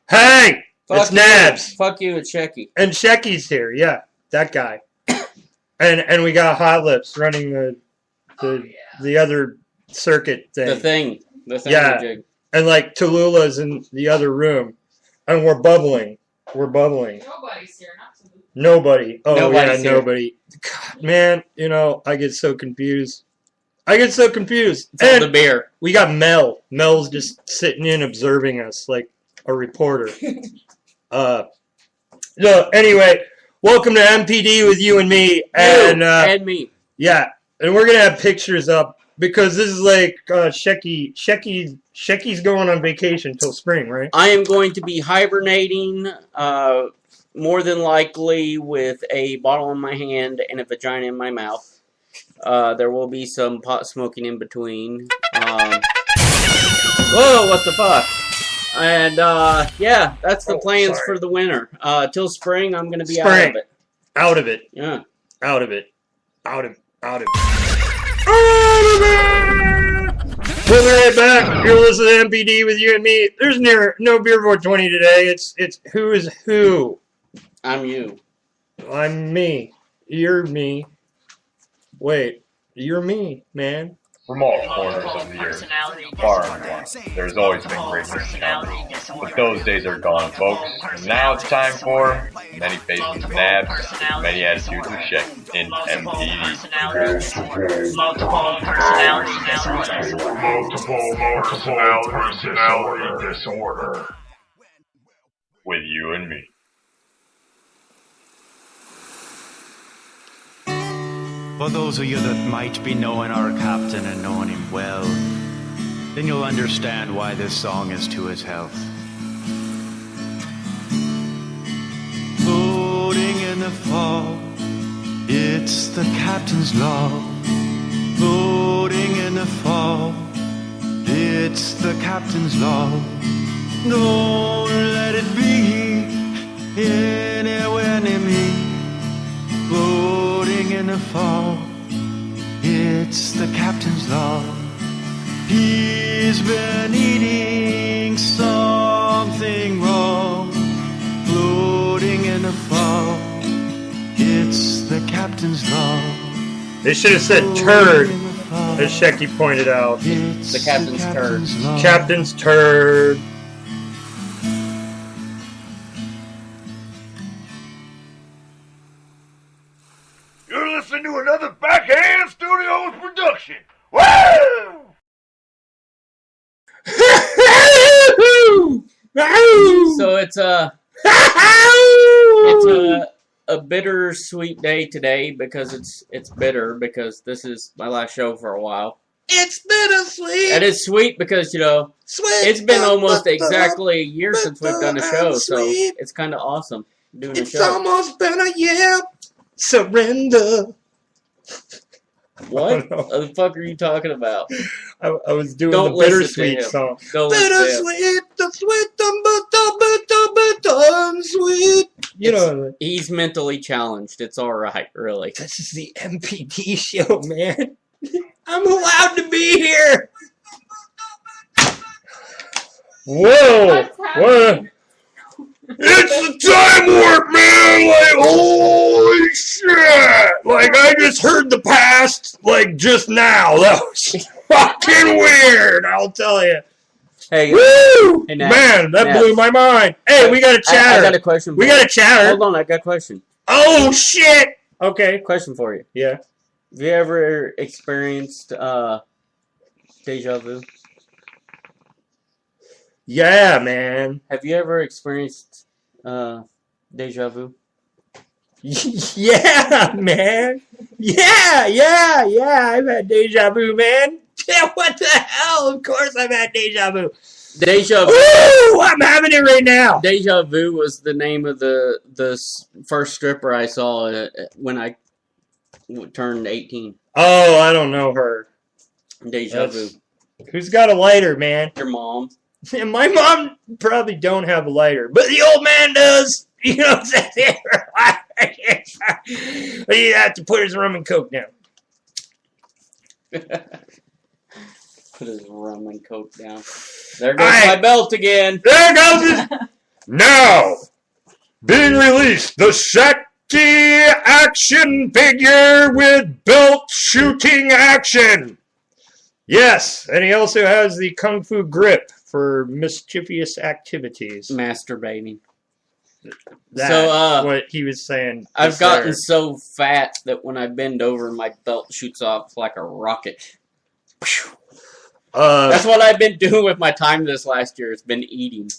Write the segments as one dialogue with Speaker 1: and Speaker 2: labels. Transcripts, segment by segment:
Speaker 1: Hey!
Speaker 2: Fuck
Speaker 1: It's
Speaker 2: you.
Speaker 1: Nabs.
Speaker 2: Fuck you, it's Shecky.
Speaker 1: And Shecky's here, yeah. That guy. And we got Hot Lips running the other circuit thing.
Speaker 2: The thing.
Speaker 1: Yeah.
Speaker 2: Jig.
Speaker 1: And like Tallulah's in the other room. And we're bubbling.
Speaker 3: Nobody's here, not Tallulah.
Speaker 1: Nobody. Oh,
Speaker 2: Nobody's
Speaker 1: yeah,
Speaker 2: here.
Speaker 1: nobody. God, man, I get so confused. It's
Speaker 2: It's all
Speaker 1: and
Speaker 2: the beer.
Speaker 1: we got Mel. Mel's just sitting in observing us like a reporter. No, anyway, welcome to MPD with you and me.
Speaker 2: And me.
Speaker 1: Yeah, and we're going to have pictures up because this is like Shecky's going on vacation till spring, right?
Speaker 2: I am going to be hibernating, more than likely with a bottle in my hand and a vagina in my mouth. There will be some pot smoking in between. Whoa, what the fuck? And, yeah, that's the plans
Speaker 1: sorry.
Speaker 2: for the winter. Till spring, I'm going to be out
Speaker 1: Spring.
Speaker 2: of it.
Speaker 1: Out of it.
Speaker 2: Yeah.
Speaker 1: Out of it. We'll be right back. You're listening to MPD with you and me. There's no Beer 420 today. It's who is who.
Speaker 2: I'm you.
Speaker 1: I'm me. You're me. Wait, you're me, man.
Speaker 4: From all corners of the earth, far and wide, there's always been great personalities. But those days are gone, folks. And now it's time for Many Faces of Nabs, Many Attitudes of Shecky in MPD.
Speaker 5: Multiple personality disorder.
Speaker 4: With you and me.
Speaker 6: For those of you that might be knowing our captain and knowing him well, then you'll understand why this song is to his health. Floating in the fall, it's the captain's law. Floating in the fall, it's the captain's law. Don't let it be anywhere near me. Floating in the fall, it's the captain's law. He's been eating something wrong. Floating in the fall, it's the captain's law.
Speaker 1: They should have said turd, as Shecky pointed out.
Speaker 6: It's
Speaker 2: The captain's turd.
Speaker 6: law.
Speaker 1: Captain's turd.
Speaker 5: You're listening to another Backhand Studios production. Woo!
Speaker 2: So it's a bittersweet day today because it's bitter because this is my last show for a while.
Speaker 1: It's bittersweet.
Speaker 2: And it's sweet because,
Speaker 1: Sweet.
Speaker 2: it's been almost exactly a year since we've done a show, so
Speaker 1: Sweet.
Speaker 2: it's kind of awesome doing a
Speaker 1: It's
Speaker 2: show.
Speaker 1: almost been a year. Surrender.
Speaker 2: What
Speaker 1: Oh, no.
Speaker 2: the fuck are you talking about?
Speaker 1: I was doing
Speaker 2: Don't
Speaker 1: the
Speaker 2: listen to
Speaker 1: bittersweet
Speaker 2: him.
Speaker 1: song.
Speaker 2: Don't listen to him.
Speaker 1: Bittersweet, the sweet, the sweet. You know,
Speaker 2: He's mentally challenged. It's alright, really.
Speaker 1: this is the MPD show, man. I'm allowed to be here. Whoa!
Speaker 3: What's
Speaker 1: What?
Speaker 3: happening?
Speaker 1: It's the time warp, man! Like, holy shit! Like, I just heard the past, like, just now. That was fucking weird, I'll tell you.
Speaker 2: Hey,
Speaker 1: Woo!
Speaker 2: Hey, Nat.
Speaker 1: Man, that
Speaker 2: Nat.
Speaker 1: blew my mind. Hey, we got a
Speaker 2: I
Speaker 1: chatter.
Speaker 2: got a question.
Speaker 1: We
Speaker 2: for
Speaker 1: got
Speaker 2: you.
Speaker 1: a chatter.
Speaker 2: Hold on, I got a question.
Speaker 1: Oh, shit! Okay.
Speaker 2: Question for you.
Speaker 1: Yeah.
Speaker 2: Have you ever experienced deja vu?
Speaker 1: Yeah, man.
Speaker 2: Have you ever experienced deja vu?
Speaker 1: Yeah, man. Yeah. I've had deja vu, man. Yeah, what the hell? Of course I've had deja vu.
Speaker 2: Deja vu.
Speaker 1: Woo! I'm having it right now.
Speaker 2: Deja vu was the name of the first stripper I saw when I turned 18.
Speaker 1: Oh, I don't know her.
Speaker 2: Deja
Speaker 1: That's-
Speaker 2: vu.
Speaker 1: Who's got a lighter, man?
Speaker 2: Your mom.
Speaker 1: And my mom probably don't have a lighter, but the old man does. You know what I'm saying? You have to put his rum and coke down.
Speaker 2: Put his rum and coke down. There goes
Speaker 1: Hey.
Speaker 2: my belt again.
Speaker 1: There goes his Now, being released, the Shecky action figure with belt shooting action. Yes, and he also has the Kung Fu grip for mischievous activities.
Speaker 2: Masturbating.
Speaker 1: That's what he was saying.
Speaker 2: I've gotten so fat that when I bend over, my belt shoots off like a rocket. That's what I've been doing with my time this last year. It's been eating.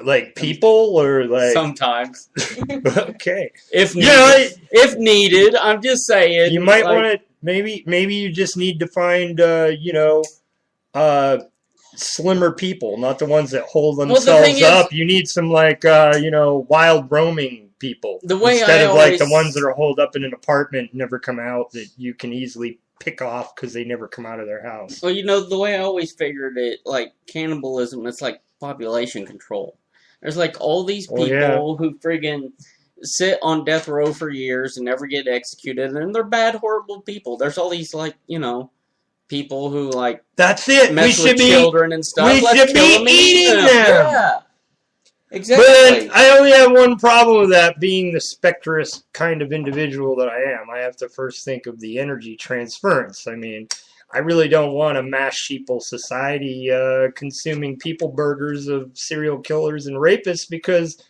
Speaker 1: Like people or like
Speaker 2: sometimes.
Speaker 1: Okay.
Speaker 2: If needed, if needed, I'm just saying.
Speaker 1: You might want to maybe you just need to find slimmer people, not the ones that hold themselves up. You need some wild roaming people. Instead of the ones that are holed up in an apartment and never come out that you can easily pick off because they never come out of their house.
Speaker 2: Well, the way I always figured it, like cannibalism, it's like population control. There's like all these people who friggin' sit on death row for years and never get executed, and they're bad, horrible people. There's all these people who
Speaker 1: that's it.
Speaker 2: Mess with children and stuff.
Speaker 1: We should be eating them.
Speaker 2: Yeah, exactly.
Speaker 1: But I only have one problem with that, being the spectrous kind of individual that I am. I have to first think of the energy transference. I mean, I really don't want a mass sheeple society consuming people burgers of serial killers and rapists, because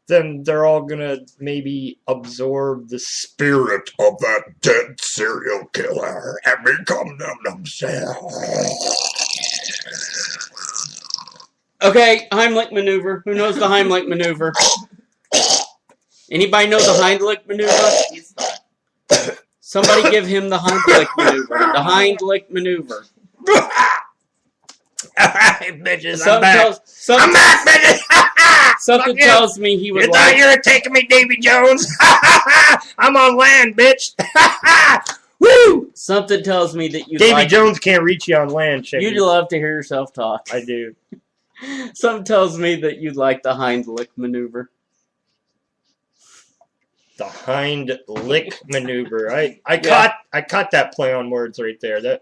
Speaker 1: then they're all going to maybe absorb the spirit of that dead serial killer and become them themselves.
Speaker 2: Okay, Heimlich maneuver. Who knows the Heimlich maneuver? Anybody know the Heimlich maneuver? Somebody give him the Heimlich maneuver. The Heimlich maneuver.
Speaker 1: Alright, bitches, I'm back. I'm back, bitches!
Speaker 2: Something tells me he would
Speaker 1: thought you were taking me, Davy Jones? I'm on land, bitch! Woo!
Speaker 2: Something tells me that
Speaker 1: Davy Jones can't reach you on land, Shecky.
Speaker 2: You'd love to hear yourself talk.
Speaker 1: I do.
Speaker 2: Something tells me that you'd like the Heimlich maneuver.
Speaker 1: The Heimlich maneuver. I caught that play on words right there. The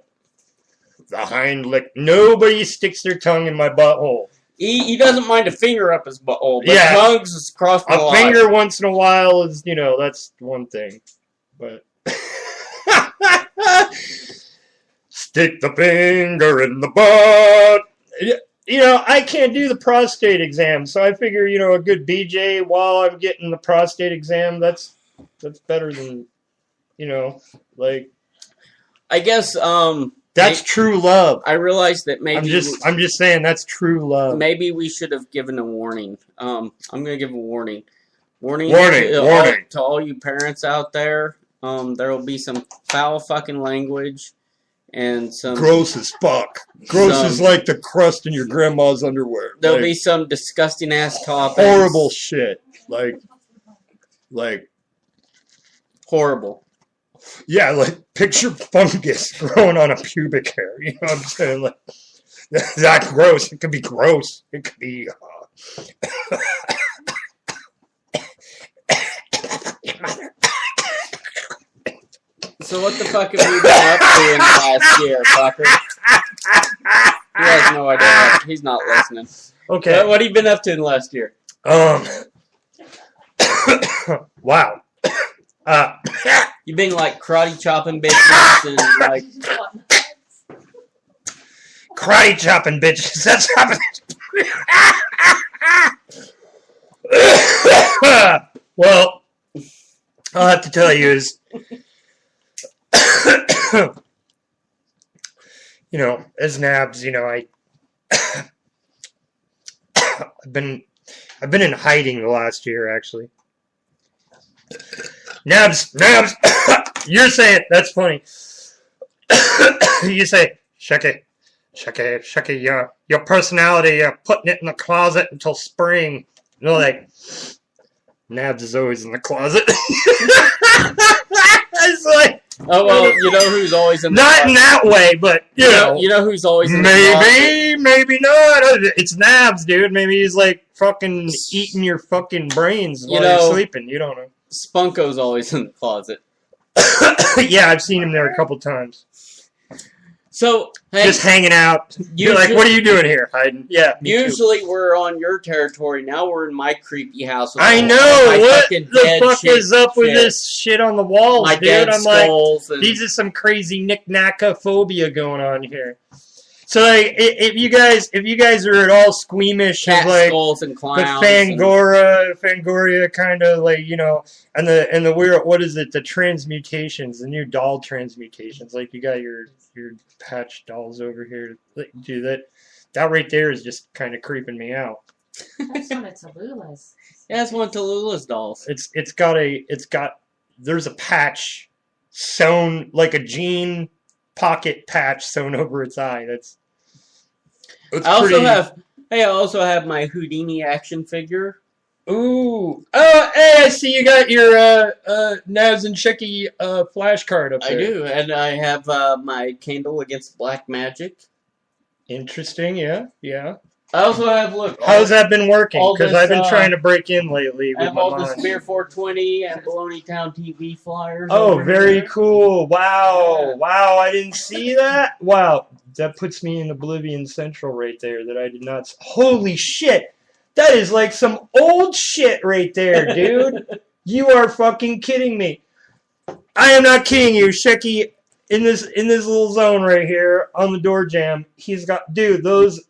Speaker 1: Heimlich. Nobody sticks their tongue in my butthole.
Speaker 2: He doesn't mind a finger up his butthole, but tongues is across the line.
Speaker 1: A finger once in a while is, that's one thing. But stick the finger in the butt. I can't do the prostate exam, so I figure, a good BJ while I'm getting the prostate exam, that's better than,
Speaker 2: I guess,
Speaker 1: that's true love.
Speaker 2: I realized that maybe...
Speaker 1: I'm just saying that's true love.
Speaker 2: Maybe we should have given a warning. I'm going to give a warning. Warning. To all you parents out there. There will be some foul fucking language and some...
Speaker 1: Gross as fuck. Gross is like the crust in your grandma's underwear.
Speaker 2: There'll be some disgusting ass topics.
Speaker 1: Horrible shit. Like...
Speaker 2: Horrible.
Speaker 1: Yeah, picture fungus growing on a pubic hair. You know what I'm saying? That's gross. It could be gross. It could be...
Speaker 2: So what the fuck have you been up to in the last year, fucker? He has no idea. He's not listening.
Speaker 1: Okay.
Speaker 2: What have you been up to in the last year?
Speaker 1: Wow.
Speaker 2: You've been karate chopping bitches and
Speaker 1: karate chopping bitches. That's happening. Well, I'll have to tell you is, as Nabs, I've been in hiding the last year, actually. Nabs, you're saying, that's funny. You say, Shecky, your personality, you're putting it in the closet until spring. Nabs is always in the closet. It's like,
Speaker 2: oh, well, you know who's always in the
Speaker 1: not
Speaker 2: closet?
Speaker 1: In that way, but, you know
Speaker 2: who's always in the closet?
Speaker 1: Maybe not. It's Nabs, dude. Maybe he's fucking eating your fucking brains while you're sleeping. You don't know.
Speaker 2: Spunko's always in the closet.
Speaker 1: Yeah, I've seen him there a couple times.
Speaker 2: So, hey,
Speaker 1: just hanging out. You're like, what are you doing here? Hiding? Yeah.
Speaker 2: Usually we're on your territory. Now we're in my creepy house.
Speaker 1: I know. What the fuck is up with this shit on the walls, dude? I'm like, these are some crazy knick-knackophobia going on here. So, like, if you guys are at all squeamish of like
Speaker 2: skulls and clowns,
Speaker 1: the Fangoria kind of like, you know, and the weird, what is it? The transmutations, the new doll transmutations. Like, you got your patch dolls over here. Dude, that right there is just kind of creeping me out.
Speaker 7: That's one of Tallulah's.
Speaker 2: Yeah, that's one of Tallulah's dolls.
Speaker 1: There's a patch sewn, like a jean pocket patch sewn over its eye.
Speaker 2: I also have my Houdini action figure.
Speaker 1: Ooh. Oh, hey, I see you got your Navs and Shecky flash card up there.
Speaker 2: I do, and I have my Candle Against Black Magic.
Speaker 1: Interesting, yeah.
Speaker 2: I also have, look.
Speaker 1: How's that been working? Because I've been trying to break in lately with
Speaker 2: I have
Speaker 1: my
Speaker 2: all
Speaker 1: mind.
Speaker 2: the Spear 420 and Baloney Town TV flyers.
Speaker 1: Oh, very cool. Wow. Wow, I didn't see that. Wow. That puts me in Oblivion Central right there that I did not. Holy shit. That is like some old shit right there, dude. You are fucking kidding me. I am not kidding you, Shecky. In this little zone right here on the door jam, he's got, dude. Those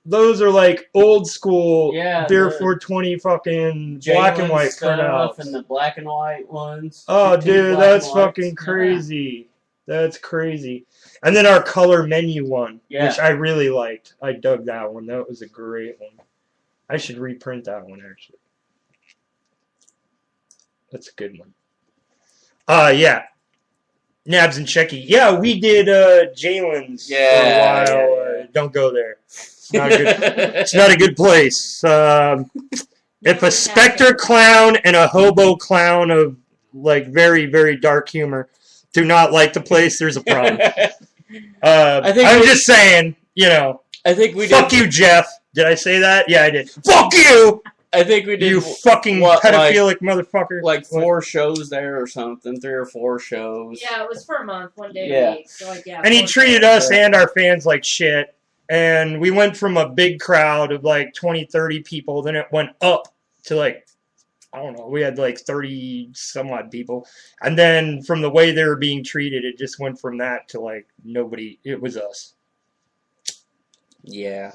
Speaker 1: are like old school Beer 420 fucking black and white printouts
Speaker 2: and the black and white ones.
Speaker 1: Oh, dude, that's fucking crazy. That's crazy. And then our color menu one, which I really liked. I dug that one. That was a great one. I should reprint that one, actually. That's a good one. Yeah. Nabs and Shecky. Yeah, we did Jalen's for a while. Don't go there. It's not good. It's not a good place. If a specter clown and a hobo clown of like very, very dark humor do not like the place, there's a problem. I'm just saying, you know.
Speaker 2: I think we
Speaker 1: fuck you, Jeff. Did I say that? Yeah, I did. Fuck you!
Speaker 2: I think we did.
Speaker 1: You fucking pedophilic motherfucker.
Speaker 2: Like 4 shows there or something. 3 or 4 shows.
Speaker 7: Yeah, it was for a month, 1 day a week. So like,
Speaker 1: and he treated us and our fans like shit. And we went from a big crowd of like 20, 30 people. Then it went up to like, I don't know, we had like 30 some odd people. And then from the way they were being treated, it just went from that to like nobody. It was us.
Speaker 2: Yeah.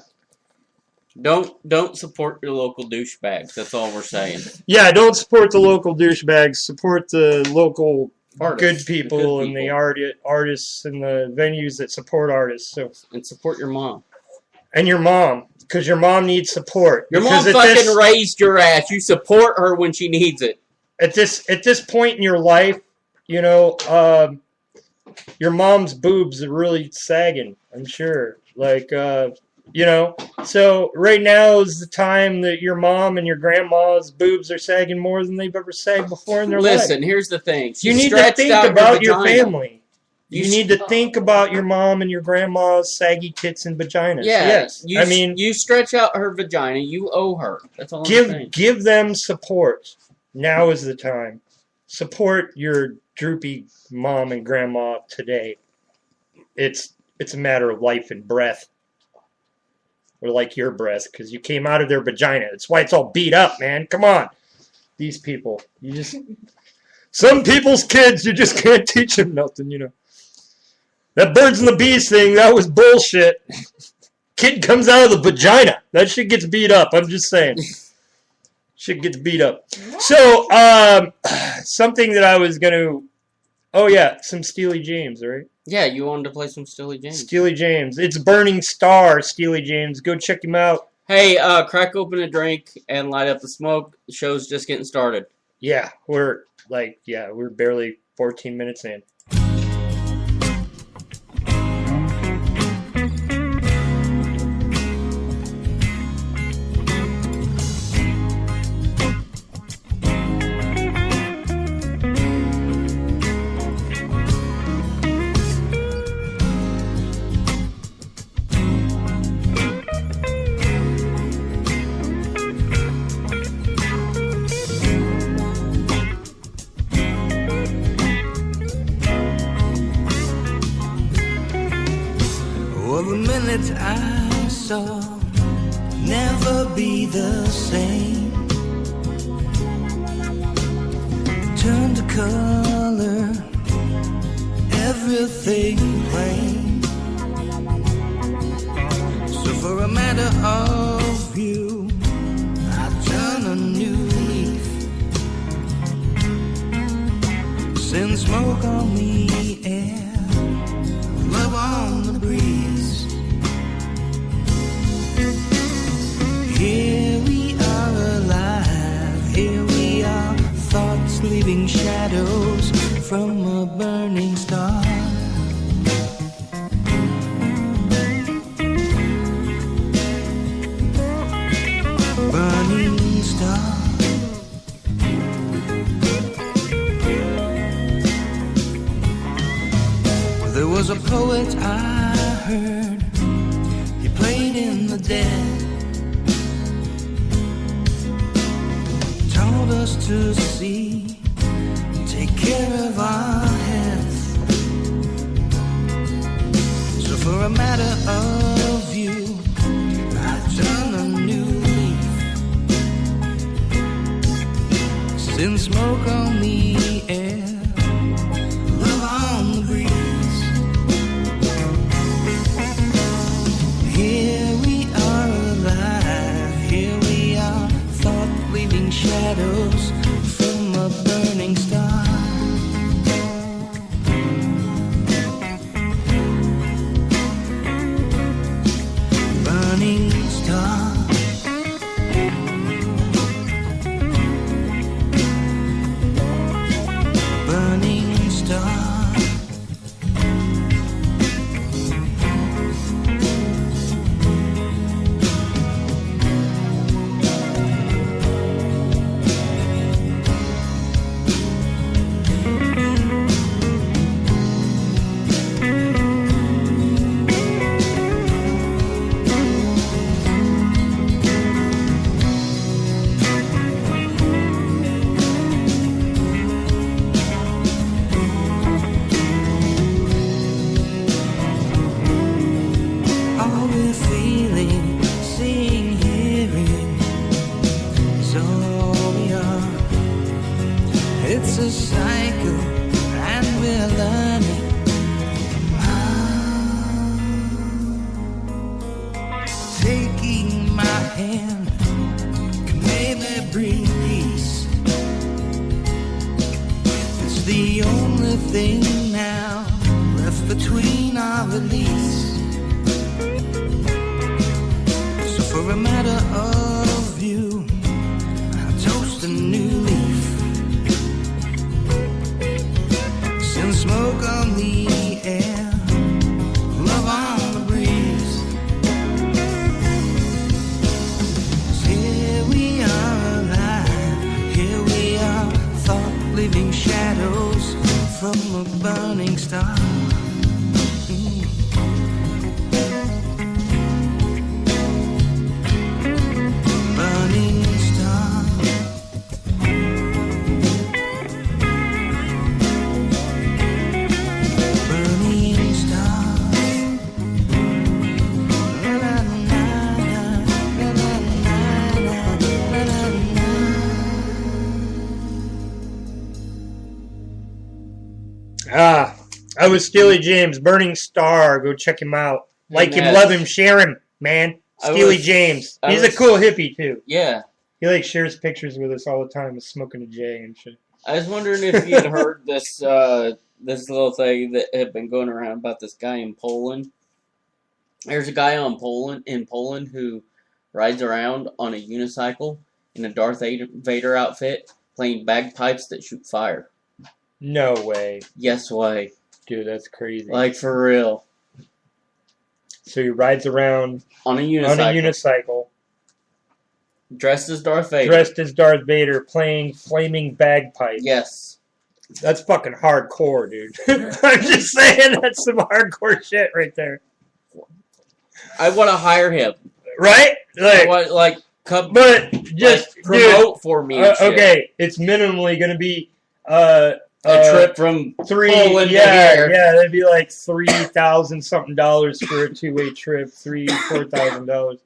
Speaker 2: Don't support your local douchebags. That's all we're saying.
Speaker 1: Yeah, don't support the local douchebags. Support the local
Speaker 2: artists,
Speaker 1: good people and the artists and the venues that support artists. So
Speaker 2: and support your mom.
Speaker 1: And your mom, because your mom needs support.
Speaker 2: Your mom fucking raised your ass. You support her when she needs it.
Speaker 1: At this point in your life, you know, your mom's boobs are really sagging. I'm sure, like. You know, so right now is the time that your mom and your grandma's boobs are sagging more than they've ever sagged before in their life.
Speaker 2: Listen, here's the thing.
Speaker 1: You need to think about your family. You need to think about your mom and your grandma's saggy tits and vaginas.
Speaker 2: Yeah,
Speaker 1: yes. I mean,
Speaker 2: you stretch out her vagina. You owe her. That's all I'm saying.
Speaker 1: Give them support. Now is the time. Support your droopy mom and grandma today. It's a matter of life and breath. Or like your breast, because you came out of their vagina. That's why it's all beat up, man. Come on. These people. Some people's kids, you just can't teach them nothing, you know. That birds and the bees thing, that was bullshit. Kid comes out of the vagina. That shit gets beat up. I'm just saying. Shit gets beat up. So, something that I was going to... Oh, yeah, some Steely James, right?
Speaker 2: Yeah, you wanted to play some Steely James.
Speaker 1: Steely James. It's Burning Star, Steely James. Go check him out.
Speaker 2: Hey, crack open a drink and light up the smoke. The show's just getting started.
Speaker 1: Yeah, we're barely 14 minutes in.
Speaker 8: poet I saw never be the same. Turn to color, everything plain. So for a matter of you, I turn a new leaf. Send smoke on the air, love on the breeze. Here we are alive, here we are, thoughts leaving shadows from a burning star. Burning star. There was a poet I heard, he played in the dead, told us to see, take care of our heads. So for a matter of you, I turn a new leaf. Send smoke on the air, love on the breeze. Here we are alive, here we are, thought leaving shadows from a burning star. Burning star. Burning star. All we're feeling, seeing, hearing is all we are. It's a cycle and we're learning how. Taking my hand can maybe bring peace. It's the only thing now left between our release. So for a matter of you, I toast a new leaf. Send smoke on the air, love on the breeze. 'Cause here we are alive, here we are, thought leaving shadows from a burning star. Burning star. Burning star. La la la la, la la la la, la la.
Speaker 3: I was Steely James, Burning Star. Go check him out. Like him,
Speaker 2: Yes.
Speaker 3: love him, share him, man. Steely James. He's a cool hippie, too.
Speaker 2: Yeah.
Speaker 3: He, like, shares pictures with us all the time, smoking a J and shit.
Speaker 2: I was wondering if you'd heard this this little thing that had been going around about this guy in Poland. There's a guy in Poland who rides around on a unicycle in a Darth Vader outfit, playing bagpipes that shoot fire.
Speaker 3: No way.
Speaker 2: Yes way.
Speaker 3: Dude, that's crazy.
Speaker 2: Like, for real.
Speaker 3: So he rides around
Speaker 2: On a unicycle. Dressed as Darth Vader.
Speaker 3: dressed as Darth Vader, playing flaming bagpipes.
Speaker 2: Yes.
Speaker 3: That's fucking hardcore, dude. I'm just saying, that's some hardcore shit right there.
Speaker 2: I want to hire him.
Speaker 3: Right?
Speaker 2: I want, come,
Speaker 3: but just
Speaker 2: promote for me. And shit.
Speaker 3: Okay, it's minimally going to be
Speaker 2: A trip from Poland to here.
Speaker 3: Yeah, that'd be like $3,000 something for a two-way trip. $4,000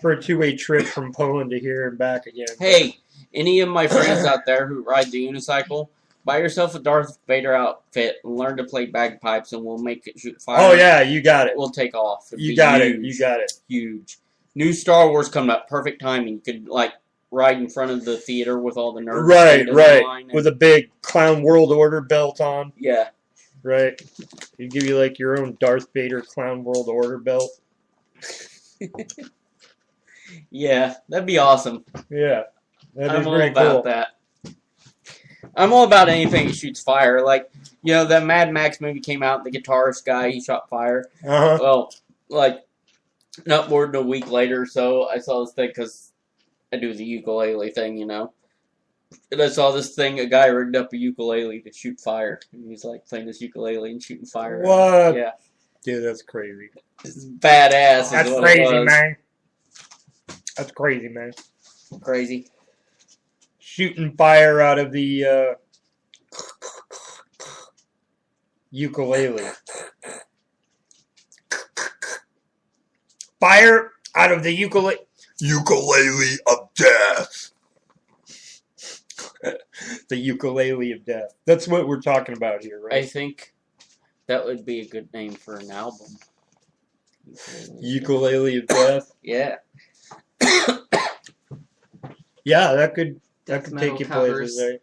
Speaker 3: for a two-way trip from Poland to here and back again.
Speaker 2: Hey, any of my friends out there who ride the unicycle, buy yourself a Darth Vader outfit and learn to play bagpipes, and we'll make it shoot fire.
Speaker 3: Oh yeah, you got it.
Speaker 2: We'll take off.
Speaker 3: You got it. You got it.
Speaker 2: Huge. New Star Wars coming up. Perfect timing. You could like ride in front of the theater with all the nerds.
Speaker 3: Right. With a big Clown World Order belt on.
Speaker 2: Yeah.
Speaker 3: Right. He'd give you like your own Darth Vader Clown World Order belt.
Speaker 2: Yeah, that'd be awesome.
Speaker 3: Yeah.
Speaker 2: I'm all about that. I'm all about anything that shoots fire. Like, you know, that Mad Max movie came out, the guitarist guy, he shot fire.
Speaker 3: Uh-huh.
Speaker 2: Well, like, not more than a week later, so I saw this thing, because I do the ukulele thing, you know. And I saw this thing, a guy rigged up a ukulele to shoot fire. And he's, like, playing this ukulele and shooting fire.
Speaker 3: What?
Speaker 2: Yeah.
Speaker 3: Dude, that's crazy.
Speaker 2: It's badass.
Speaker 3: That's crazy, man. That's crazy, man.
Speaker 2: Crazy.
Speaker 3: Shooting fire out of the ukulele. Fire out of the ukulele.
Speaker 1: Ukulele of death.
Speaker 3: The ukulele of death. That's what we're talking about here, right?
Speaker 2: I think that would be a good name for an album.
Speaker 3: Ukulele of death.
Speaker 2: Yeah.
Speaker 3: Yeah, that could
Speaker 2: Metal
Speaker 3: take you
Speaker 2: covers.
Speaker 3: places, right?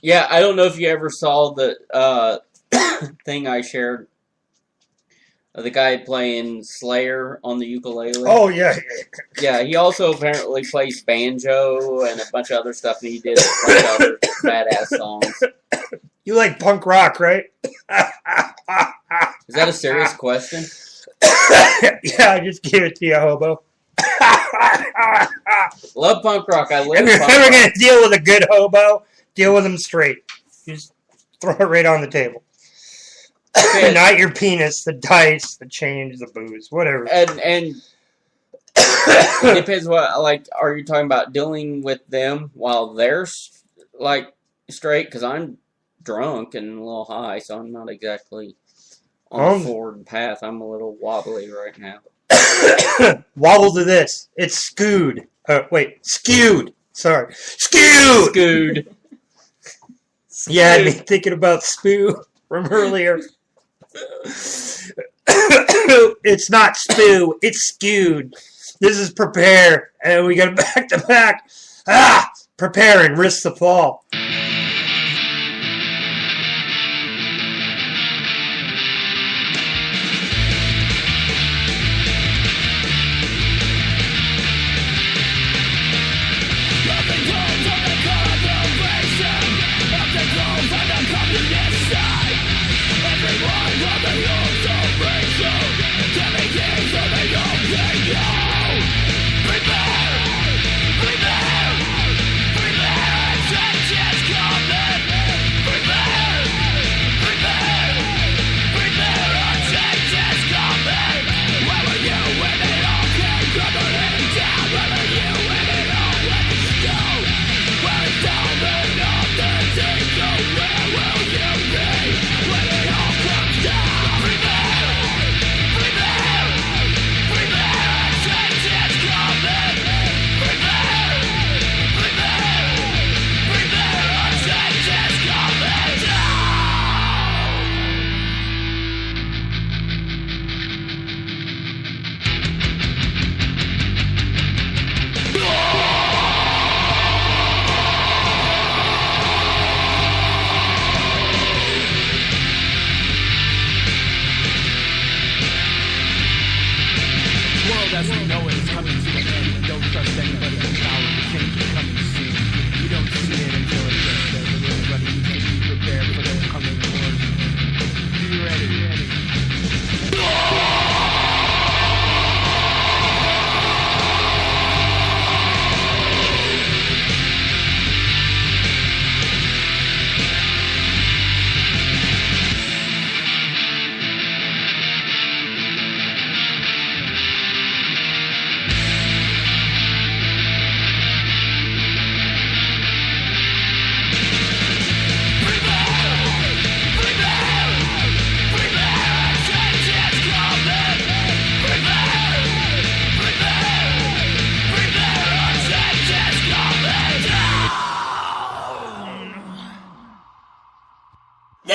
Speaker 2: Yeah, I don't know if you ever saw the thing I shared. The guy playing Slayer on the ukulele.
Speaker 3: Oh, yeah.
Speaker 2: Yeah, he also apparently plays banjo and a bunch of other stuff, and he did a bunch of other badass songs.
Speaker 3: You like punk rock, right?
Speaker 2: Is that a serious question?
Speaker 3: Yeah, I just gave it to you, hobo.
Speaker 2: Love punk rock. I live
Speaker 3: If you're
Speaker 2: punk
Speaker 3: ever
Speaker 2: rock.
Speaker 3: going to deal with a good hobo, deal with him straight. Just throw it right on the table.
Speaker 2: Okay.
Speaker 3: Not your penis, the dice, the change, the booze, whatever.
Speaker 2: And it depends what, like, are you talking about dealing with them while they're, like, straight? Because I'm drunk and a little high, so I'm not exactly on the forward path. I'm a little wobbly right now.
Speaker 3: Wobble to this. It's skewed. Skewed. Sorry. Skewed!
Speaker 2: Skewed.
Speaker 3: Yeah, I'd be thinking about Spoo from earlier. It's not Spoo, it's skewed. This is prepare, and we got back to back. Prepare and risk the fall.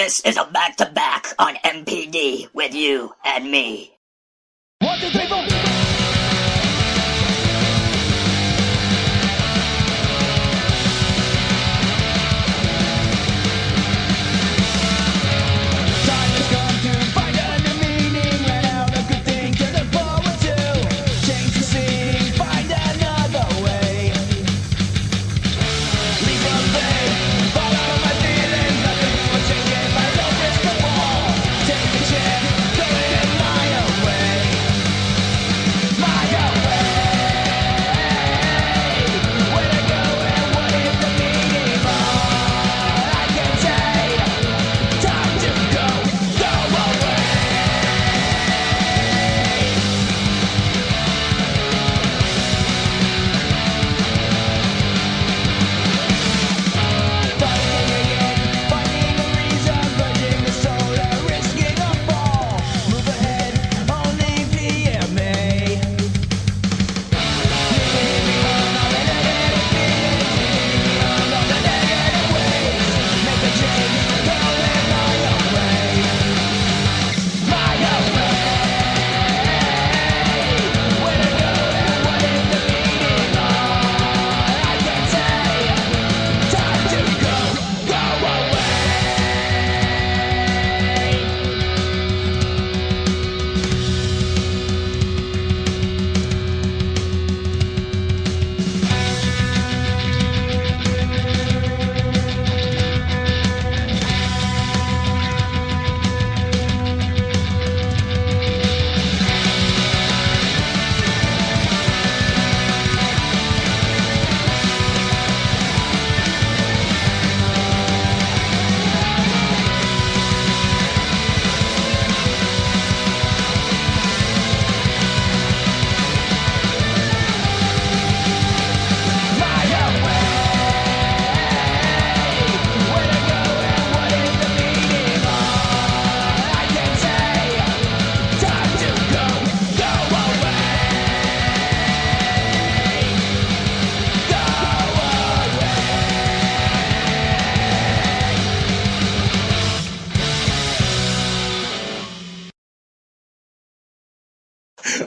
Speaker 9: This is a back-to-back on MPD with you and me.
Speaker 8: 1, 2, 3, 4.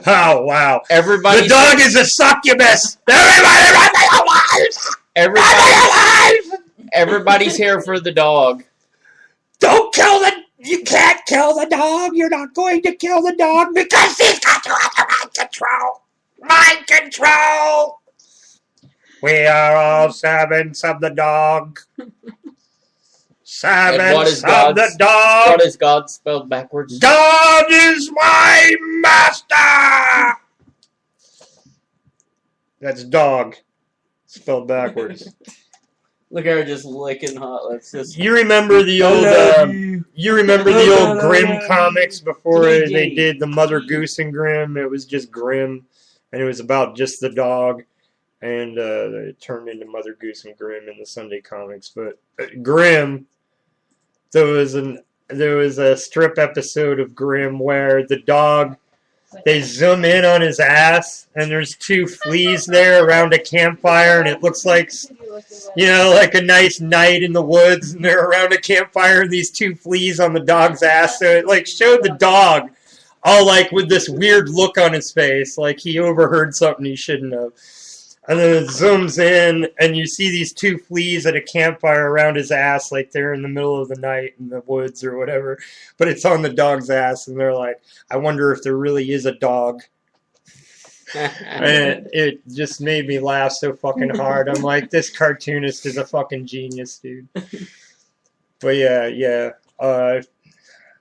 Speaker 1: Oh, wow.
Speaker 2: Everybody.
Speaker 1: The dog is a succubus. Everybody run for your lives.
Speaker 2: Everybody's here for the dog.
Speaker 1: Don't kill you can't kill the dog. You're not going to kill the dog because he's got you under mind control. Mind control. We are all servants of the dog. Servants of the dog.
Speaker 2: What is God spelled backwards?
Speaker 1: God is my master. That's dog spelled backwards.
Speaker 2: Look at her just licking hot lips.
Speaker 1: You remember the old Grimm comics before they did the Mother Goose and Grimm? It was just Grimm, and it was about just the dog, and it turned into Mother Goose and Grimm in the Sunday comics. But Grimm, there was a strip episode of Grimm where the dog, they zoom in on his ass, and there's two fleas there around a campfire, and it looks like, like a nice night in the woods, and they're around a campfire, and these two fleas on the dog's ass. So it showed the dog all with this weird look on his face, like he overheard something he shouldn't have. And then it zooms in, and you see these two fleas at a campfire around his ass, like they're in the middle of the night in the woods or whatever. But it's on the dog's ass, and they're like, I wonder if there really is a dog. And it just made me laugh so fucking hard. I'm like, this cartoonist is a fucking genius, dude. But yeah.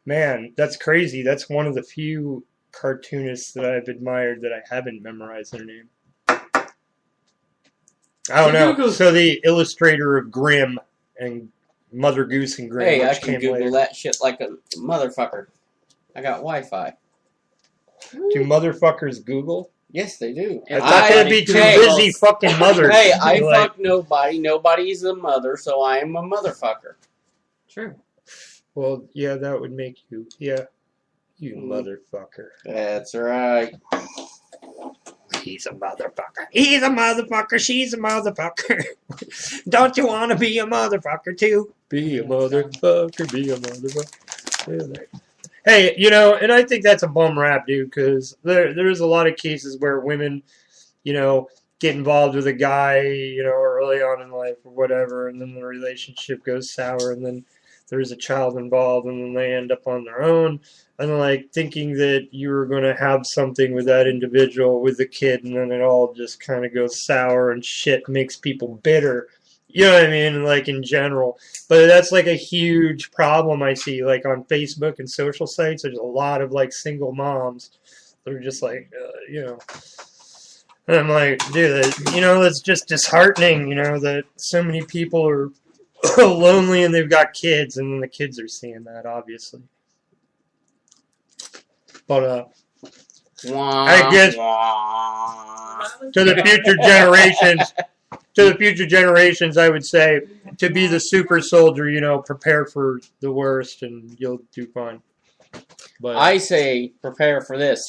Speaker 1: Man, that's crazy. That's one of the few cartoonists that I've admired that I haven't memorized their name. I don't know. So the illustrator of Grimm and Mother Goose and Grimm.
Speaker 2: Hey, I can Google that shit like a motherfucker. I got Wi-Fi.
Speaker 1: Do motherfuckers Google?
Speaker 2: Yes, they do.
Speaker 1: I thought they'd be too busy fucking mothers.
Speaker 2: Hey, I fuck nobody. Nobody's a mother, so I am a motherfucker.
Speaker 7: True.
Speaker 1: Well, yeah, that would make you. Yeah. You motherfucker.
Speaker 2: That's right.
Speaker 1: He's a motherfucker. He's a motherfucker. She's a motherfucker. Don't you want to be a motherfucker too?
Speaker 3: Be a motherfucker, be a motherfucker. Hey, you know, and I think that's a bum rap, dude, because there's a lot of cases where women, you know, get involved with a guy, you know, early on in life or whatever, and then the relationship goes sour, and then there's a child involved, and then they end up on their own, and like thinking that you were going to have something with that individual, with the kid, and then it all just kind of goes sour, and shit makes people bitter. You know what I mean? Like in general. But that's like a huge problem I see, like on Facebook and social sites. There's a lot of like single moms. They're just like, you know. And I'm like, dude, you know, it's just disheartening, you know, that so many people are lonely and they've got kids, and then the kids are seeing that, obviously. But, I guess to the future generations, I would say to be the super soldier, you know, prepare for the worst and you'll do fine. But
Speaker 2: I say prepare for this.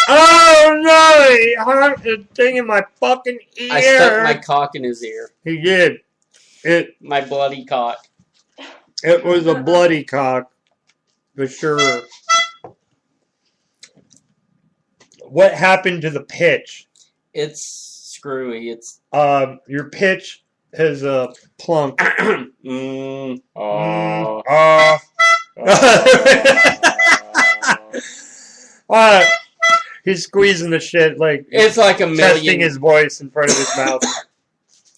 Speaker 3: oh no! He honked the thing in my fucking ear.
Speaker 2: I stuck my cock in his ear.
Speaker 3: He did.
Speaker 2: My bloody cock.
Speaker 3: It was a bloody cock, for sure. What happened to the pitch?
Speaker 2: It's screwy. It's
Speaker 3: your pitch has a plunk. He's squeezing the shit like
Speaker 2: it's like a million.
Speaker 3: Testing his voice in front of his mouth.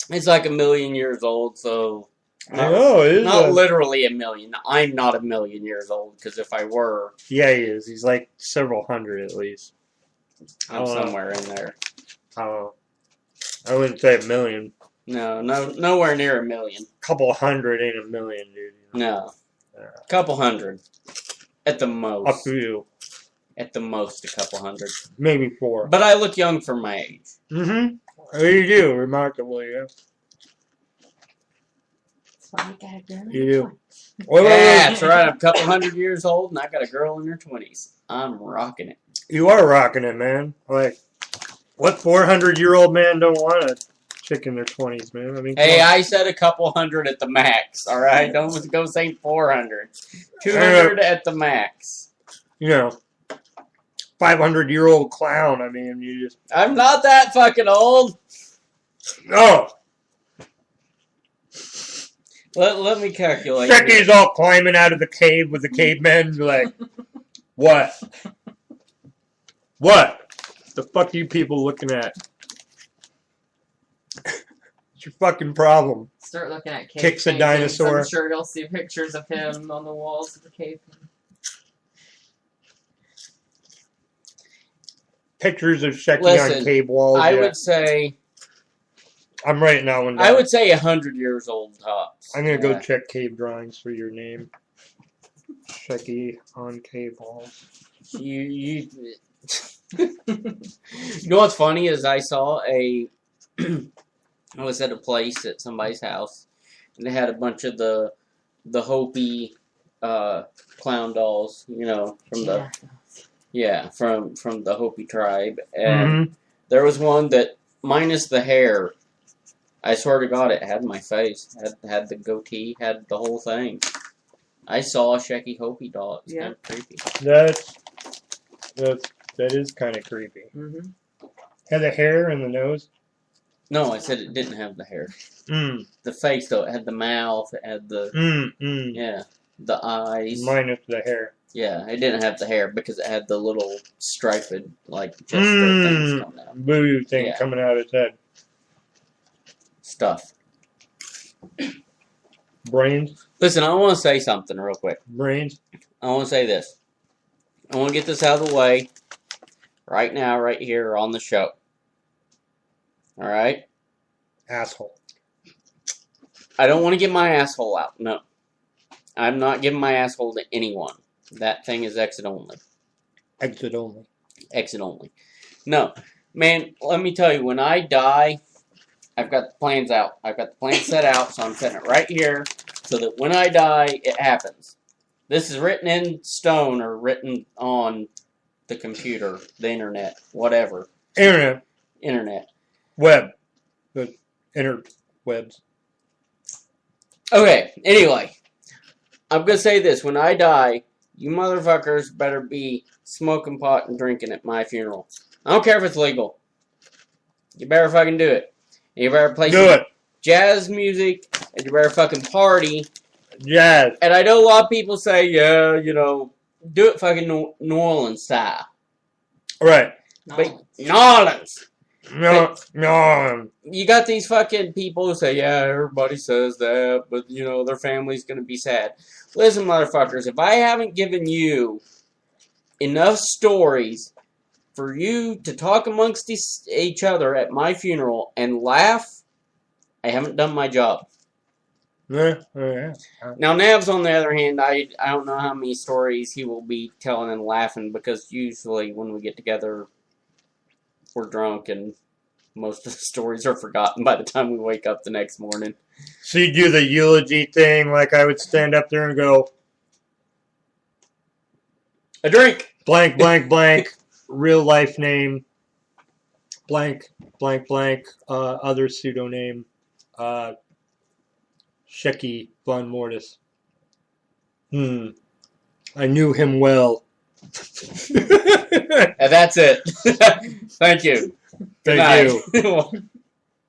Speaker 2: It's like a million years old, so
Speaker 3: not
Speaker 2: literally a million. I'm not a million years old, because if I were,
Speaker 3: yeah, he is. He's like several hundred at least.
Speaker 2: I'm somewhere in there.
Speaker 3: I wouldn't say a million.
Speaker 2: No, nowhere near a million.
Speaker 3: Couple hundred ain't a million, dude.
Speaker 2: No, couple hundred at the most.
Speaker 3: A few.
Speaker 2: At the most, a couple hundred.
Speaker 3: Maybe 4.
Speaker 2: But I look young for my age.
Speaker 3: Mm-hmm. You do, remarkably, yeah.
Speaker 7: That's why you gotta do it.
Speaker 3: You do.
Speaker 2: Yeah, that's right. I'm a couple hundred years old, and I got a girl in her 20s. I'm rocking it.
Speaker 3: You are rocking it, man. Like, what 400-year-old man don't want a chick in their 20s, man? I mean,
Speaker 2: hey, I said a couple hundred at the max, all right? Don't go say 400. 200 at the max.
Speaker 3: You know. 500-year-old clown. I mean, you just.
Speaker 2: I'm not that fucking old.
Speaker 3: No.
Speaker 2: Let me calculate.
Speaker 3: Shecky's all climbing out of the cave with the cavemen. Like, what? What? The fuck are you people looking at? It's your fucking problem.
Speaker 7: Start looking at cave
Speaker 3: Kicks a
Speaker 7: paintings.
Speaker 3: dinosaur.
Speaker 7: I'm sure you'll see pictures of him on the walls of the cave.
Speaker 3: Pictures of Shecky on cave walls.
Speaker 2: I would say.
Speaker 3: I'm writing that one down.
Speaker 2: I would say 100 years old tops.
Speaker 3: I'm gonna go check cave drawings for your name. Shecky on cave walls.
Speaker 2: You know what's funny is I saw I was at a place at somebody's house, and they had a bunch of the Hopi clown dolls, you know, from the from the Hopi tribe, and there was one that minus the hair. I swear to God, it had my face, had the goatee, had the whole thing. I saw a Shecky Hopi doll. It's kind of creepy.
Speaker 3: That is kind of creepy. Had the hair and the nose?
Speaker 2: No, I said it didn't have the hair. The face, though, it had the mouth, it had the the eyes.
Speaker 3: Minus the hair.
Speaker 2: Yeah, it didn't have the hair because it had the little striped, like, just things coming out.
Speaker 3: Boo thing coming out of its head.
Speaker 2: Stuff.
Speaker 3: Brains?
Speaker 2: Listen, I want to say something real quick.
Speaker 3: Brains?
Speaker 2: I want to say this. I want to get this out of the way right now, right here on the show. Alright?
Speaker 3: Asshole.
Speaker 2: I don't want to get my asshole out. No. I'm not giving my asshole to anyone. That thing is exit only.
Speaker 3: Exit only.
Speaker 2: Exit only. No. Man, let me tell you, when I die, I've got the plans out. I've got the plan set out, so I'm setting it right here so that when I die, it happens. This is written in stone or written on the computer, the internet, whatever.
Speaker 3: Internet.
Speaker 2: Internet.
Speaker 3: Web. The interwebs.
Speaker 2: Okay, anyway. I'm gonna say this. When I die, you motherfuckers better be smoking pot and drinking at my funeral. I don't care if it's legal. You better fucking do it. And you better play some jazz music, and you better fucking party.
Speaker 3: Jazz.
Speaker 2: And I know a lot of people say, yeah, you know, do it fucking New Orleans style.
Speaker 3: Right.
Speaker 2: But New Orleans.
Speaker 3: No.
Speaker 2: You got these fucking people who say, yeah, everybody says that, but, you know, their family's going to be sad. Listen, motherfuckers, if I haven't given you enough stories for you to talk amongst each other at my funeral and laugh, I haven't done my job.
Speaker 3: Yeah.
Speaker 2: Now, Nav's, on the other hand, I don't know how many stories he will be telling and laughing, because usually when we get together, we're drunk and most of the stories are forgotten by the time we wake up the next morning.
Speaker 3: So you do the eulogy thing, like I would stand up there and go,
Speaker 2: a drink,
Speaker 3: blank, blank, blank, real life name, blank, blank, blank, other pseudonym, Shecky von Mortis. I knew him well.
Speaker 2: And that's it. Thank you.
Speaker 3: Thank you.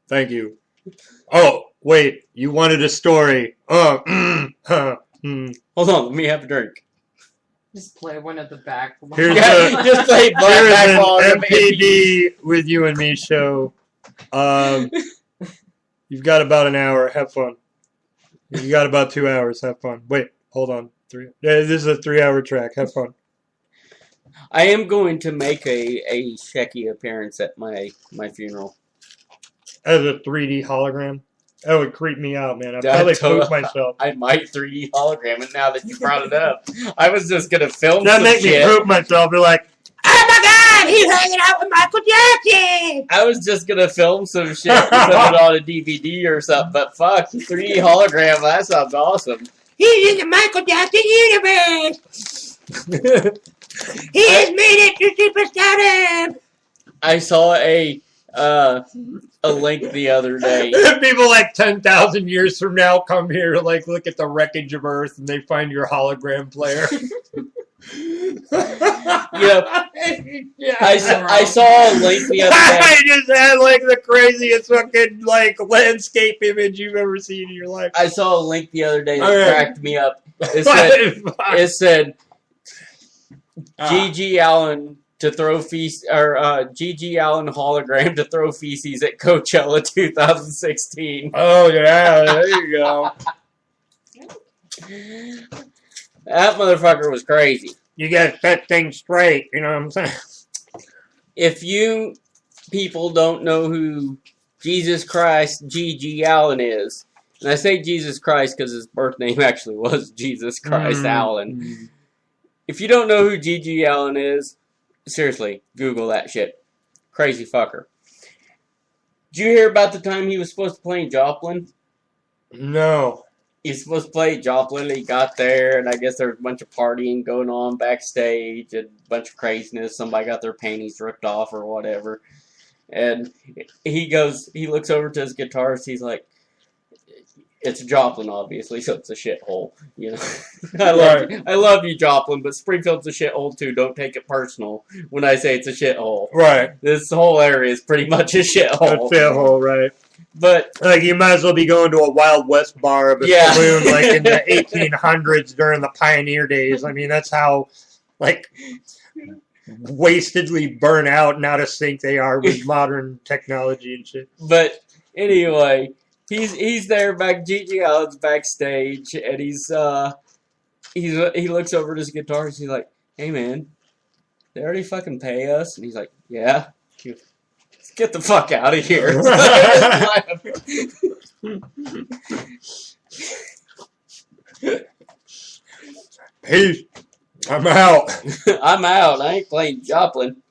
Speaker 3: Thank you. Oh, wait. You wanted a story.
Speaker 2: Hold on. Let me have a drink.
Speaker 7: Just play one at the back.
Speaker 3: Here's
Speaker 2: just play
Speaker 3: an MPD with you and me show. You've got about an hour. Have fun. You got about 2 hours. Have fun. Wait. Hold on. This is a 3-hour track. Have fun.
Speaker 2: I am going to make a Shecky appearance at my funeral.
Speaker 3: As a 3D hologram? That would creep me out, man. I'd probably poop myself.
Speaker 2: I might 3D hologram it now that you brought it up. I was just going to film
Speaker 3: that
Speaker 2: some
Speaker 3: make
Speaker 2: shit.
Speaker 3: me poop myself. Be like, oh my god, he's hanging out with Michael Jackson!
Speaker 2: I was just going to film some shit and put it on a DVD or something, but fuck, 3D hologram, that sounds awesome.
Speaker 3: He's in the Michael Jackson universe! He has made it to superstardom!
Speaker 2: I saw a link the other day.
Speaker 3: People like 10,000 years from now come here to like look at the wreckage of Earth and they find your hologram player.
Speaker 2: I saw a link the other day.
Speaker 3: I just had like the craziest fucking like landscape image you've ever seen in your life.
Speaker 2: I saw a link the other day that cracked me up. It said G.G. Allen to throw G.G. Allen hologram to throw feces at Coachella 2016.
Speaker 3: Oh yeah, there you go.
Speaker 2: That motherfucker was crazy.
Speaker 3: You gotta set things straight, you know what I'm saying?
Speaker 2: If you people don't know who Jesus Christ G.G. Allen is, and I say Jesus Christ because his birth name actually was Jesus Christ Allen. If you don't know who G.G. Allen is, seriously, Google that shit. Crazy fucker. Did you hear about the time he was supposed to play in Joplin?
Speaker 3: No.
Speaker 2: He was supposed to play Joplin. He got there, and I guess there was a bunch of partying going on backstage, and a bunch of craziness. Somebody got their panties ripped off or whatever. And he looks over to his guitarist. He's like, it's Joplin, obviously, so it's a shithole. You know, I love you, Joplin, but Springfield's a shithole too. Don't take it personal when I say it's a shithole.
Speaker 3: Right.
Speaker 2: This whole area is pretty much a shithole.
Speaker 3: A shithole, right?
Speaker 2: But
Speaker 3: like you might as well be going to a Wild West bar of a saloon like in the 1800s during the pioneer days. I mean, that's how like wastedly burnt out and out of sync they are with modern technology and shit.
Speaker 2: But anyway. He's there G.G. Allen's backstage, and he looks over at his guitar and he's like, "Hey man, they already fucking pay us?" And he's like, "Yeah, let's get the fuck out of here."
Speaker 3: Peace. I'm out.
Speaker 2: I'm out. I ain't playing Joplin.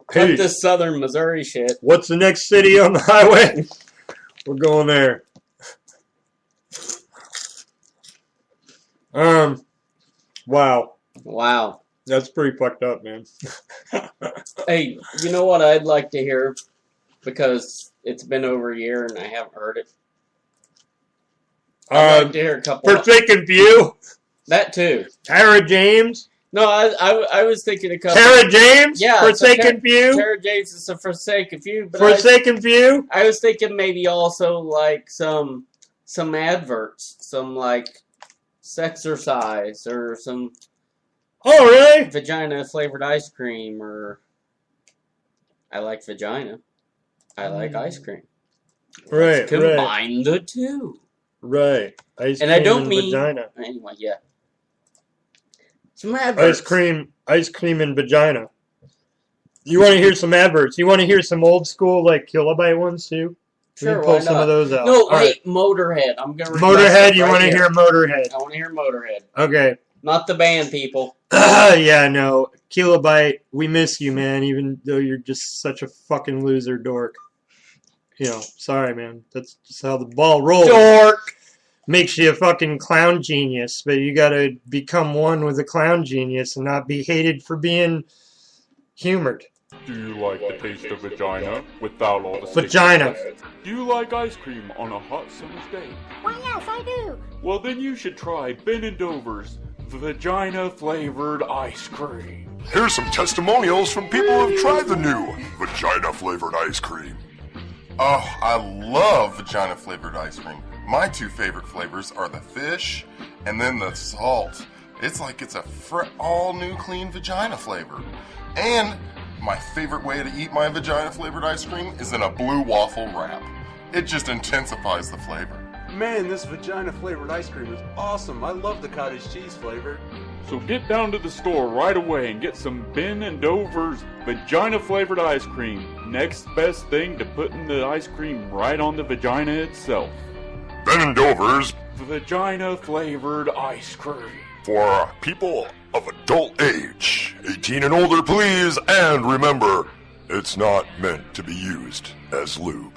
Speaker 2: Fuck this Southern Missouri shit.
Speaker 3: What's the next city on the highway? We're going there. Wow. That's pretty fucked up, man.
Speaker 2: Hey, you know what I'd like to hear? Because it's been over a year and I haven't heard it. I'd like to hear a couple.
Speaker 3: Forsaken Few.
Speaker 2: That too.
Speaker 3: Tara James.
Speaker 2: No, I was thinking a couple.
Speaker 3: Tara James.
Speaker 2: Yeah,
Speaker 3: Forsaken Few.
Speaker 2: Tara James is a Forsaken Few. But
Speaker 3: Forsaken Few.
Speaker 2: I was thinking maybe also like some adverts, some like Sexercise or some.
Speaker 3: Oh really?
Speaker 2: Vagina flavored ice cream, or I like vagina. I like ice cream.
Speaker 3: Right.
Speaker 2: Combine the two.
Speaker 3: Right. Ice
Speaker 2: and
Speaker 3: cream
Speaker 2: I don't
Speaker 3: and
Speaker 2: mean
Speaker 3: vagina.
Speaker 2: Anyway. Yeah. Some adverts.
Speaker 3: Ice cream and vagina. You want to hear some adverts? You want to hear some old school like kilobyte ones too?
Speaker 2: Sure,
Speaker 3: pull
Speaker 2: why
Speaker 3: some
Speaker 2: not?
Speaker 3: of those out.
Speaker 2: No,
Speaker 3: All
Speaker 2: wait,
Speaker 3: right.
Speaker 2: Motorhead. I'm gonna.
Speaker 3: Motorhead. You want to hear Motorhead?
Speaker 2: I want to hear Motorhead.
Speaker 3: Okay.
Speaker 2: Not the band, people.
Speaker 3: Yeah, no. Kilobyte, we miss you, man, even though you're just such a fucking loser dork. You know, sorry, man. That's just how the ball rolls.
Speaker 2: Dork!
Speaker 3: Makes you a fucking clown genius, but you gotta become one with a clown genius and not be hated for being humored.
Speaker 10: Do you like the taste of vagina without all the
Speaker 3: Vagina.
Speaker 10: Do you like ice cream on a hot summer's day?
Speaker 11: Why, yes, I do.
Speaker 10: Well, then you should try Ben & Dover's vagina-flavored ice cream.
Speaker 5: Here's some testimonials from people who've tried the new vagina-flavored ice cream.
Speaker 12: Oh, I love vagina-flavored ice cream. My two favorite flavors are the fish and then the salt. It's like it's a all-new clean vagina flavor. And my favorite way to eat my vagina-flavored ice cream is in a blue waffle wrap. It just intensifies the flavor.
Speaker 13: Man, this vagina-flavored ice cream is awesome. I love the cottage cheese flavor.
Speaker 10: So get down to the store right away and get some Ben & Dover's vagina-flavored ice cream. Next best thing to putting the ice cream right on the vagina itself.
Speaker 5: Ben & Dover's
Speaker 10: vagina-flavored ice cream.
Speaker 5: For people of adult age. 18 and older, please. And remember, it's not meant to be used as lube.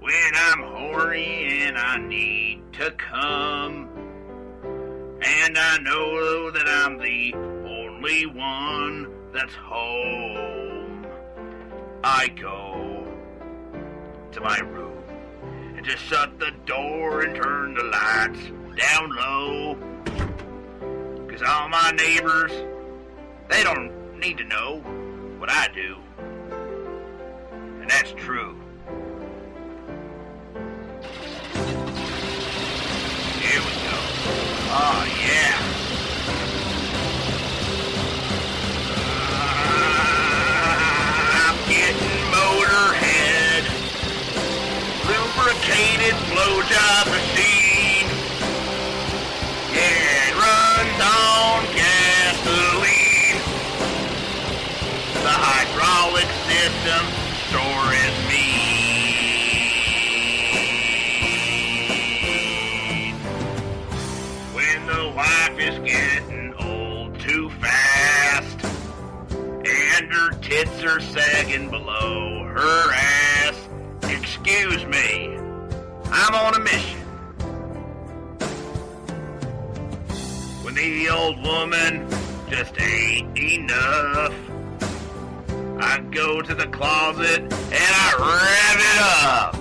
Speaker 14: When I'm horny and I need to come, and I know that I'm the only one that's home, I go to my room and just shut the door and turn the lights down low. 'Cause all my neighbors, they don't need to know what I do. And that's true. Here we go. Oh, yeah. I'm getting Motorhead. Lubricated blowjob machine. Yeah, it runs on gasoline. The hydraulic system sure is mean. Wife is getting old too fast, and her tits are sagging below her ass. Excuse me, I'm on a mission. When the old woman just ain't enough, I go to the closet and I rev it up.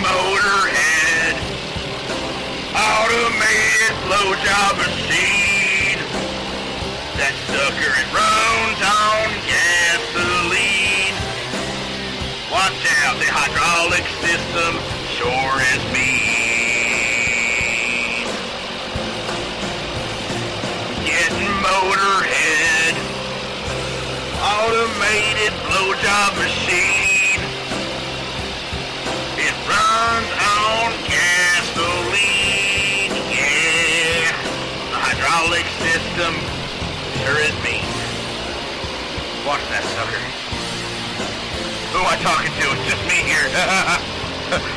Speaker 14: Motorhead, automated blowjob machine. That sucker, it runs on gasoline. Watch out, the hydraulic system sure is mean. Getting Motorhead, automated blowjob machine. Runs on gasoline, yeah. The hydraulic system sure is mean. Watch that sucker. Who am I talking to? It's just me here.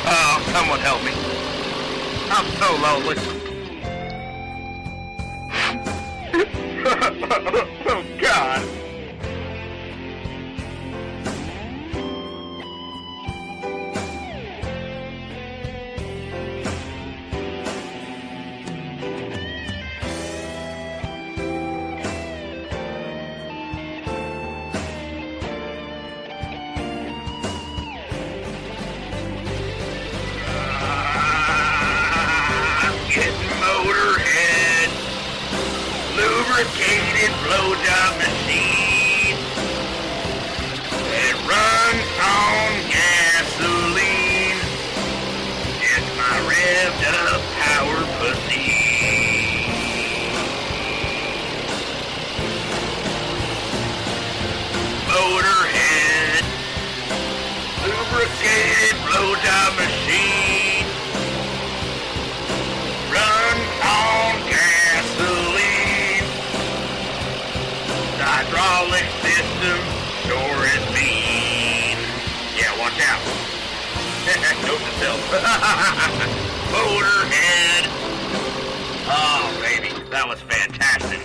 Speaker 14: Oh, someone help me. I'm so lonely. Oh, God. Motorhead, lubricated blowjob machine that runs on gasoline. It's my revved up power pussy. Motorhead, lubricated blowjob machine. Run on gasoline. The hydraulic system sure is mean. Yeah, watch out. Note to self. Motorhead. Oh, baby, that was fantastic.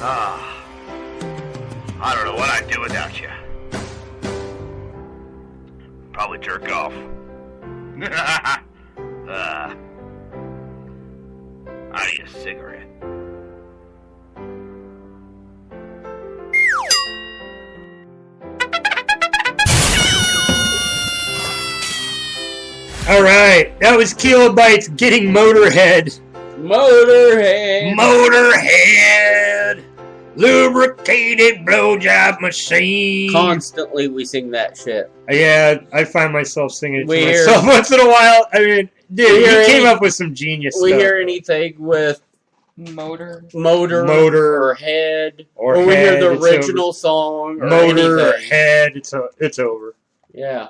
Speaker 14: Ah, I don't know what I'd do without you. Probably jerk off. I need a cigarette.
Speaker 3: Alright, that was Kilobytes getting Motorhead.
Speaker 2: Motorhead.
Speaker 3: Motorhead. Lubricated blowjob machine.
Speaker 2: Constantly we sing that shit.
Speaker 3: Yeah, I find myself singing it to
Speaker 2: We
Speaker 3: myself once in a while. I mean, dude, he came up with some genius
Speaker 2: We
Speaker 3: stuff.
Speaker 2: hear anything with
Speaker 7: Motor
Speaker 2: or head,
Speaker 3: or
Speaker 2: we hear
Speaker 3: head,
Speaker 2: the
Speaker 3: it's
Speaker 2: original
Speaker 3: over.
Speaker 2: song or
Speaker 3: Motor or
Speaker 2: anything.
Speaker 3: head, it's over.
Speaker 2: Yeah.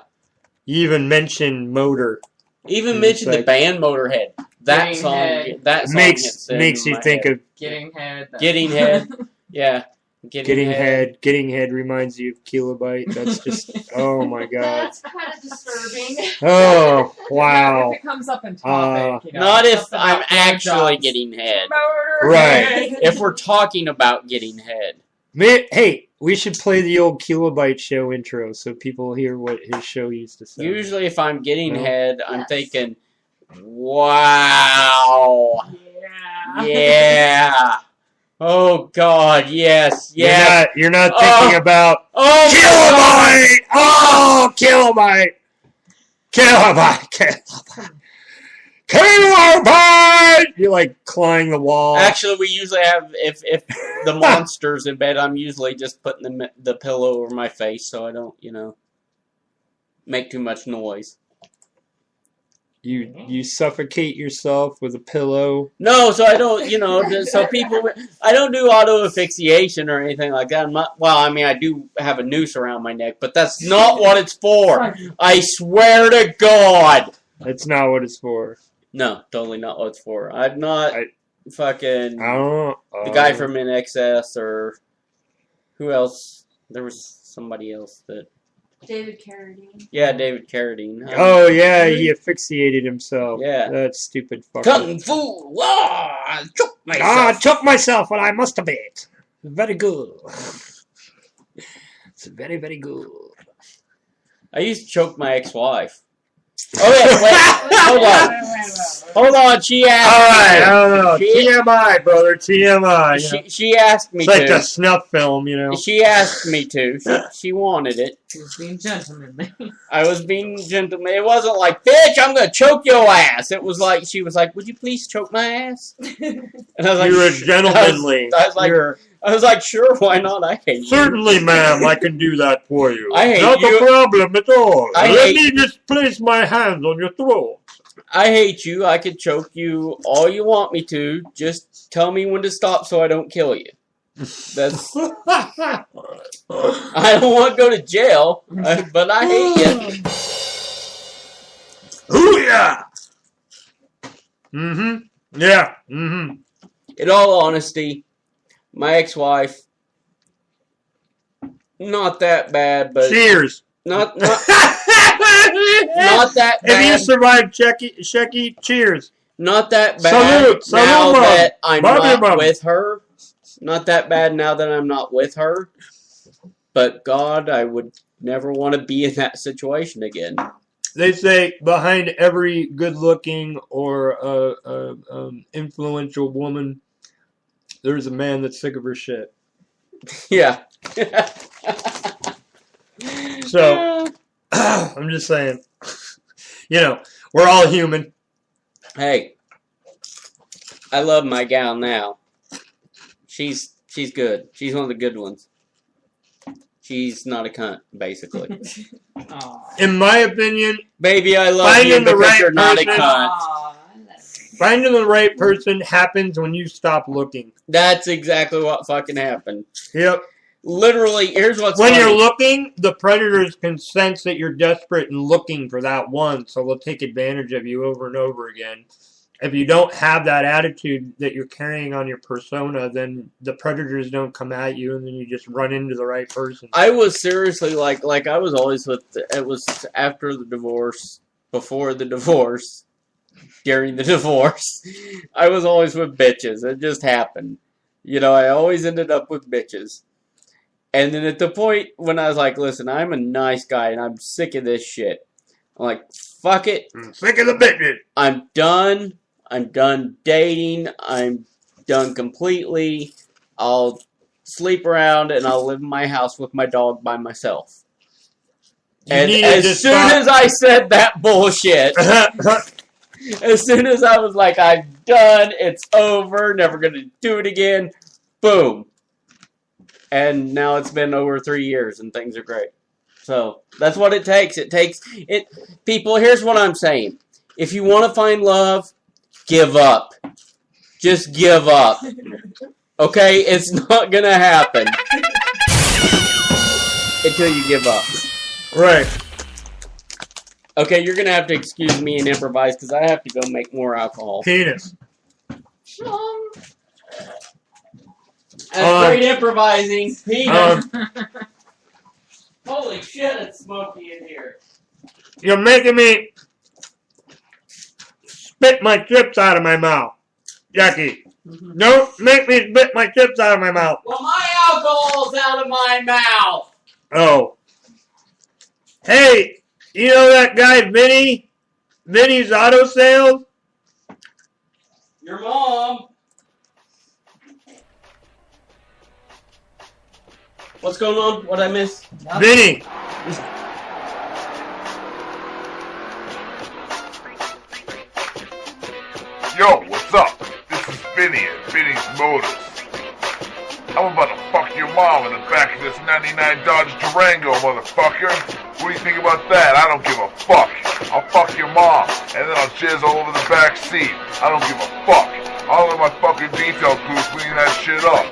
Speaker 3: You even mentioned motor.
Speaker 2: Even
Speaker 3: It's
Speaker 2: mention the
Speaker 3: like-
Speaker 2: band Motorhead. That
Speaker 7: Getting
Speaker 2: song,
Speaker 7: head.
Speaker 2: that song
Speaker 3: makes
Speaker 2: hits in
Speaker 3: you
Speaker 2: my
Speaker 3: think
Speaker 2: head.
Speaker 3: of
Speaker 7: Getting head.
Speaker 2: Getting head. Yeah.
Speaker 3: getting head. Getting head reminds you of Kilobyte. That's just oh my god.
Speaker 11: That's kind of disturbing.
Speaker 3: Oh wow.
Speaker 7: If it comes up in topic, you know,
Speaker 2: Not if
Speaker 7: something
Speaker 2: I'm
Speaker 7: about
Speaker 2: actually
Speaker 7: blowjobs.
Speaker 2: getting head.
Speaker 3: Right.
Speaker 2: If we're talking about getting head.
Speaker 3: Hey, we should play the old Kilobyte show intro so people hear what his show used to say.
Speaker 2: Usually if I'm getting
Speaker 3: No?
Speaker 2: head, I'm thinking, wow. Yeah. Oh God, yes, yes.
Speaker 3: You're not
Speaker 2: Oh.
Speaker 3: thinking about
Speaker 2: Oh,
Speaker 3: Kilobyte! Oh, Kilobyte! Kilobyte! You're like clawing the wall.
Speaker 2: Actually, we usually have if the monster's in bed, I'm usually just putting the pillow over my face so I don't, make too much noise.
Speaker 3: You suffocate yourself with a pillow.
Speaker 2: No, so I don't, so people, I don't do auto asphyxiation or anything like that. I do have a noose around my neck, but that's not what it's for. I swear to God.
Speaker 3: That's not what it's for.
Speaker 2: No, totally not what it's for. I'm not fucking
Speaker 3: I don't
Speaker 2: the guy from NXS or who else? There was somebody else that.
Speaker 11: David Carradine.
Speaker 2: Yeah, David Carradine.
Speaker 3: Oh yeah, he asphyxiated himself.
Speaker 2: Yeah.
Speaker 3: That stupid fucker.
Speaker 2: Kung Fu! Wah! I choke myself.
Speaker 3: Ah, I choke myself and I masturbate. Very good. It's very, very good.
Speaker 2: I used to choke my ex-wife. Oh yeah, wait, hold on. She asked.
Speaker 3: Alright,
Speaker 2: me
Speaker 3: I don't know.
Speaker 2: She,
Speaker 3: TMI, brother, TMI.
Speaker 2: she asked me
Speaker 3: It's like
Speaker 2: to.
Speaker 3: the snuff film,
Speaker 2: She asked me to. She wanted it.
Speaker 7: He was being gentlemanly.
Speaker 2: I was being gentleman. It wasn't like, bitch, I'm gonna choke your ass. It was like, she was like, would you please choke my ass? And I was like,
Speaker 3: You were gentlemanly.
Speaker 2: I was like, sure, why not? I hate you.
Speaker 3: Certainly, ma'am, I can do that for you.
Speaker 2: I hate
Speaker 3: Not
Speaker 2: you.
Speaker 3: a problem at all.
Speaker 2: I
Speaker 3: Let
Speaker 2: hate-
Speaker 3: me just place my hands on your throat.
Speaker 2: I hate you. I could choke you all you want me to. Just tell me when to stop so I don't kill you. That's. I don't want to go to jail, but I hate you.
Speaker 3: Hoo-yah! Mm-hmm. Yeah. Mm-hmm.
Speaker 2: In all honesty, my ex-wife, not that bad, but
Speaker 3: Cheers.
Speaker 2: Not that bad.
Speaker 3: If you survive Shecky, cheers.
Speaker 2: Not that bad now that I'm not with her. Not that bad now that I'm not with her. But God, I would never want to be in that situation again.
Speaker 3: They say behind every good-looking or influential woman, there's a man that's sick of her shit.
Speaker 2: Yeah.
Speaker 3: So, I'm just saying, we're all human.
Speaker 2: Hey, I love my gal now. She's good. She's one of the good ones. She's not a cunt, basically.
Speaker 3: In my opinion,
Speaker 2: baby, I love you because you're not a cunt.
Speaker 3: Finding the right person happens when you stop looking.
Speaker 2: That's exactly what fucking happened.
Speaker 3: Yep.
Speaker 2: Literally, here's what's
Speaker 3: when
Speaker 2: funny.
Speaker 3: You're looking, the predators can sense that you're desperate and looking for that one, so they'll take advantage of you over and over again. If you don't have that attitude that you're carrying on your persona, then the predators don't come at you, and then you just run into the right person.
Speaker 2: I was seriously like I was always with. It was after the divorce, before the divorce, during the divorce. I was always with bitches. It just happened. I always ended up with bitches. And then at the point when I was like, listen, I'm a nice guy and I'm sick of this shit. I'm like, fuck it.
Speaker 3: I'm sick of the bitches.
Speaker 2: I'm done. I'm done dating. I'm done completely. I'll sleep around and I'll live in my house with my dog by myself. And as soon as I said that bullshit, as soon as I was like, I'm done, it's over, never gonna do it again, boom. And now it's been over 3 years and things are great. So that's what it takes. People, here's what I'm saying. If you want to find love, give up. Just give up. Okay? It's not going to happen until you give up.
Speaker 3: Right.
Speaker 2: Okay, you're going to have to excuse me and improvise because I have to go make more alcohol.
Speaker 3: Penis.
Speaker 2: That's great improvising. Penis. Holy shit, it's smoky in here.
Speaker 3: You're making me spit my chips out of my mouth, Jackie. Don't make me spit my chips out of my mouth.
Speaker 2: Well, my alcohol's out of my mouth.
Speaker 3: Oh. Hey, you know that guy Vinny? Vinny's Auto Sales?
Speaker 2: Your mom. What's going on? What'd I miss?
Speaker 3: Vinny.
Speaker 5: Yo, what's up? This is Vinny at Vinny's Motors. I'm about to fuck your mom in the back of this 99 Dodge Durango, motherfucker. What do you think about that? I don't give a fuck. I'll fuck your mom, and then I'll jizz all over the back seat. I don't give a fuck. I'll let my fucking detail crew clean that shit up.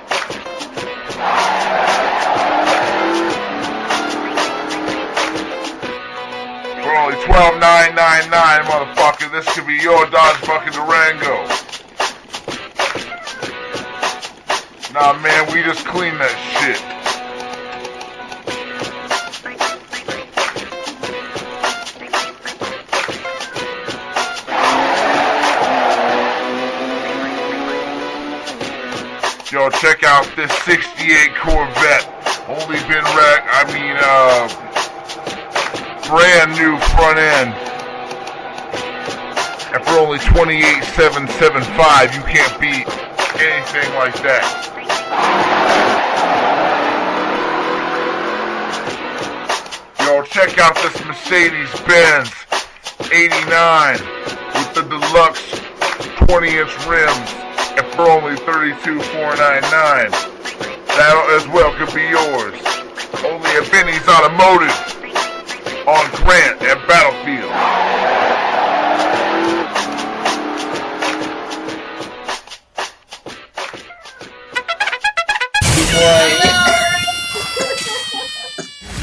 Speaker 5: For only $12,999, motherfucker, this could be your Dodge fucking Durango. Nah, man, we just clean that shit. Yo, check out this 68 Corvette. Only been brand new front end. And for only $28,775, you can't beat anything like that. Yo, check out this Mercedes-Benz 89 with the deluxe 20-inch rims. And for only $32,499, that as well could be yours. Only at Benny's Automotive on Grant at Battlefield.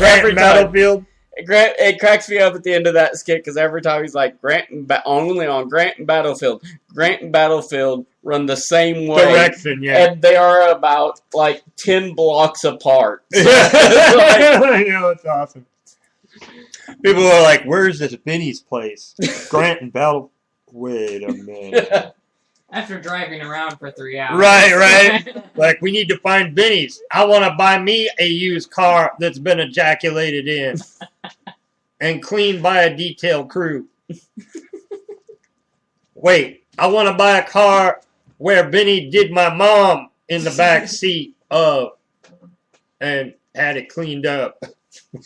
Speaker 2: Every
Speaker 3: Battlefield.
Speaker 2: It cracks me up at the end of that skit because every time he's like, only on Grant and Battlefield. Grant and Battlefield run the same way.
Speaker 3: Direction, yeah.
Speaker 2: And they are about, 10 blocks apart. So
Speaker 3: I know, it's awesome. People are like, "Where's this Vinny's place?" Grant and Battle. Wait a minute.
Speaker 7: After driving around for 3 hours.
Speaker 3: Right. Like, we need to find Vinny's. I want to buy me a used car that's been ejaculated in and cleaned by a detail crew. Wait, I want to buy a car where Vinny did my mom in the back seat of and had it cleaned up.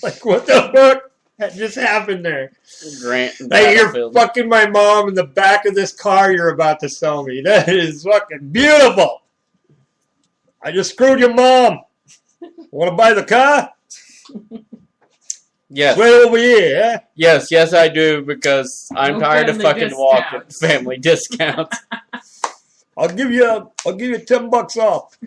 Speaker 3: Like, what the fuck? That just happened there.
Speaker 2: Grant
Speaker 3: Hey, you're fucking my mom in the back of this car you're about to sell me. That is fucking beautiful. I just screwed your mom. Want to buy the car?
Speaker 2: Yes.
Speaker 3: Way over here, eh?
Speaker 2: Yes, I do, because I'm tired of fucking walking family discounts.
Speaker 3: I'll give you $10 off.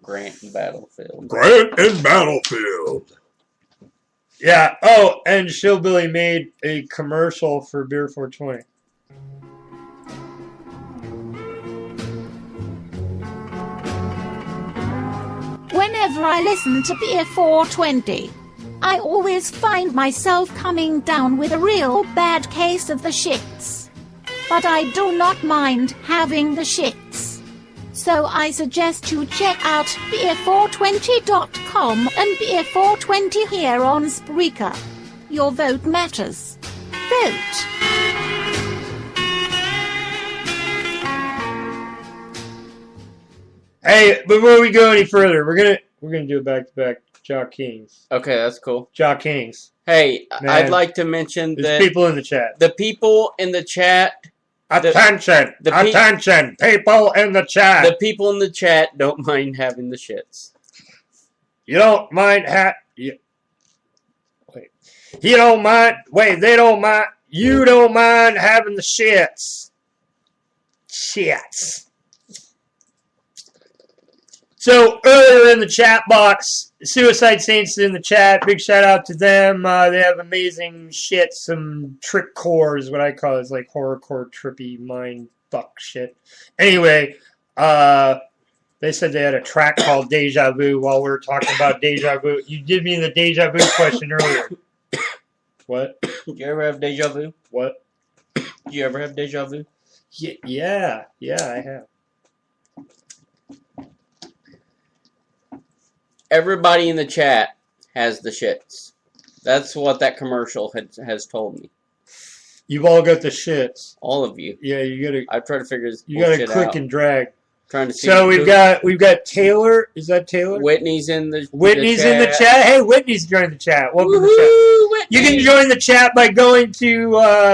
Speaker 2: Grant and Battlefield.
Speaker 1: Grant and Battlefield.
Speaker 3: Yeah. Oh, and Shillbilly made a commercial for Beer 420.
Speaker 15: Whenever I listen to Beer 420, I always find myself coming down with a real bad case of the shits. But I do not mind having the shits. So I suggest you check out beer420.com and Beer 420 here on Spreaker. Your vote matters. Vote.
Speaker 3: Hey, before we go any further, we're gonna do a back-to-back Jock Kings.
Speaker 2: Okay, that's cool.
Speaker 3: Jock Kings.
Speaker 2: Hey,
Speaker 3: Man,
Speaker 2: I'd like to mention
Speaker 3: there's
Speaker 2: that
Speaker 3: people in the chat.
Speaker 2: the people in the chat.
Speaker 3: Attention! Attention! People in the chat!
Speaker 2: The people in the chat don't mind having the shits.
Speaker 3: You don't mind Wait. You don't mind. Wait, they don't mind. You don't mind having the shits. Shits. So, earlier in the chat box, Suicide Saints in the chat. Big shout out to them. They have amazing shit. Some trick core is what I call it. It's like horrorcore, trippy, mind fuck shit. Anyway, they said they had a track called Deja Vu while we were talking about Deja Vu. You did me the Deja Vu question earlier. What?
Speaker 2: Did you ever have deja vu?
Speaker 3: What?
Speaker 2: Did you ever have deja vu?
Speaker 3: Yeah, I have.
Speaker 2: Everybody in the chat has the shits. That's what that commercial has told me.
Speaker 3: You've all got the shits.
Speaker 2: All of you.
Speaker 3: Yeah, you gotta.
Speaker 2: I try to figure this
Speaker 3: You gotta
Speaker 2: bullshit
Speaker 3: click
Speaker 2: out.
Speaker 3: and drag.
Speaker 2: Trying to see.
Speaker 3: So we've got Taylor. Is that Taylor?
Speaker 2: Whitney's in the
Speaker 3: Whitney's
Speaker 2: chat.
Speaker 3: in the chat. Hey, Whitney's joined the chat. Welcome to the chat. You can join the chat by going to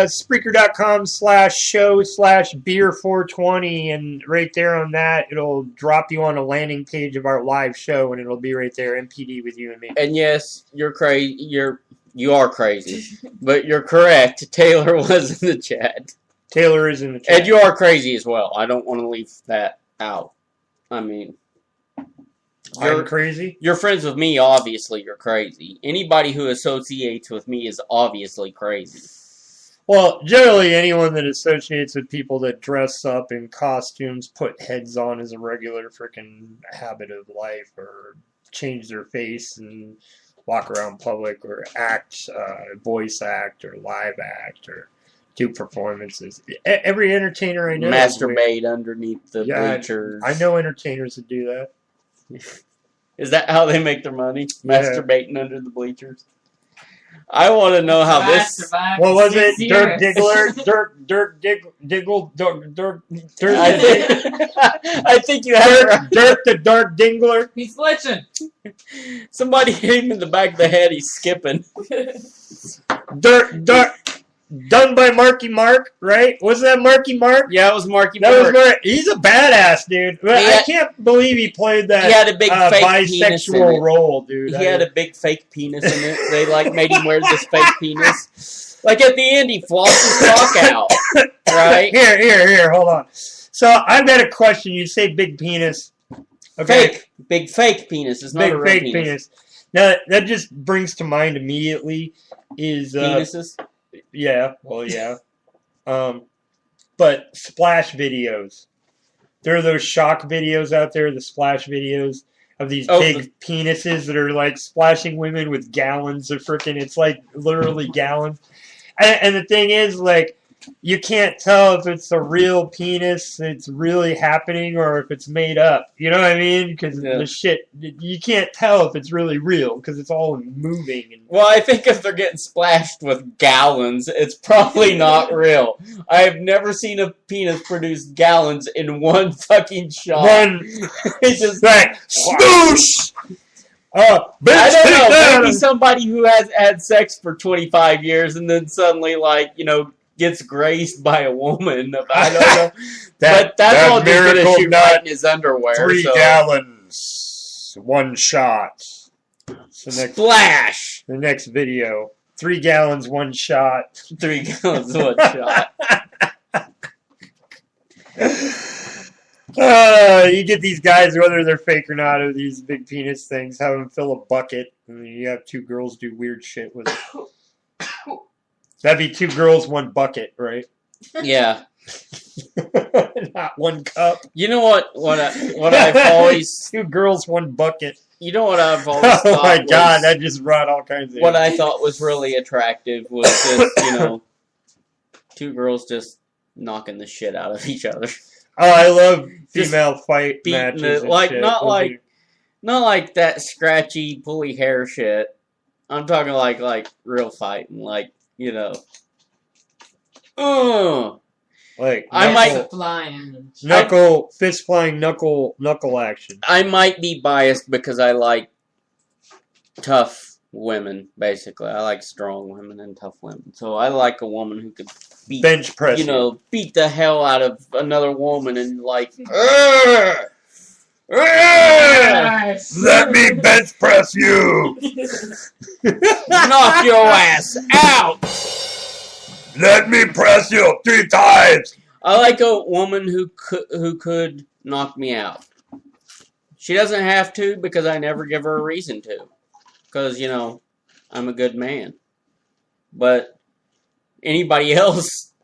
Speaker 3: Spreaker.com/show/beer420, and right there on that, it'll drop you on a landing page of our live show, and it'll be right there, MPD with you and me.
Speaker 2: And yes, you're crazy. You are crazy, but you're correct. Taylor was in the chat.
Speaker 3: Taylor is in the chat.
Speaker 2: And you are crazy as well. I don't want to leave that out. I mean,
Speaker 3: I'm crazy?
Speaker 2: You're friends with me, obviously you're crazy. Anybody who associates with me is obviously crazy.
Speaker 3: Well, generally anyone that associates with people that dress up in costumes, put heads on as a regular freaking habit of life, or change their face and walk around public, or act, voice act, or live act, or do performances. Every entertainer I know
Speaker 2: Masturbate underneath the bleachers.
Speaker 3: I know entertainers that do that.
Speaker 2: Is that how they make their money?
Speaker 3: Yeah.
Speaker 2: Masturbating under the bleachers? I want to know how this...
Speaker 3: What was it? Dirk Diggler?
Speaker 2: I think you have
Speaker 3: Dirk the Dark Dingler.
Speaker 7: He's glitching.
Speaker 2: Somebody hit him in the back of the head. He's skipping.
Speaker 3: Dirk. Done by Marky Mark, right? Wasn't that Marky Mark?
Speaker 2: Yeah, it was Marky
Speaker 3: Mark.
Speaker 2: Mark.
Speaker 3: He's a badass, dude. I can't believe he played that.
Speaker 2: He had a big fake penis in
Speaker 3: bisexual
Speaker 2: it.
Speaker 3: role, dude.
Speaker 2: He had a big fake penis in it. They made him wear this fake penis. Like at the end, he flossed his cock out. Right?
Speaker 3: Here, hold on. So I've got a question. You say big penis. Okay.
Speaker 2: Fake. Big fake penis. It's not
Speaker 3: big
Speaker 2: a real
Speaker 3: fake
Speaker 2: penis.
Speaker 3: Now, that just brings to mind immediately is...
Speaker 2: penises?
Speaker 3: Yeah, well, yeah. But splash videos. there are those shock videos out there, the splash videos of these big penises that are like splashing women with gallons of freaking. It's like literally gallons. And the thing is, like, you can't tell if it's a real penis that's really happening or if it's made up. You know what I mean? Because the shit, you can't tell if it's really real because it's all moving. And
Speaker 2: well, I think if they're getting splashed with gallons, it's probably not real. I have never seen a penis produce gallons in one fucking shot. It's just
Speaker 3: like, swoosh!
Speaker 2: I don't know. Maybe somebody who has had sex for 25 years and then suddenly, like, you know, gets graced by a woman. I don't know. But that's all just going to shoot right in his underwear.
Speaker 3: 3 gallons, 1 shot.
Speaker 2: Splash!
Speaker 3: The next video. 3 gallons, 1 shot.
Speaker 2: 3 gallons, 1 shot.
Speaker 3: You get these guys, whether they're fake or not, of these big penis things, have them fill a bucket, and then you have 2 girls do weird shit with it. That'd be 2 girls, 1 bucket, right?
Speaker 2: Yeah.
Speaker 3: Not 1 cup.
Speaker 2: You know what I've always
Speaker 3: 2 girls, 1 bucket.
Speaker 2: You know what I've always thought
Speaker 3: Oh my god, that just brought all kinds of
Speaker 2: what I thought was really attractive was just, you know, 2 girls just knocking the shit out of each other.
Speaker 3: Oh, I love female fight matches.
Speaker 2: Like
Speaker 3: shit.
Speaker 2: not like that scratchy pulley hair shit. I'm talking like real fighting, like, you know.
Speaker 3: Like
Speaker 2: I might
Speaker 7: flying
Speaker 3: fist flying knuckle action.
Speaker 2: I might be biased because I like tough women, basically. I like strong women and tough women. So I like a woman who could
Speaker 3: bench press,
Speaker 2: you know, beat the hell out of another woman and like
Speaker 1: let me bench press you.
Speaker 2: Knock your ass out.
Speaker 1: Let me press you 3 times.
Speaker 2: I like a woman who could knock me out. She doesn't have to because I never give her a reason to. Because, you know, I'm a good man. But anybody else,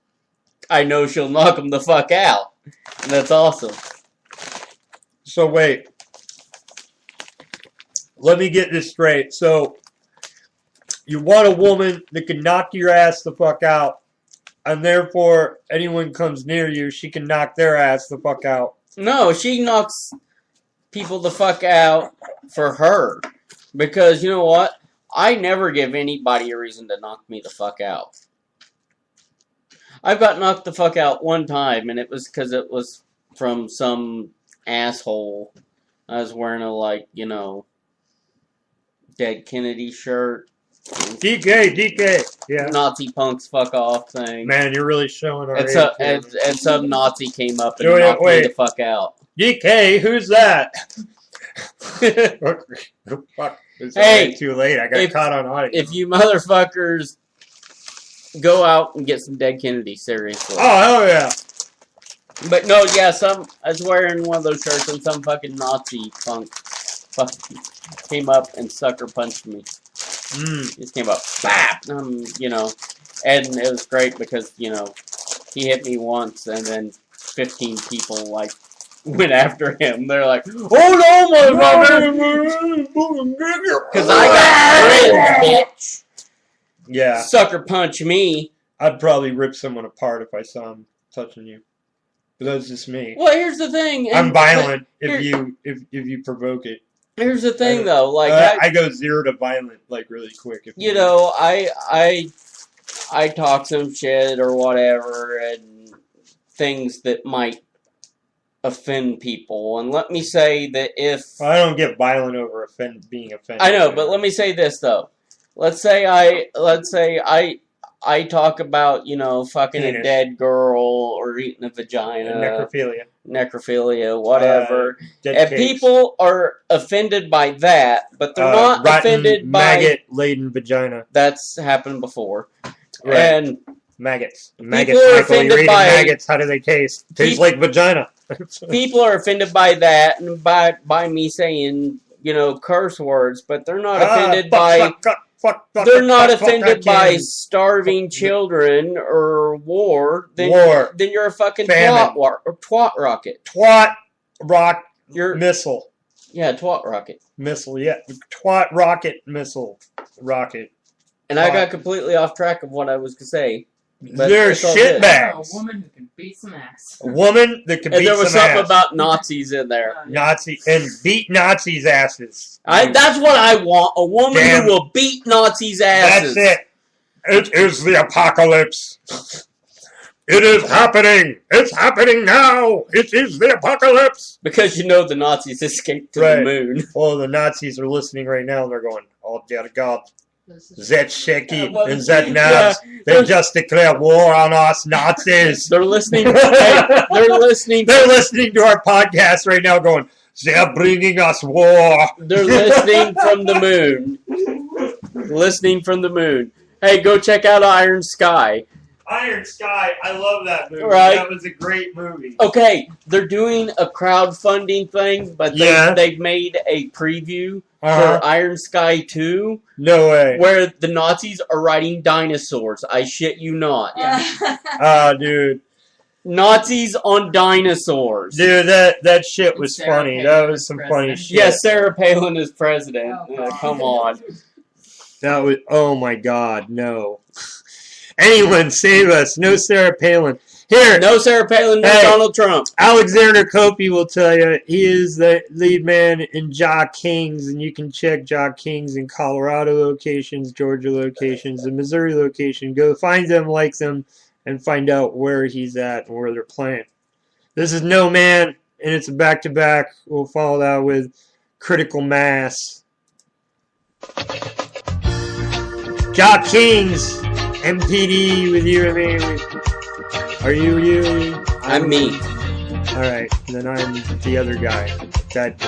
Speaker 2: I know she'll knock them the fuck out. And that's awesome.
Speaker 3: So wait. Let me get this straight. So you want a woman that can knock your ass the fuck out, and therefore anyone comes near you, she can knock their ass the fuck out.
Speaker 2: No, she knocks people the fuck out for her. Because, you know what? I never give anybody a reason to knock me the fuck out. I've got knocked the fuck out one time, and it was because it was from some asshole. I was wearing a, like, you know, Dead Kennedy shirt.
Speaker 3: DK, yeah.
Speaker 2: Nazi punks fuck off thing.
Speaker 3: Man, you're really showing our age.
Speaker 2: And some Nazi came up and knocked me the fuck out.
Speaker 3: DK, who's that? Fuck. It's
Speaker 2: hey,
Speaker 3: too late. I got caught on audio.
Speaker 2: If you motherfuckers go out and get some Dead Kennedy, seriously.
Speaker 3: Oh, hell yeah.
Speaker 2: But no, yeah, I was wearing one of those shirts and some fucking Nazi punk came up and sucker punched me. Just came up, bap! You know, and it was great because, you know, he hit me once and then 15 people, like, went after him. They're like, oh no, motherfucker! Because I got fringe, bitch!
Speaker 3: Yeah.
Speaker 2: Sucker punch me.
Speaker 3: I'd probably rip someone apart if I saw him touching you. But that's just me.
Speaker 2: Well, here's the thing.
Speaker 3: I'm violent if you provoke it.
Speaker 2: Here's the thing, though. Like
Speaker 3: I go 0 to violent like really quick. If
Speaker 2: you know, I talk some shit or whatever, and things that might offend people. And let me say that if
Speaker 3: I don't get violent over being offended.
Speaker 2: I know, but let me say this though. Let's say I talk about, you know, fucking a dead girl or eating a vagina. Necrophilia, whatever. And people are offended by that, but they're not offended by
Speaker 3: maggot-laden vagina.
Speaker 2: That's happened before.
Speaker 3: Right.
Speaker 2: And
Speaker 3: maggots.
Speaker 2: Maggots, Michael, you're eating
Speaker 3: maggots. How do they taste? Taste like vagina.
Speaker 2: People are offended by that and by me saying, you know, curse words, but they're not offended by they're not offended by starving children or war, then you're a fucking twat rocket.
Speaker 3: Twat rock missile.
Speaker 2: Yeah, twat rocket.
Speaker 3: Missile, yeah. Twat rocket missile rocket.
Speaker 2: And I got completely off track of what I was going to say.
Speaker 3: They're shitbags.
Speaker 7: A woman who can beat some ass.
Speaker 3: A woman that can beat some ass.
Speaker 2: And there was something about Nazis in there.
Speaker 3: Nazi and beat Nazis' asses.
Speaker 2: That's what I want. A woman who will beat Nazis' asses.
Speaker 3: That's it. It is the apocalypse. It is happening. It's happening now. It is the apocalypse.
Speaker 2: Because you know the Nazis escaped to the moon.
Speaker 3: Well, the Nazis are listening right now and they're going, oh, dear God. That Shecky and that Nabs, they just declared war on us Nazis.
Speaker 2: They're listening. They're listening.
Speaker 3: They're listening to our podcast right now going, they're bringing us war.
Speaker 2: They're listening from the moon. Listening from the moon. Hey, go check out Iron Sky.
Speaker 3: Iron Sky, I love that movie.
Speaker 2: Right?
Speaker 3: That was a great movie.
Speaker 2: Okay, they're doing a crowdfunding thing, but they've made a preview for Iron Sky 2.
Speaker 3: No way.
Speaker 2: Where the Nazis are riding dinosaurs. I shit you not.
Speaker 3: Dude.
Speaker 2: Nazis on dinosaurs.
Speaker 3: Dude, that shit was funny. That was some funny shit.
Speaker 2: Yeah, Sarah Palin is president. Come on.
Speaker 3: That was, oh my God, no. Anyone save us. No Sarah Palin. Here.
Speaker 2: No Sarah Palin, no Donald Trump.
Speaker 3: Alexander Copey will tell you he is the lead man in Ja Kings, and you can check Ja Kings in Colorado locations, Georgia locations, and Missouri location. Go find them, like them, and find out where he's at and where they're playing. This is No Man, and it's a back-to-back. We'll follow that with Critical Mass. Ja Kings. MPD with you and me. Are you?
Speaker 2: I'm me.
Speaker 3: Alright, then I'm the other guy. That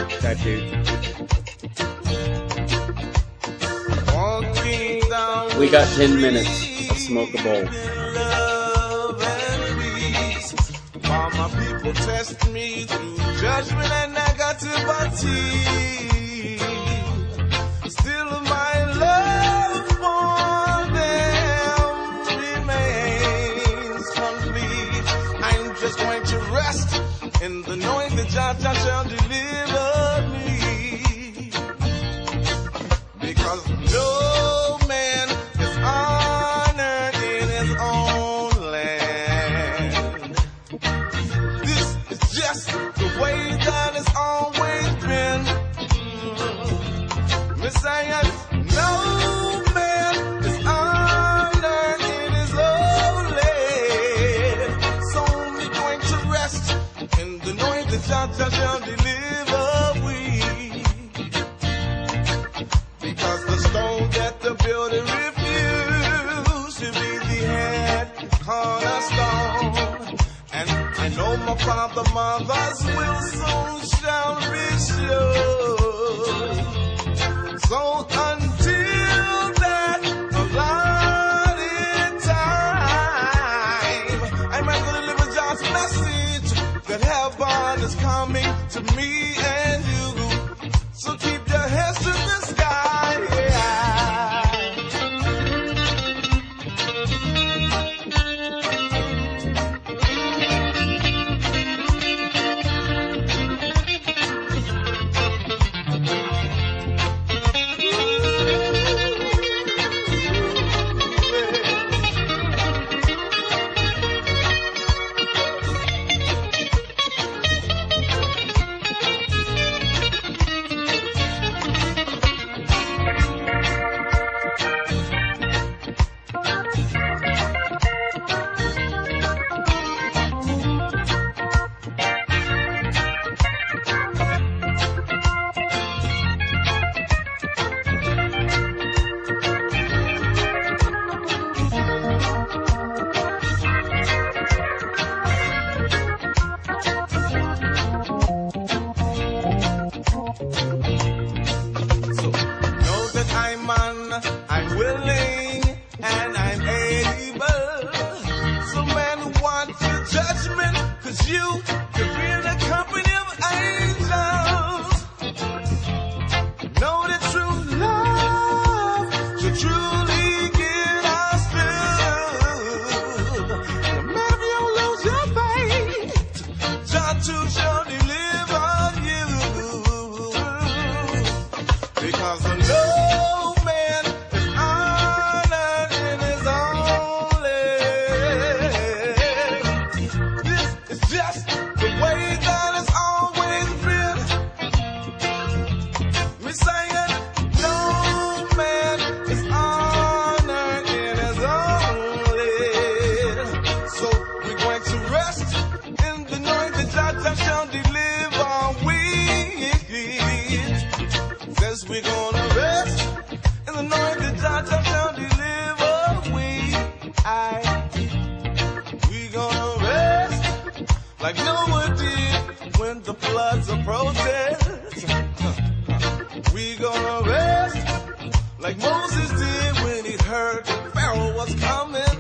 Speaker 3: dude.
Speaker 2: We got 10 minutes of Smoke a Bowl.
Speaker 8: While my people test me through judgment and negativity, still my love for them remains complete. I'm just going to rest in the knowing that Jah shall deliver me, because no man is honored in his own land. This is just the way that it's always been. Messiah, no man is honored in his own land. So only going to rest in the knowing that Jah shall deliver we. Because the stone that the builder refused to be the head cornerstone. And I know my father, mothers will soon shall be sure. So until that allotted time, I'm going to deliver God's message that heaven is coming to me and you. So keep your heads to the sky. We're gonna rest in the knowing that Jah shall deliver. We're gonna rest like Noah did when the floods approached. We're gonna rest like Moses did when he heard that Pharaoh was coming.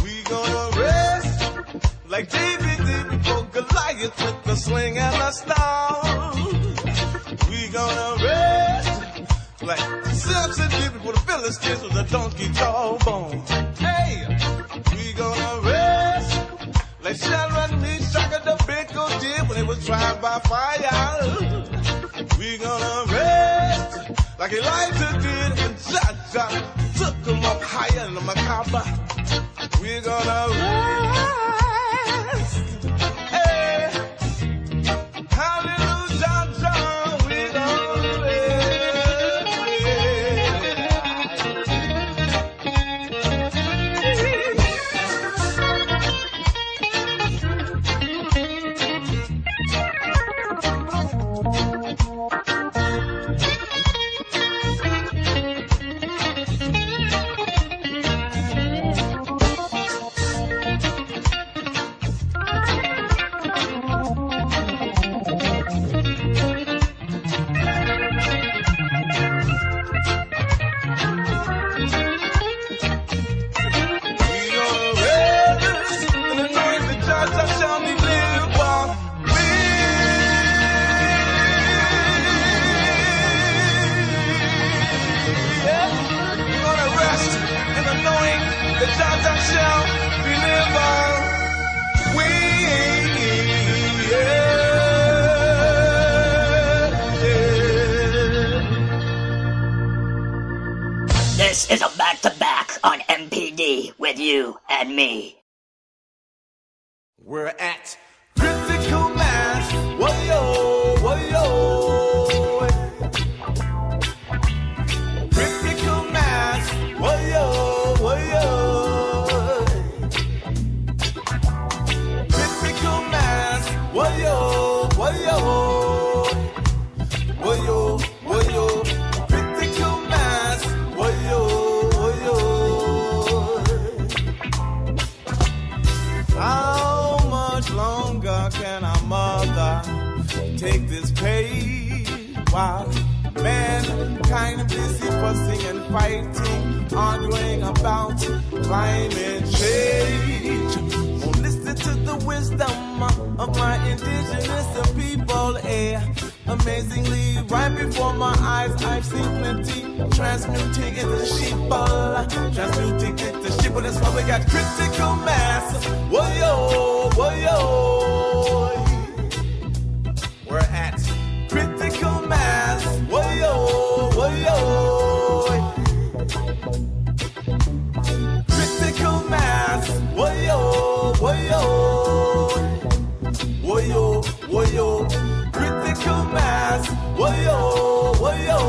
Speaker 8: We're gonna rest like David did before Goliath with the sling and the stone. We're gonna rest like Samson did before the Philistines with a donkey jawbone. Hey, we gonna rest like Shadrach, Meshach, and Abednego did when they was tried by fire. We gonna rest like Elijah did when Jah took him up higher than the Macabre. We gonna rest. Hey, hallelujah, Jah, we gonna rest.
Speaker 9: This is a back-to-back on MPD with you and me.
Speaker 8: We're at critical mass. Whoa-yo, whoa-yo. Critical mass. Whoa-yo, whoa-yo. Critical mass. Whoa-yo, whoa-yo. Whoa-yo, whoa-yo. Critical mass. Whoa-yo, whoa-yo. How much longer can our mother take this pain while mankind is busy fussing and fighting, arguing about climate change? Won't listen to the wisdom of my indigenous people. Amazingly, right before my eyes, I've seen plenty transmuting into sheeple, transmuting into sheeple. That's why we got critical mass. Whoa-yo, whoa-yo. We're at critical mass. Whoa-yo, whoa-yo. Critical mass. Whoa-yo, whoa-yo. Whoa-yo, whoa-yo. Critical mass. Whoa-yo, whoa-yo.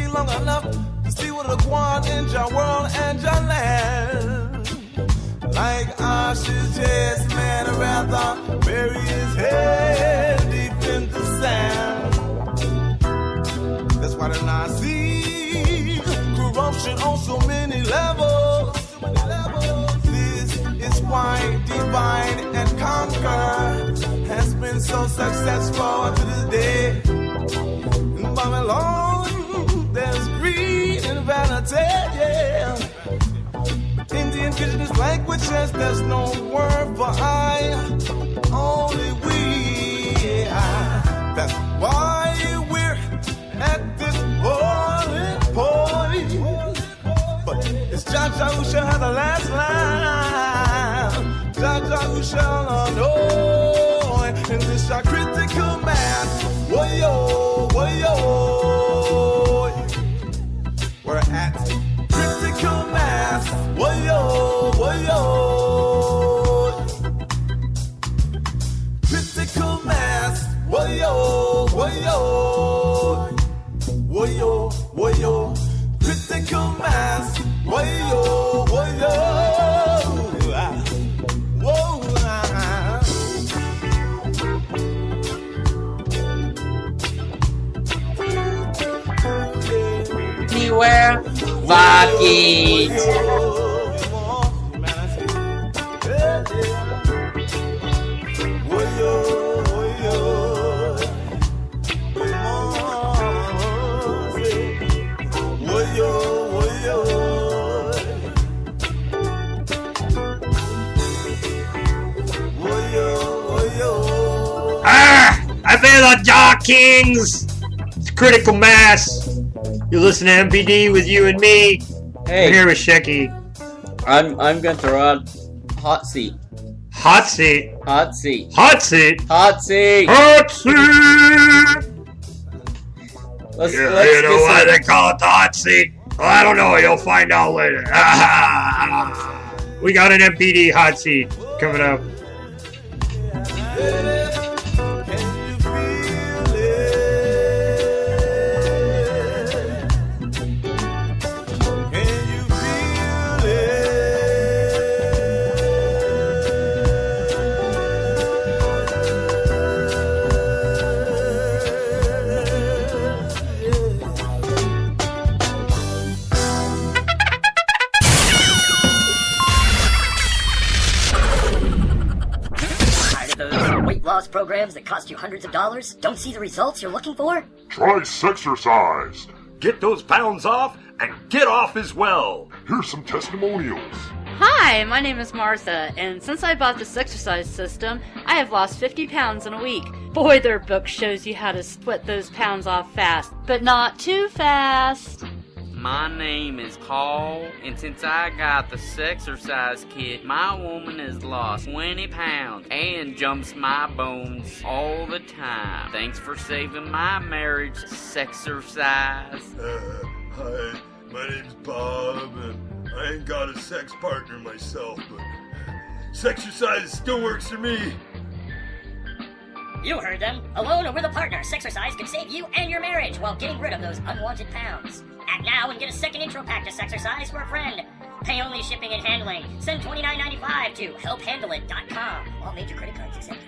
Speaker 8: Long enough to see what the one in your world and your land. Like ashes, yes, man, I'd rather bury his head deep in the sand. That's why the Nazi corruption on so many levels. This is why divide and conquer has been so successful to this day. In Babylon, there's greed and vanity, yeah. In the indigenous languages, there's no word for I, only we, yeah. That's why we're at this boiling point. But it's Jah who shall have the last line. Jah who shall know. Finish our critical mass. Whoa-yo, whoa-yo. We're at critical mass. Whoa-yo, whoa-yo. Critical mass. Whoa-yo, whoa-yo. Whoa-yo, whoa-yo. Critical mass. Whoa-yo, whoa-yo. Whoa,
Speaker 2: Beware, fuck it.
Speaker 3: I feel the Jaw Kings! It's critical mass. You listen to MPD with you and me.
Speaker 2: Hey.
Speaker 3: I'm here with Shecky.
Speaker 2: I'm gonna throw out hot seat.
Speaker 3: Hot seat.
Speaker 2: Hot seat.
Speaker 3: Hot seat.
Speaker 2: Hot seat.
Speaker 3: Hot seat.
Speaker 2: Let's
Speaker 3: you know why they call it the hot seat? Well, I don't know. You'll find out later. We got an MPD hot seat coming up.
Speaker 9: Weight loss programs that cost you hundreds of dollars? Don't see the results you're looking for?
Speaker 16: Try Sexercise. Get those pounds off and get off as well. Here's some testimonials.
Speaker 17: Hi, my name is Martha, and since I bought this exercise system, I have lost 50 pounds in a week. Boy, their book shows you how to split those pounds off fast, but not too fast.
Speaker 18: My name is Paul, and since I got the Sexercise kit, my woman has lost 20 pounds and jumps my bones all the time. Thanks for saving my marriage, Sexercise.
Speaker 1: Hi, my name's Bob, and I ain't got a sex partner myself, but Sexercise still works for me.
Speaker 9: You heard them. Alone or with a partner, Sexercise can save you and your marriage while getting rid of those unwanted pounds. Act now and get a second intro pack to Sexercise for a friend. Pay only shipping and handling. Send $29.95 to helphandleit.com. All major credit cards accepted.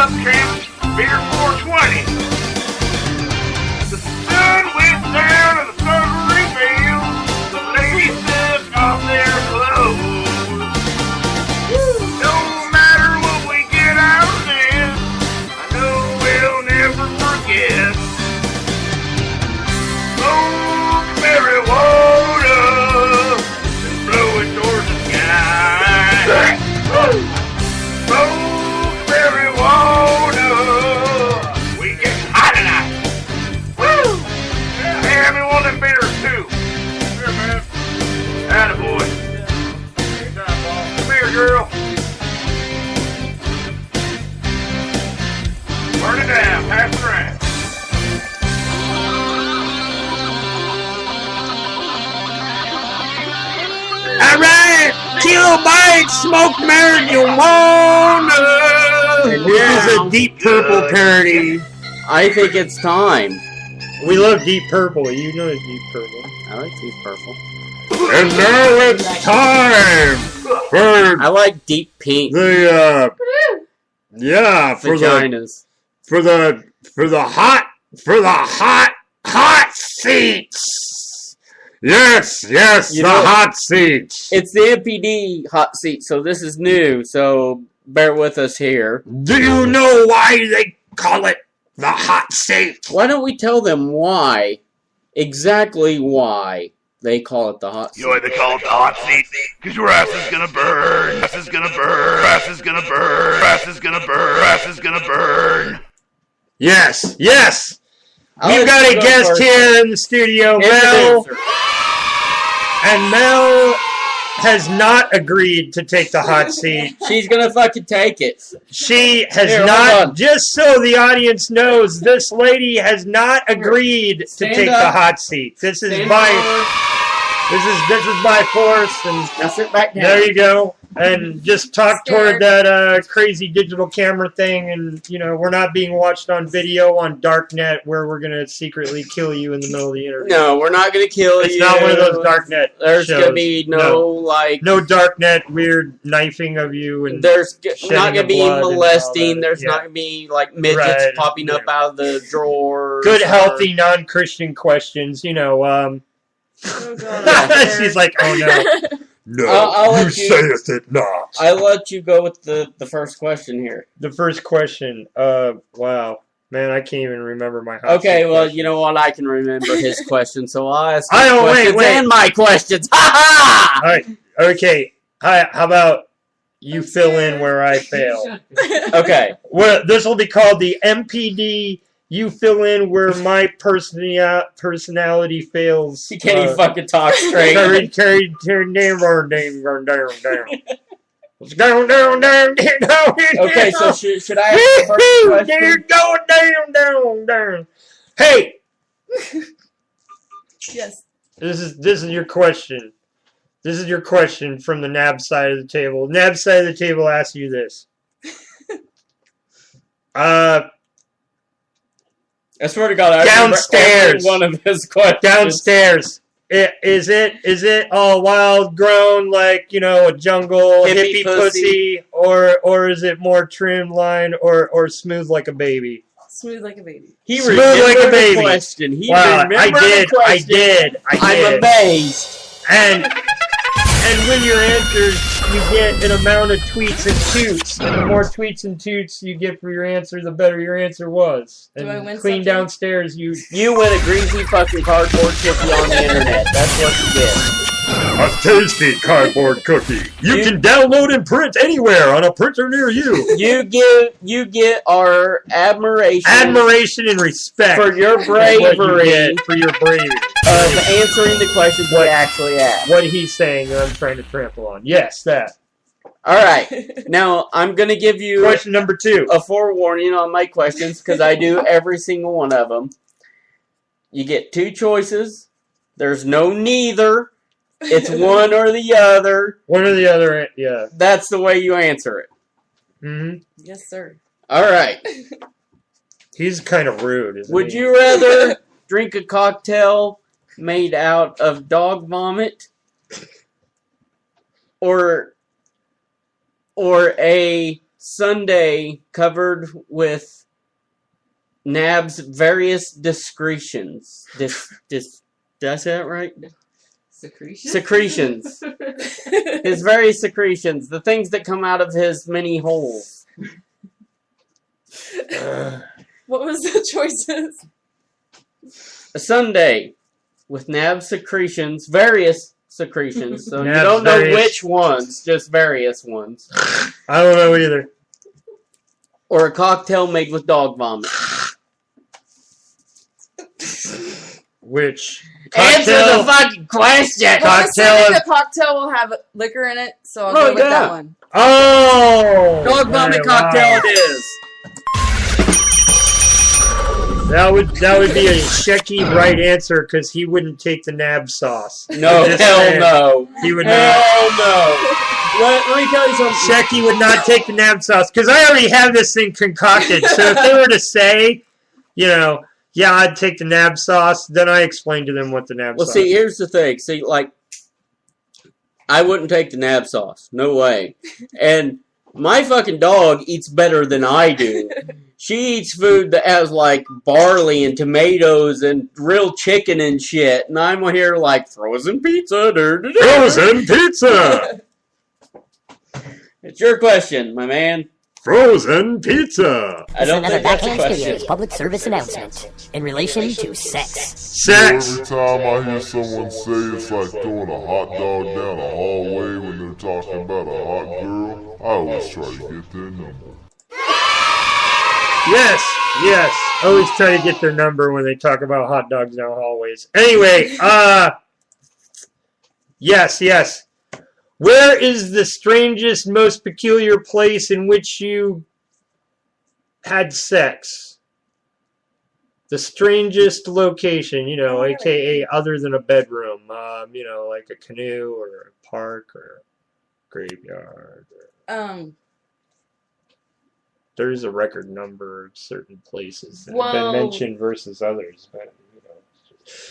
Speaker 14: up, tramps? Beer 420. The sun went down and the thundery fields. The ladies took off their clothes. No matter what we get out of this, I know we'll never forget. Smoke marijuana and blow it towards the sky. Smoke marijuana. We get high tonight. Woo! Hey, have me one of them beers too. Here, man. Attaboy. Come here, girl. Burn it down. Pass it around.
Speaker 3: All right, kill, bite, smoke marijuana. This is a Deep Purple parody.
Speaker 2: I think it's time.
Speaker 3: We love Deep Purple. You know Deep Purple.
Speaker 2: I like Deep Purple.
Speaker 3: And now it's time for
Speaker 2: I like Deep Pink.
Speaker 3: the
Speaker 2: Vaginas.
Speaker 3: for the hot seats. Yes,
Speaker 2: You
Speaker 3: the
Speaker 2: know-
Speaker 3: hot seats.
Speaker 2: It's the MPD hot seat, so this is new, so bear with us here.
Speaker 3: Do you know why they call it the hot seat?
Speaker 2: Why don't we tell them why? Exactly why they call it the hot seat.
Speaker 14: You know why they call it the hot seat? Because your ass is gonna burn. Ass is gonna burn. Ass is gonna burn. Ass is gonna burn. Ass is gonna burn.
Speaker 3: Yes.
Speaker 2: I'll
Speaker 3: We've
Speaker 2: let
Speaker 3: got
Speaker 2: you
Speaker 3: a
Speaker 2: go
Speaker 3: guest
Speaker 2: first.
Speaker 3: here in the studio, Mel.
Speaker 2: Introduce her.
Speaker 3: And Mel has not agreed to take the hot seat.
Speaker 2: She's gonna fucking take it.
Speaker 3: She has
Speaker 2: Here, hold
Speaker 3: not,
Speaker 2: on.
Speaker 3: just so the audience knows, this lady has not agreed to
Speaker 2: Stand
Speaker 3: take
Speaker 2: up.
Speaker 3: the hot seat. This is
Speaker 2: Stand
Speaker 3: by
Speaker 2: forward.
Speaker 3: this is by force, and
Speaker 2: Now sit back down.
Speaker 3: there you go. And just talk toward that crazy digital camera thing, and we're not being watched on video on Darknet, where we're gonna secretly kill you in the middle of the interview.
Speaker 2: No, we're not gonna kill
Speaker 3: It's
Speaker 2: you.
Speaker 3: not one of those Darknet
Speaker 2: There's
Speaker 3: shows.
Speaker 2: gonna be no
Speaker 3: no Darknet weird knifing of you, and
Speaker 2: There's
Speaker 3: shedding
Speaker 2: not gonna
Speaker 3: of
Speaker 2: be
Speaker 3: blood and all
Speaker 2: molesting.
Speaker 3: that.
Speaker 2: There's
Speaker 3: Yeah.
Speaker 2: not gonna be like midgets
Speaker 3: Right.
Speaker 2: popping up out of the drawers.
Speaker 3: Good,
Speaker 2: or-
Speaker 3: healthy, non-Christian questions. She's like, oh no.
Speaker 1: No,
Speaker 2: I'll
Speaker 1: you
Speaker 2: let you-
Speaker 1: sayest it not.
Speaker 2: I let you go with the first question here.
Speaker 3: The first question. Wow, man, I can't even remember my. hot
Speaker 2: Okay,
Speaker 3: seat
Speaker 2: well,
Speaker 3: question.
Speaker 2: you know what? I can remember his question, so I'll ask
Speaker 3: I
Speaker 2: his
Speaker 3: don't-
Speaker 2: questions
Speaker 3: wait.
Speaker 2: and my questions. Ha ha!
Speaker 3: All right. Okay. Hi. How about you fill in where I fail?
Speaker 2: Okay.
Speaker 3: Well, this will be called the MPD. You fill in where my personality fails.
Speaker 2: You can't even fucking talk straight.
Speaker 3: Carry down. It's going down.
Speaker 2: Okay, so should I ask the first question?
Speaker 3: They're going down. Hey,
Speaker 11: Yes.
Speaker 3: this is your question. This is your question from the NAB side of the table. NAB side of the table asks you this.
Speaker 2: I swear to God, I remember
Speaker 3: Downstairs.
Speaker 2: every one of his questions.
Speaker 3: Downstairs. Is it all wild grown like a jungle
Speaker 2: Hippie
Speaker 3: hippie
Speaker 2: pussy.
Speaker 3: pussy, or is it more trim line or smooth like a baby?
Speaker 11: Smooth like a baby.
Speaker 2: He
Speaker 3: Smooth
Speaker 2: remembered
Speaker 3: like a
Speaker 2: the
Speaker 3: baby.
Speaker 2: question. He
Speaker 3: Wow,
Speaker 2: remembered
Speaker 3: I
Speaker 2: the question.
Speaker 3: did.
Speaker 2: I'm amazed.
Speaker 3: And when your answers, you get an amount of tweets and toots. And the more tweets and toots you get for your answer, the better your answer was. And
Speaker 11: Do I win
Speaker 3: clean
Speaker 11: something?
Speaker 3: downstairs, you
Speaker 2: You win a greasy fucking cardboard cookie on the internet. That's what you get.
Speaker 1: A tasty cardboard cookie. You
Speaker 2: You-
Speaker 1: can download and print anywhere on a printer near you.
Speaker 2: You get our admiration
Speaker 3: and respect
Speaker 2: for your
Speaker 3: is what you
Speaker 2: bravery
Speaker 3: get for your bravery.
Speaker 2: of answering the questions we actually asked.
Speaker 3: What he's saying that I'm trying to trample on. Yes, that.
Speaker 2: All right. Now, I'm going to give you
Speaker 3: Question number 2.
Speaker 2: a forewarning on my questions because I do every single one of them. You get 2 choices. There's no neither. It's one or the other.
Speaker 3: One or the other, yeah.
Speaker 2: That's the way you answer it.
Speaker 3: Mm-hmm.
Speaker 11: Yes, sir.
Speaker 2: All right.
Speaker 3: He's kind of rude, isn't
Speaker 2: Would
Speaker 3: he?
Speaker 2: you rather drink a cocktail made out of dog vomit or a sundae covered with Nab's various discretions. Did I say that right? Secretions. His various secretions. The things that come out of his many holes.
Speaker 19: What was the choices?
Speaker 2: A sundae with Nab's secretions. Various secretions. So
Speaker 3: Nab's
Speaker 2: you don't know
Speaker 3: various-
Speaker 2: which ones. Just various ones.
Speaker 3: I don't know either.
Speaker 2: Or a cocktail made with dog vomit.
Speaker 3: Which
Speaker 2: Answer the fucking question.
Speaker 19: Well, assuming the cocktail will have liquor in it, so I'll go with that one.
Speaker 3: Oh!
Speaker 2: Dog vomit
Speaker 3: Wow.
Speaker 2: cocktail it is.
Speaker 3: That would be a Shecky right answer because he wouldn't take the nab sauce.
Speaker 2: No,
Speaker 3: I'm just
Speaker 2: hell
Speaker 3: saying.
Speaker 2: no.
Speaker 3: He would
Speaker 2: Hell
Speaker 3: not.
Speaker 2: no. Let me tell you something.
Speaker 3: Shecky would not take the nab sauce because I already have this thing concocted. So if they were to say, yeah, I'd take the nab sauce, then I explain to them what the nab
Speaker 2: Well,
Speaker 3: sauce
Speaker 2: see, here's the thing. See, like, I wouldn't take the nab sauce. No way. And my fucking dog eats better than I do. She eats food that has, like, barley and tomatoes and real chicken and shit. And I'm here, like, frozen pizza.
Speaker 16: Frozen pizza!
Speaker 2: It's your question, my man.
Speaker 16: Frozen pizza!
Speaker 2: I don't think that's a
Speaker 9: Backhand
Speaker 2: question.
Speaker 9: Studios public service announcement in relation to sex.
Speaker 5: Every time I hear someone say it's like throwing a hot dog down a hallway when they're talking about a hot girl, I always try to get their number.
Speaker 3: Yes. Always try to get their number when they talk about hot dogs down hallways. Anyway, yes. Where is the strangest, most peculiar place in which you had sex? The strangest location, aka other than a bedroom, like a canoe or a park or a graveyard. There's a record number of certain places that have been mentioned versus others, but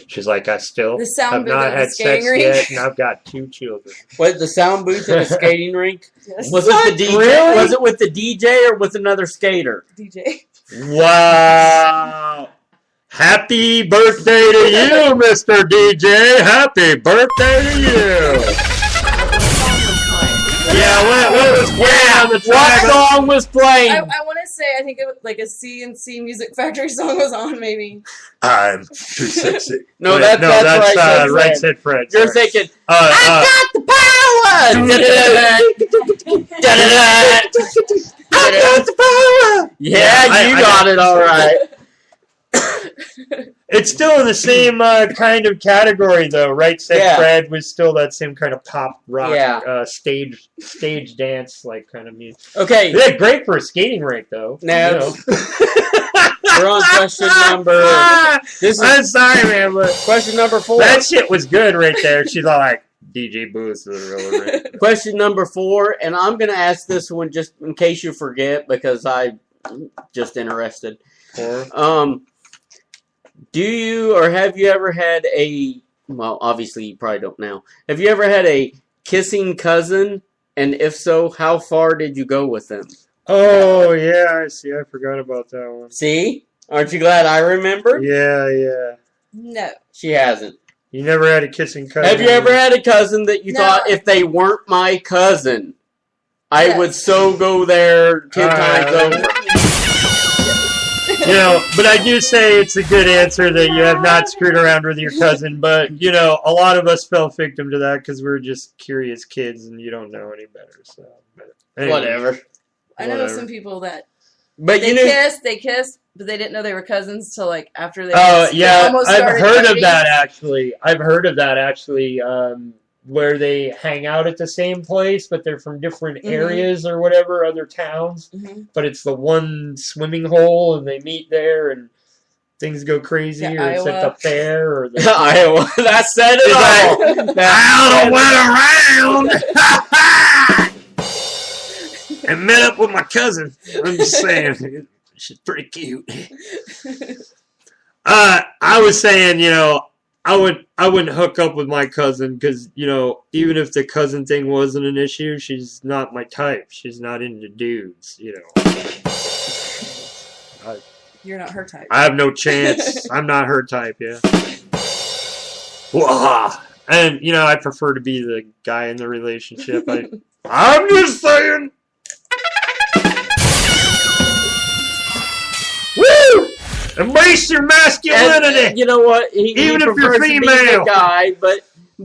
Speaker 3: she's like, I still
Speaker 19: The sound
Speaker 3: have
Speaker 19: booth
Speaker 3: not
Speaker 19: at the
Speaker 3: had sex
Speaker 19: skating rink?
Speaker 3: yet, and I've got 2 children.
Speaker 2: What, the sound booth at a skating rink?
Speaker 19: Yes.
Speaker 2: Was it the DJ?
Speaker 3: Really?
Speaker 2: Was it with the DJ or with another skater?
Speaker 19: DJ.
Speaker 3: Wow! Happy birthday to you, Mr. DJ! Happy birthday to you! Yeah, what was playing on the track?
Speaker 2: What song was playing?
Speaker 19: I want to say, I think it was like a CNC Music Factory song was on, maybe.
Speaker 3: I'm too sexy.
Speaker 2: No,
Speaker 3: Wait,
Speaker 2: that's
Speaker 3: Right Said Fred.
Speaker 2: You're
Speaker 3: sorry.
Speaker 2: thinking,
Speaker 3: I
Speaker 2: got the power! I got the power! Yeah, you got it all right.
Speaker 3: It's still in the same kind of category, though. Right Said Fred was still that same kind of pop rock stage dance like kind of music.
Speaker 2: Okay.
Speaker 3: Yeah, great for a skating rink, though.
Speaker 2: Now, we're on question number...
Speaker 3: I'm sorry, man, but
Speaker 2: question number 4.
Speaker 3: That shit was good right there. She's all like, DJ Booth is the real ring.
Speaker 2: Question number 4, and I'm going to ask this one just in case you forget, because I'm just interested. Do you or have you ever had a, well, obviously you probably don't now, have you ever had a kissing cousin? And if so, how far did you go with them?
Speaker 3: Oh, yeah, I see. I forgot about that one.
Speaker 2: See? Aren't you glad I remembered?
Speaker 3: Yeah.
Speaker 19: No.
Speaker 2: She hasn't.
Speaker 3: You never had a kissing cousin?
Speaker 2: Have you ever had a cousin that you thought, if they weren't my cousin, I would so go there 10 times over?
Speaker 3: But I do say it's a good answer that you have not screwed around with your cousin. But, a lot of us fell victim to that because we're just curious kids and you don't know any better. So, anyway.
Speaker 2: Whatever.
Speaker 19: I know some people that
Speaker 2: but
Speaker 19: they kissed, but they didn't know they were cousins till like after they.
Speaker 3: Oh,
Speaker 19: they
Speaker 3: yeah,
Speaker 19: almost
Speaker 3: I've
Speaker 19: started
Speaker 3: heard
Speaker 19: dating.
Speaker 3: of that actually. Where they hang out at the same place, but they're from different areas or whatever, other towns. But it's the one swimming hole, and they meet there, and things go crazy, or it's at the fair, or the
Speaker 2: Iowa. That said it all.
Speaker 3: I went around and met up with my cousin. I'm just saying, she's pretty cute. I was saying, I wouldn't hook up with my cousin because, you know, even if the cousin thing wasn't an issue, she's not my type. She's not into dudes, you know.
Speaker 19: You're not her type.
Speaker 3: I have no chance. I'm not her type, yeah. Wah! And, you know, I prefer to be the guy in the relationship. I'm just saying. Woo! Embrace your masculinity.
Speaker 2: And you know what?
Speaker 3: Even if you're
Speaker 2: prefers to be
Speaker 3: female.
Speaker 2: the guy, but you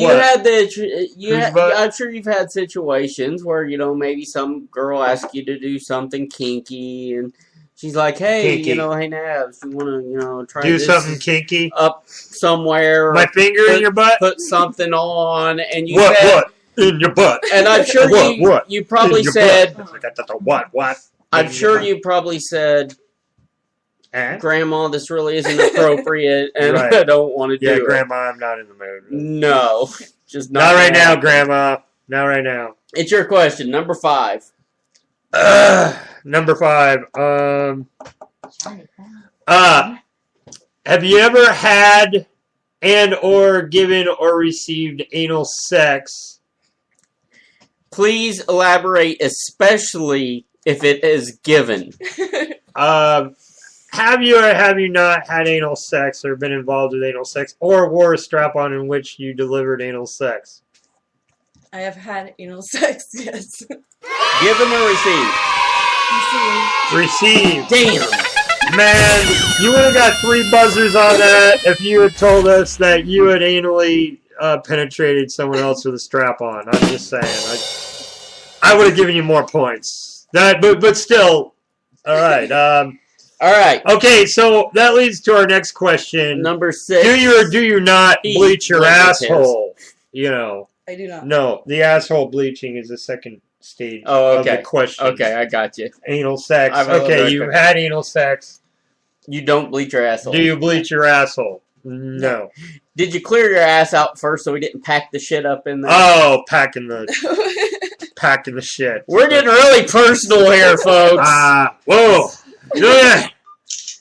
Speaker 3: what?
Speaker 2: had I'm sure you've had situations where, you know, maybe some girl asks you to do something kinky, and she's like, "Hey,
Speaker 3: Kinky.
Speaker 2: you know, hey Navs, you want to, you know, try
Speaker 3: Do
Speaker 2: this
Speaker 3: something kinky?
Speaker 2: up somewhere?
Speaker 3: My finger in your butt?
Speaker 2: Put something on, and you
Speaker 3: What?
Speaker 2: said,
Speaker 3: What? In your butt?
Speaker 2: And I'm sure
Speaker 3: What?
Speaker 2: you probably
Speaker 3: In your
Speaker 2: said,
Speaker 3: butt. What?
Speaker 2: I'm sure you probably said, Grandma, this really isn't appropriate, and
Speaker 3: Right.
Speaker 2: I don't want to do it.
Speaker 3: Grandma, I'm not in the mood.
Speaker 2: No, just
Speaker 3: Not right now, Grandma. Not right now.
Speaker 2: It's your question, number 5.
Speaker 3: Number 5. Have you ever had and or given or received anal sex?
Speaker 2: Please elaborate, especially if it is given.
Speaker 3: Have you or have you not had anal sex or been involved with anal sex or wore a strap-on in which you delivered anal sex?
Speaker 19: I have had anal sex, yes.
Speaker 2: Given or received?
Speaker 3: Received.
Speaker 2: Damn.
Speaker 3: Man, you would have got 3 buzzers on that if you had told us that you had anally penetrated someone else with a strap-on. I'm just saying. I would have given you more points. But still, all right.
Speaker 2: All right.
Speaker 3: Okay, so that leads to our next question.
Speaker 2: Number 6.
Speaker 3: Do you or do you not bleach your
Speaker 2: Bleaches.
Speaker 3: asshole? You know.
Speaker 19: I do not.
Speaker 3: No, the asshole bleaching is the second stage
Speaker 2: Oh, okay.
Speaker 3: of the question.
Speaker 2: Okay, I got you.
Speaker 3: Anal sex.
Speaker 2: I've heard
Speaker 3: Okay,
Speaker 2: that.
Speaker 3: you've had anal sex.
Speaker 2: You don't bleach your asshole.
Speaker 3: Do you bleach your asshole? No.
Speaker 2: Did you clear your ass out first so we didn't pack the shit up in there?
Speaker 3: Oh, packing the shit.
Speaker 2: We're getting really personal here, folks.
Speaker 3: Whoa. Yeah.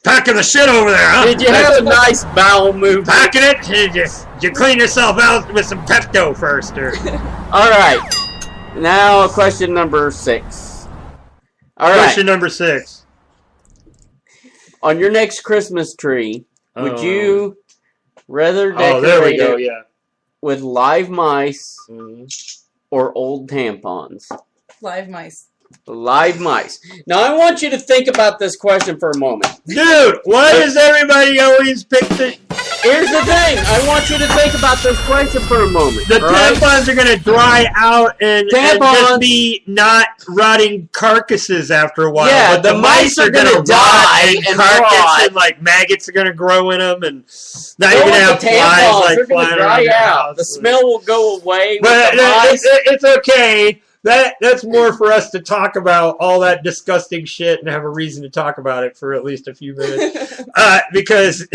Speaker 3: Packing the shit over there, huh?
Speaker 2: Did you have a nice bowel movement?
Speaker 3: Packing it? Did you clean yourself out with some Pepto first? Or?
Speaker 2: All right. Now, question number 6. All right.
Speaker 3: Question number 6.
Speaker 2: On your next Christmas tree, would you rather decorate
Speaker 3: there we go,
Speaker 2: it
Speaker 3: yeah.
Speaker 2: with live mice or old tampons?
Speaker 19: Live mice.
Speaker 2: Live mice. Now, I want you to think about this question for a moment.
Speaker 3: Dude, why does everybody always pick the...
Speaker 2: Here's the thing. I want you to think about this question for a moment.
Speaker 3: The tampons are going to dry out and just be not rotting carcasses after a while.
Speaker 2: Yeah,
Speaker 3: but
Speaker 2: the mice are
Speaker 3: gonna
Speaker 2: gonna die
Speaker 3: and
Speaker 2: and
Speaker 3: carcass
Speaker 2: rot.
Speaker 3: and like maggots are going to grow in them, and now you're
Speaker 2: Go
Speaker 3: going to
Speaker 2: with
Speaker 3: have
Speaker 2: the
Speaker 3: flies
Speaker 2: tampons.
Speaker 3: like
Speaker 2: They're gonna
Speaker 3: flying around
Speaker 2: dry
Speaker 3: your
Speaker 2: out.
Speaker 3: house.
Speaker 2: The smell will go away
Speaker 3: But
Speaker 2: with the mice.
Speaker 3: it's okay. That's more for us to talk about all that disgusting shit and have a reason to talk about it for at least a few minutes. Because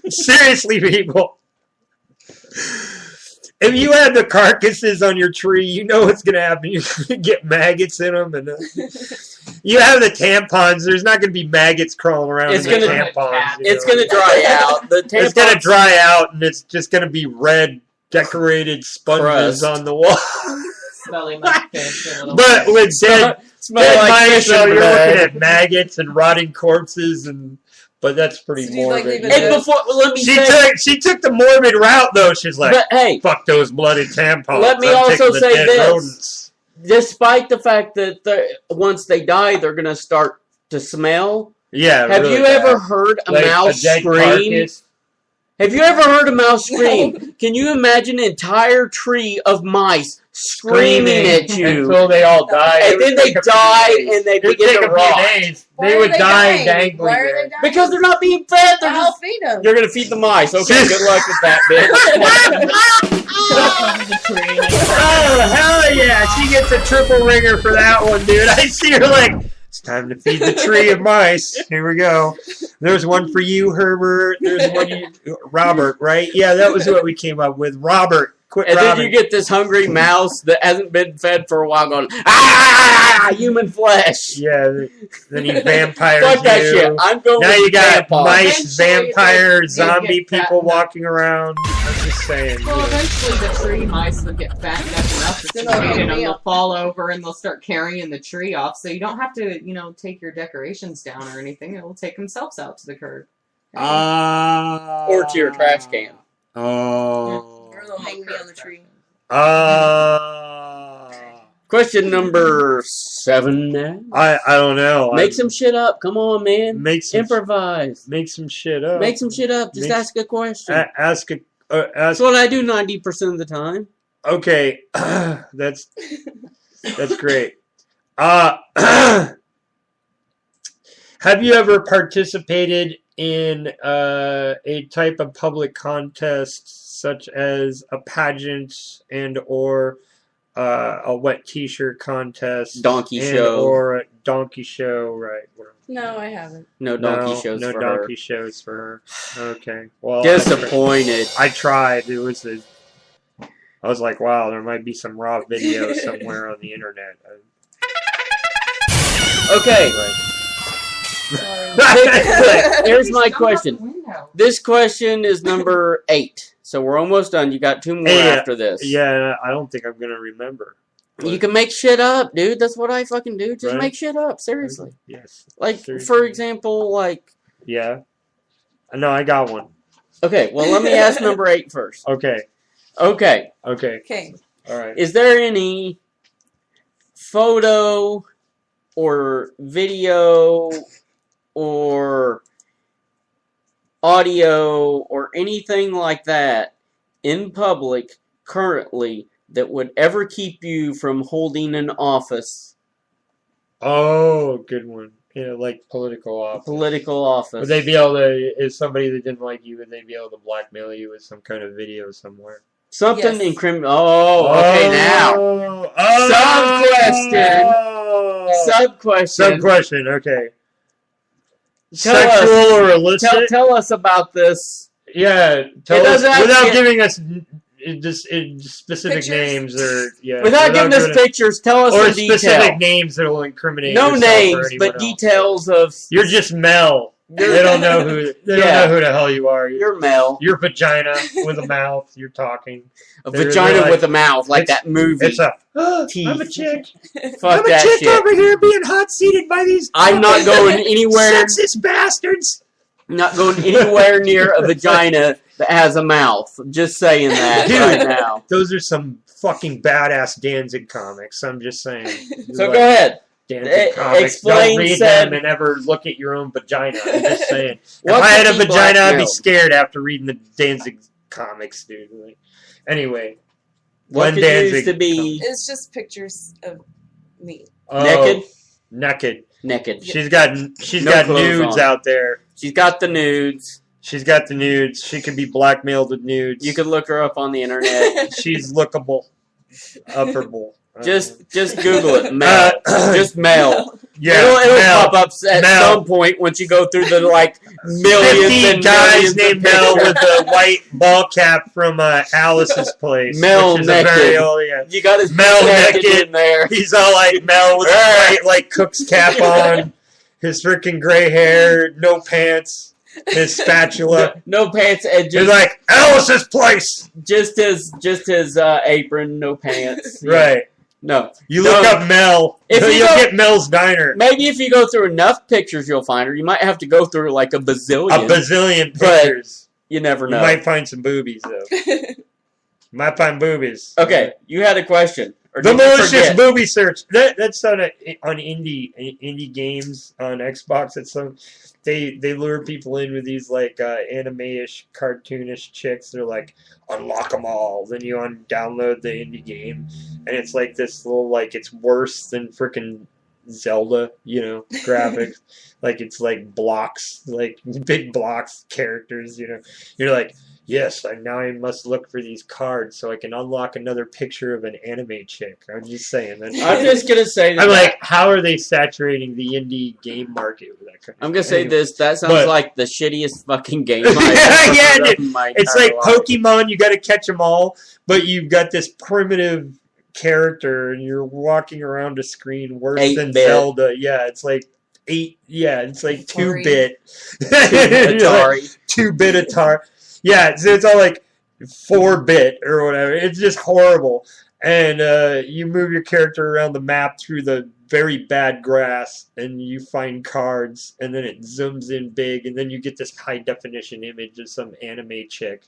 Speaker 3: seriously, people, if you have the carcasses on your tree, you know what's going to happen. You're going to get maggots in them. And you have the tampons. There's not going to be maggots crawling around in the tampons.
Speaker 2: It's going to dry out. The tampons,
Speaker 3: It's going to dry out, and it's just going to be red decorated sponges
Speaker 2: Crust.
Speaker 3: on the wall.
Speaker 7: Smelling like fish a little
Speaker 3: But
Speaker 7: bit.
Speaker 3: with dead
Speaker 2: like
Speaker 3: mice,
Speaker 2: fish
Speaker 3: so
Speaker 2: and
Speaker 3: you're
Speaker 2: bread.
Speaker 3: looking at maggots and rotting corpses, but that's pretty
Speaker 19: So do you like
Speaker 3: morbid.
Speaker 19: leaving
Speaker 2: And before, let me
Speaker 3: She
Speaker 2: say,
Speaker 3: took the morbid route though. She's like,
Speaker 2: but hey,
Speaker 3: fuck those bloody tampons.
Speaker 2: let me
Speaker 3: I'm
Speaker 2: also
Speaker 3: taking the
Speaker 2: say
Speaker 3: dead
Speaker 2: this.
Speaker 3: rodents.
Speaker 2: Despite the fact that once they die, they're going to start to smell.
Speaker 3: Yeah.
Speaker 2: Have
Speaker 3: really
Speaker 2: you
Speaker 3: bad.
Speaker 2: ever heard a
Speaker 3: Like
Speaker 2: mouse
Speaker 3: dead
Speaker 2: scream?
Speaker 3: carcass.
Speaker 2: Have you ever heard a mouse scream? Can you imagine an entire tree of mice screaming at you
Speaker 3: until they all die,
Speaker 2: and then they die and they begin to rot?
Speaker 19: Why
Speaker 3: They
Speaker 19: are
Speaker 3: would
Speaker 19: they
Speaker 3: die
Speaker 19: dying?
Speaker 3: dangling
Speaker 19: Why are
Speaker 3: there.
Speaker 19: they dying?
Speaker 2: Because they're not being fed. They're
Speaker 19: I'll
Speaker 2: just
Speaker 19: feed them.
Speaker 2: you're gonna feed the mice. Okay, good luck with that, bitch.
Speaker 3: Oh, hell yeah. She gets a triple ringer for that one, dude. I see her like, it's time to feed the tree of mice. Here we go. There's one for you, Herbert. There's one for you, Robert, right? Yeah, that was what we came up with. Robert Quit
Speaker 2: And then
Speaker 3: robbing.
Speaker 2: you get this hungry mouse that hasn't been fed for a while going, ah, human flesh.
Speaker 3: Yeah, then he vampires
Speaker 2: Fuck that
Speaker 3: you.
Speaker 2: shit. I'm going
Speaker 3: now
Speaker 2: with
Speaker 3: you got
Speaker 2: vampire.
Speaker 3: mice,
Speaker 7: Eventually,
Speaker 3: vampire,
Speaker 7: they'd
Speaker 3: zombie
Speaker 7: get fat
Speaker 3: people
Speaker 7: enough.
Speaker 3: walking around. I'm just saying.
Speaker 7: Well, eventually the tree mice will get fat enough that
Speaker 19: Then
Speaker 7: you
Speaker 19: they'll
Speaker 7: feed
Speaker 19: eat
Speaker 7: them,
Speaker 19: me
Speaker 7: they'll
Speaker 19: up.
Speaker 7: fall over and they'll start carrying the tree off. So you don't have to, take your decorations down or anything. It will take themselves out to the curb.
Speaker 2: Or to your trash can.
Speaker 3: Oh.
Speaker 19: Or they'll hang me on the tree.
Speaker 2: Question number 7 now.
Speaker 3: I don't know.
Speaker 2: Make some shit up. Come on, man.
Speaker 3: Improvise. Make some shit up.
Speaker 2: Make some shit up. Just ask a question.
Speaker 3: Ask.
Speaker 2: That's what I do 90% of the time.
Speaker 3: Okay, that's great. Have you ever participated in a type of public contest such as a pageant and or a wet T-shirt contest,
Speaker 2: Donkey
Speaker 3: and
Speaker 2: show,
Speaker 3: or a donkey show? Right.
Speaker 19: No, I haven't.
Speaker 2: No donkey shows
Speaker 3: no
Speaker 2: for
Speaker 3: donkey
Speaker 2: her.
Speaker 3: shows for her. Okay. Well,
Speaker 2: Disappointed.
Speaker 3: I tried. I was like, wow, there might be some raw video somewhere on the internet.
Speaker 2: Okay. Here's my question. This question is number 8. So we're almost done. You got 2 more after this.
Speaker 3: Yeah, I don't think I'm going to remember.
Speaker 2: You can make shit up, dude. That's what I fucking do. Just
Speaker 3: Right.
Speaker 2: make shit up. Seriously.
Speaker 3: Yes.
Speaker 2: Like,
Speaker 3: Seriously.
Speaker 2: for example, like...
Speaker 3: Yeah. No, I got one.
Speaker 2: Okay, well, let me ask number 8 first.
Speaker 3: Okay.
Speaker 2: Okay.
Speaker 19: Okay.
Speaker 3: All right.
Speaker 2: Is there any photo or video or audio or anything like that in public currently that would ever keep you from holding an office?
Speaker 3: Oh, good one. Yeah, like political office.
Speaker 2: Political office.
Speaker 3: Would they be able to, if somebody that didn't like you, would they be able to blackmail you with some kind of video somewhere?
Speaker 2: Something incriminating. Oh, okay, now.
Speaker 3: Sub-question, okay.
Speaker 2: Tell
Speaker 3: Sexual
Speaker 2: us,
Speaker 3: or illicit?
Speaker 2: Tell us about this.
Speaker 3: Yeah, tell
Speaker 2: It
Speaker 3: us,
Speaker 2: doesn't have to
Speaker 3: without
Speaker 2: get-
Speaker 3: giving us just specific
Speaker 19: Pictures?
Speaker 3: names or yeah.
Speaker 2: Without giving us
Speaker 3: doing it-
Speaker 2: pictures, tell us
Speaker 3: or
Speaker 2: in detail.
Speaker 3: specific names that will incriminate.
Speaker 2: No
Speaker 3: yourself or
Speaker 2: names,
Speaker 3: anyone
Speaker 2: but
Speaker 3: else.
Speaker 2: details of.
Speaker 3: You're just Mel. They don't know who. They
Speaker 2: Yeah.
Speaker 3: don't know who the hell you are.
Speaker 2: You're Mel.
Speaker 3: You're vagina with a mouth. You're talking.
Speaker 2: A
Speaker 3: They're
Speaker 2: vagina
Speaker 3: like-
Speaker 2: with a mouth, like
Speaker 3: it's-
Speaker 2: that movie.
Speaker 3: It's a.
Speaker 2: Teeth.
Speaker 3: I'm a chick.
Speaker 2: Fuck
Speaker 3: I'm a
Speaker 2: that
Speaker 3: chick
Speaker 2: shit.
Speaker 3: over here being hot seated by these.
Speaker 2: I'm not going anywhere.
Speaker 3: Sexist bastards.
Speaker 2: Not going anywhere near a vagina that has a mouth. Just saying that
Speaker 3: Dude,
Speaker 2: right now.
Speaker 3: Those are some fucking badass Danzig comics. I'm just saying.
Speaker 2: So
Speaker 3: Like,
Speaker 2: go ahead.
Speaker 3: Danzig comics.
Speaker 2: Explain
Speaker 3: Don't read
Speaker 2: said-
Speaker 3: them and ever look at your own vagina. I'm just saying. If
Speaker 2: What
Speaker 3: I had a
Speaker 2: could be
Speaker 3: vagina, I'd be
Speaker 2: blackmailed?
Speaker 3: scared after reading the Danzig comics, dude. Like, anyway.
Speaker 2: What
Speaker 3: Glenn
Speaker 2: could
Speaker 3: Danzig
Speaker 2: used to be
Speaker 19: It's just pictures of me.
Speaker 2: naked?
Speaker 3: Naked.
Speaker 2: Naked.
Speaker 3: She's got
Speaker 2: No clothes
Speaker 3: nudes
Speaker 2: on.
Speaker 3: out there.
Speaker 2: She's got the nudes.
Speaker 3: She's got the nudes. She can be blackmailed with nudes.
Speaker 2: You could look her up on the internet.
Speaker 3: She's lookable. Upperable.
Speaker 2: Just Google it. Mel. Just Mel.
Speaker 3: Yeah,
Speaker 2: It'll
Speaker 3: Mel.
Speaker 2: pop up at
Speaker 3: Mel.
Speaker 2: some point once you go through the like millions
Speaker 3: 50
Speaker 2: and
Speaker 3: guys
Speaker 2: millions
Speaker 3: named
Speaker 2: of
Speaker 3: Mel
Speaker 2: pictures.
Speaker 3: with a white ball cap from Alice's place.
Speaker 2: Mel
Speaker 3: which is a
Speaker 2: naked.
Speaker 3: very old, yeah.
Speaker 2: You got his
Speaker 3: Mel
Speaker 2: naked
Speaker 3: naked
Speaker 2: in there.
Speaker 3: He's all like Mel with a white like cook's cap on, his freaking gray hair, no pants, his spatula.
Speaker 2: No pants and
Speaker 3: He's
Speaker 2: just
Speaker 3: like Alice's place.
Speaker 2: just his apron, no pants.
Speaker 3: Right.
Speaker 2: No.
Speaker 3: You look up Mel.
Speaker 2: If you
Speaker 3: you'll
Speaker 2: go-
Speaker 3: get Mel's Diner.
Speaker 2: Maybe if you go through enough pictures, you'll find her. You might have to go through like a bazillion.
Speaker 3: A bazillion
Speaker 2: but
Speaker 3: pictures.
Speaker 2: you never
Speaker 3: You
Speaker 2: know.
Speaker 3: might find some boobies though. You might find boobies.
Speaker 2: Okay, you had a question. Or
Speaker 3: The
Speaker 2: did you
Speaker 3: malicious
Speaker 2: forget?
Speaker 3: booby search. That's on indie games on Xbox. It's some they lure people in with these like anime-ish, cartoonish chicks. They're like unlock them all. Then you download the indie game, and it's like this little like it's worse than freaking Zelda, graphics. Like it's like blocks, like big blocks characters. You're like, Yes, now I must look for these cards so I can unlock another picture of an anime chick. I'm just saying.
Speaker 2: I'm just gonna say that.
Speaker 3: I'm like, how are they saturating the indie game market with that kind of
Speaker 2: I'm gonna
Speaker 3: thing?
Speaker 2: say this. That sounds
Speaker 3: But-
Speaker 2: like the shittiest fucking game.
Speaker 3: yeah,
Speaker 2: I've ever
Speaker 3: dude.
Speaker 2: in my
Speaker 3: It's
Speaker 2: entire
Speaker 3: like
Speaker 2: life.
Speaker 3: Pokemon. You got to catch them all, but you've got this primitive character, and you're walking around a screen worse than
Speaker 2: 8-bit.
Speaker 3: Zelda. Yeah, it's like 8. Yeah, it's like 2-bit.
Speaker 2: Atari.
Speaker 3: 2-bit Atari. Yeah, so it's all like 4-bit or whatever. It's just horrible. And you move your character around the map through the very bad grass, and you find cards, and then it zooms in big, and then you get this high definition image of some anime chick,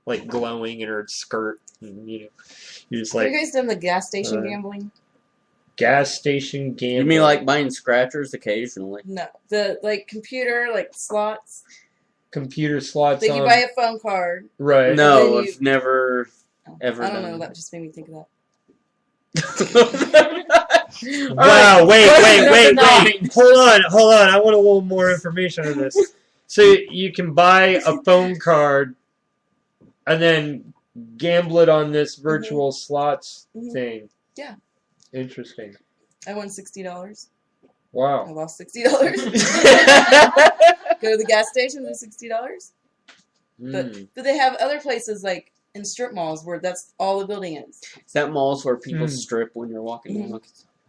Speaker 3: like glowing in her skirt, and you're just
Speaker 19: Have
Speaker 3: like
Speaker 19: you guys done the gas station
Speaker 3: uh,
Speaker 19: gambling?
Speaker 3: gas station gambling.
Speaker 2: You mean like buying scratchers occasionally?
Speaker 19: No, the computer slots.
Speaker 3: computer slots
Speaker 19: Like
Speaker 3: on?
Speaker 19: you buy a phone card.
Speaker 3: Right.
Speaker 2: No,
Speaker 19: And then
Speaker 2: I've never ever
Speaker 19: I don't
Speaker 2: done.
Speaker 19: know. That just made me think of that.
Speaker 3: Wow, wait.
Speaker 2: Question number
Speaker 3: Hold on. I want a little more information on this. So you can buy a phone card and then gamble it on this virtual slots thing.
Speaker 19: Yeah.
Speaker 3: Interesting.
Speaker 19: I won $60. I
Speaker 3: Wow.
Speaker 19: lost $60. Go to the gas station, lose $60.
Speaker 3: Mm.
Speaker 19: But they have other places like in strip malls where that's all the building is.
Speaker 2: Is that malls where people
Speaker 3: Hmm.
Speaker 2: strip when you're walking down?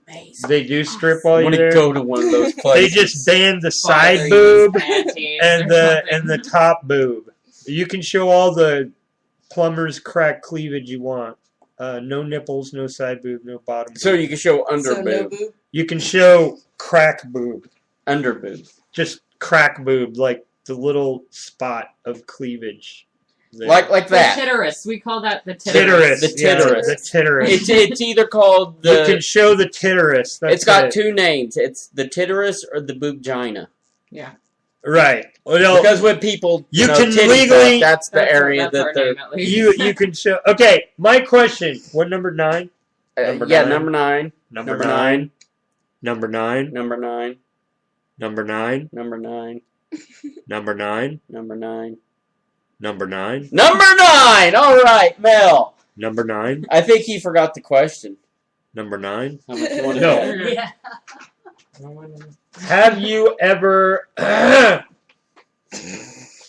Speaker 2: Amazing.
Speaker 3: They do strip while
Speaker 2: I
Speaker 3: you're
Speaker 2: want to
Speaker 3: there.
Speaker 2: go to one of those
Speaker 3: They
Speaker 2: places.
Speaker 3: just ban the
Speaker 2: While
Speaker 3: side
Speaker 2: they're
Speaker 3: boob
Speaker 2: using panties
Speaker 3: and
Speaker 2: or
Speaker 3: the
Speaker 2: something.
Speaker 3: top boob. You can show all the plumber's crack cleavage you want. No nipples, no side boob, no bottom boob.
Speaker 2: So you can show under
Speaker 19: So
Speaker 2: boob.
Speaker 19: no boob.
Speaker 3: You can show crack boob.
Speaker 2: Under boob.
Speaker 3: Just crack boob, like the little spot of cleavage. there.
Speaker 2: Like that.
Speaker 7: The titterus. We call that the
Speaker 3: Titterus.
Speaker 2: The
Speaker 3: yeah,
Speaker 2: titterus.
Speaker 3: the titterus.
Speaker 2: It's either called
Speaker 3: You can
Speaker 2: the.
Speaker 3: show the titterus. That's
Speaker 2: It's got
Speaker 3: it.
Speaker 2: 2 names. It's the titterus or the boobgina.
Speaker 7: Yeah.
Speaker 3: Right. Well,
Speaker 2: Because when people
Speaker 3: you
Speaker 2: know,
Speaker 3: can
Speaker 2: titty
Speaker 3: legally-
Speaker 2: fuck, that's the area
Speaker 7: that's
Speaker 2: that
Speaker 7: our
Speaker 2: they're.
Speaker 7: name, at least.
Speaker 3: you can show. Okay, my question. What number 9? Number
Speaker 2: Yeah,
Speaker 3: 9.
Speaker 2: number 9.
Speaker 3: Number
Speaker 2: Number
Speaker 3: 9. Number 9.
Speaker 2: Number 9.
Speaker 3: Number 9.
Speaker 2: Number 9.
Speaker 3: Number 9.
Speaker 2: Number 9.
Speaker 3: Number 9.
Speaker 2: Number 9! Alright, Mel.
Speaker 3: Number 9.
Speaker 2: I think he forgot the question.
Speaker 3: Number 9.
Speaker 2: How much you want to
Speaker 3: No.
Speaker 2: bet?
Speaker 7: Yeah.
Speaker 3: Have you ever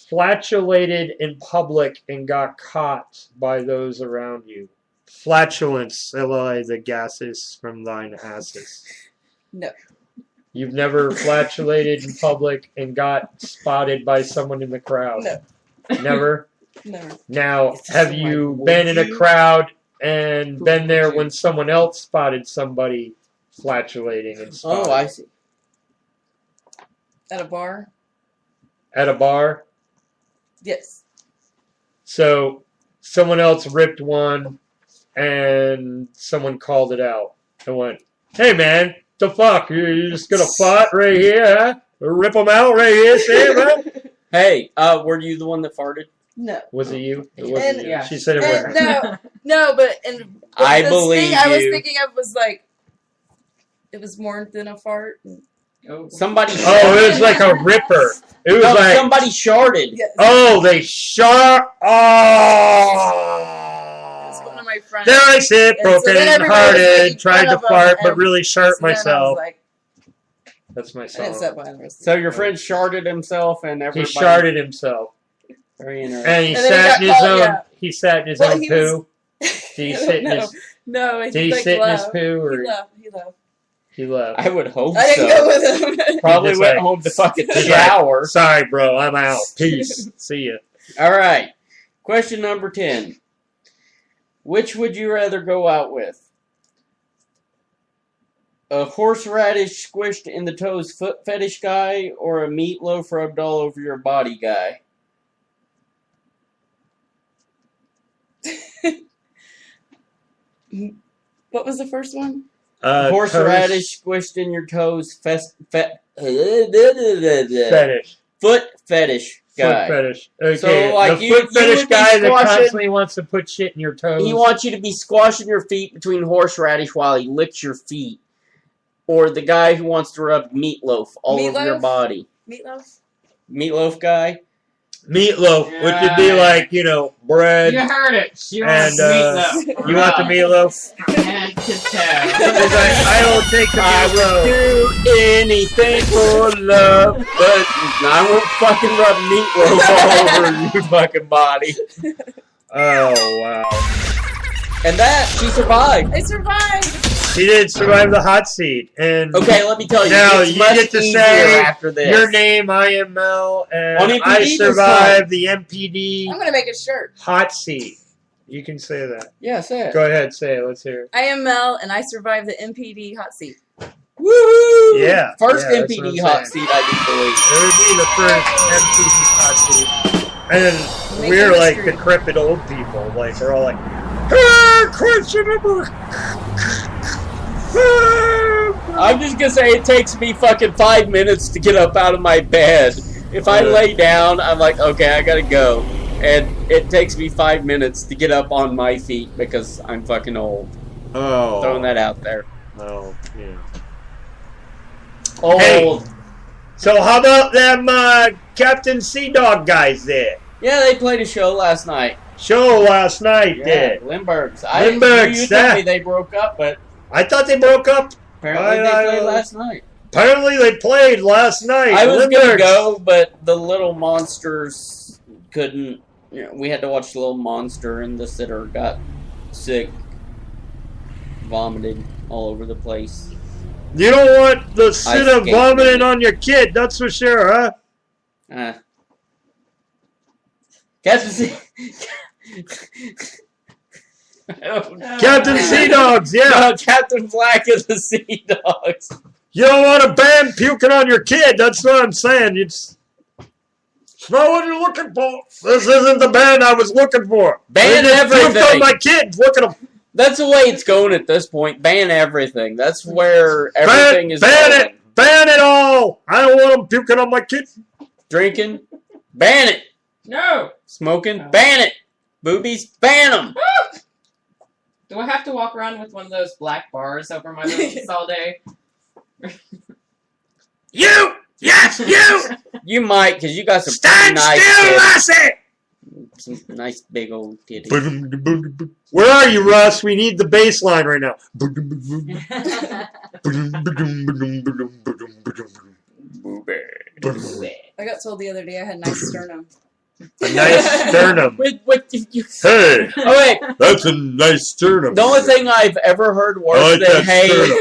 Speaker 3: flatulated in public and got caught by those around you? Flatulence, Eli, the gases from thine asses.
Speaker 19: No.
Speaker 3: You've never flatulated in public and got spotted by someone in the crowd?
Speaker 19: No.
Speaker 3: Never?
Speaker 19: Never.
Speaker 3: Now,
Speaker 2: It's
Speaker 3: have
Speaker 2: like,
Speaker 3: you
Speaker 2: would
Speaker 3: been in a
Speaker 2: you?
Speaker 3: crowd and been there when someone else spotted somebody flatulating and spotted
Speaker 2: Oh, I see.
Speaker 19: At a bar?
Speaker 3: at a bar?
Speaker 19: Yes.
Speaker 3: So someone else ripped one and someone called it out and went, "Hey man, the fuck? You just gonna fart right here, huh? Rip them out right here, see, man?"
Speaker 2: Hey, were you the one that farted?
Speaker 19: No.
Speaker 3: Was it you? It
Speaker 19: And-
Speaker 3: wasn't you.
Speaker 7: Yeah.
Speaker 3: She said it
Speaker 19: And
Speaker 3: wasn't.
Speaker 19: no, but and
Speaker 2: I
Speaker 19: the
Speaker 2: believe
Speaker 19: thing I was
Speaker 2: you.
Speaker 19: thinking of was like, it was more than a fart.
Speaker 7: Oh.
Speaker 2: Somebody.
Speaker 3: Oh, it was like a ripper. It was
Speaker 2: No,
Speaker 3: like,
Speaker 2: somebody sharded.
Speaker 19: Yes.
Speaker 3: oh, they shot.
Speaker 19: It's one
Speaker 3: Oh.
Speaker 19: of my friends.
Speaker 3: There I sit,
Speaker 19: And so
Speaker 3: broken
Speaker 19: then everybody was
Speaker 3: hearted,
Speaker 19: making
Speaker 3: tried
Speaker 19: fun
Speaker 3: to
Speaker 19: of him,
Speaker 3: fart, but
Speaker 19: and
Speaker 3: really shart
Speaker 19: so then I was
Speaker 3: myself.
Speaker 19: like,
Speaker 3: That's my
Speaker 19: I didn't
Speaker 3: song.
Speaker 19: sit behind the rest.
Speaker 2: So your friend sharded himself, and
Speaker 3: He
Speaker 2: everybody.
Speaker 3: sharted himself,
Speaker 2: Very interesting.
Speaker 3: and he
Speaker 19: And then he
Speaker 3: sat
Speaker 19: got
Speaker 3: in his
Speaker 19: called,
Speaker 3: own.
Speaker 19: yeah.
Speaker 3: He sat in his
Speaker 19: Well,
Speaker 3: own
Speaker 19: he
Speaker 3: poo.
Speaker 19: was-
Speaker 3: Did he
Speaker 19: I
Speaker 3: sit
Speaker 19: don't
Speaker 3: in
Speaker 19: know.
Speaker 3: his?
Speaker 19: No,
Speaker 3: Did he
Speaker 19: like
Speaker 3: sit in his
Speaker 19: left.
Speaker 3: poo, or
Speaker 19: He left. He left.
Speaker 3: he left?
Speaker 2: I would hope
Speaker 19: I didn't go
Speaker 2: so.
Speaker 19: with him.
Speaker 2: Probably
Speaker 3: Just
Speaker 2: went
Speaker 3: like-
Speaker 2: home to fucking
Speaker 3: He's like,
Speaker 2: shower.
Speaker 3: Sorry, bro, I'm out. Peace. See ya.
Speaker 2: All right. Question number 10. Which would you rather go out with? A horseradish squished in the toes foot fetish guy, or a meatloaf rubbed all over your body guy?
Speaker 19: What was the first one?
Speaker 2: Horseradish squished in your toes fetish.
Speaker 3: Foot
Speaker 2: Foot fetish guy.
Speaker 3: fetish. Okay,
Speaker 2: So, like,
Speaker 3: the
Speaker 2: you-
Speaker 3: foot
Speaker 2: you
Speaker 3: fetish
Speaker 2: would be
Speaker 3: guy that
Speaker 2: squashing-
Speaker 3: constantly wants to put shit in your toes.
Speaker 2: He wants you to be squashing your feet between horseradish while he licks your feet. Or the guy who wants to rub meatloaf all over your
Speaker 19: Meatloaf?
Speaker 2: body.
Speaker 19: Meatloaf?
Speaker 2: Meatloaf guy?
Speaker 3: Meatloaf, which would be like, bread.
Speaker 7: You heard it. She
Speaker 3: And
Speaker 7: wants meatloaf.
Speaker 3: you want the meatloaf?
Speaker 7: Head to toe.
Speaker 3: I will take the
Speaker 2: I
Speaker 3: meatloaf.
Speaker 2: would do anything for love, but I won't fucking rub meatloaf all over your fucking body.
Speaker 3: Oh, wow.
Speaker 2: And that, she survived.
Speaker 19: I survived.
Speaker 3: She did survive the hot seat. And
Speaker 2: Okay, let me tell you.
Speaker 3: now
Speaker 2: it's
Speaker 3: you
Speaker 2: much
Speaker 3: get to
Speaker 2: easier
Speaker 3: say
Speaker 2: after this.
Speaker 3: your name, I am Mel, and
Speaker 2: On MPD
Speaker 3: I
Speaker 2: this
Speaker 3: survived the MPD
Speaker 19: I'm gonna make a shirt.
Speaker 3: hot seat. You can say that.
Speaker 2: Yeah, say it.
Speaker 3: Go ahead, say it. Let's hear it.
Speaker 19: I am Mel, and I survived the MPD hot seat.
Speaker 2: Woohoo!
Speaker 3: Yeah.
Speaker 2: First
Speaker 3: yeah, that's
Speaker 2: MPD
Speaker 3: what I'm
Speaker 2: hot
Speaker 3: saying.
Speaker 2: seat, I do believe.
Speaker 3: It would be the first MPD hot seat. And then
Speaker 19: Make
Speaker 3: we're
Speaker 19: it
Speaker 3: like
Speaker 19: history.
Speaker 3: decrepit old people. Like, we're all like, hey, question number.
Speaker 2: I'm just gonna say it takes me fucking 5 minutes to get up out of my bed. If I lay down, I'm like, okay, I gotta go. And it takes me 5 minutes to get up on my feet because I'm fucking old.
Speaker 3: Oh.
Speaker 2: Throwing that out there.
Speaker 3: Oh, yeah.
Speaker 2: Old.
Speaker 3: Hey, so how about them Captain Sea Dog guys there?
Speaker 2: Yeah, they played a show last night.
Speaker 3: Show last night,
Speaker 2: Yeah,
Speaker 3: there.
Speaker 2: Lindbergh's.
Speaker 3: Lindbergh's,
Speaker 2: You told me they broke up, but
Speaker 3: I thought they broke up.
Speaker 2: apparently they played last night.
Speaker 3: Apparently they played last night.
Speaker 2: I was gonna
Speaker 3: Lindbergh's.
Speaker 2: go, but the little monsters couldn't. We had to watch the little monster, and the sitter got sick, vomited all over the place.
Speaker 3: You don't want the sitter
Speaker 2: escaped
Speaker 3: vomiting on your kid, that's for sure, huh?
Speaker 2: Captain C.
Speaker 3: Captain Sea Dogs, yeah.
Speaker 2: No, Captain Black and the Sea Dogs.
Speaker 3: You don't want a band puking on your kid, that's what I'm saying. It's not what you're looking for. This isn't the band I was looking for.
Speaker 2: Ban
Speaker 3: They just puked
Speaker 2: everything.
Speaker 3: on my kids. Look at them.
Speaker 2: That's the way it's going at this point. Ban everything. That's where everything is
Speaker 3: ban
Speaker 2: going.
Speaker 3: it. Ban it all. I don't want them puking on my kids.
Speaker 2: Drinking, ban it.
Speaker 7: No.
Speaker 2: Smoking, ban it. Boobies, ban them.
Speaker 7: Do I have to walk around with one of those black bars over my lips all day?
Speaker 3: You! Yes, you!
Speaker 2: You might, because you got some
Speaker 3: Stand
Speaker 2: nice
Speaker 3: still,
Speaker 2: tits.
Speaker 3: Lassie!
Speaker 2: Some nice big old titties.
Speaker 3: Where are you, Russ? We need the bass line right now.
Speaker 19: I got told the other day I had nice sternum.
Speaker 3: A nice sternum.
Speaker 2: What did you
Speaker 3: Hey,
Speaker 2: Oh, wait.
Speaker 3: that's a nice sternum.
Speaker 2: The only thing I've ever heard worse
Speaker 3: I like
Speaker 2: than,
Speaker 3: that
Speaker 2: hey,
Speaker 3: sternum.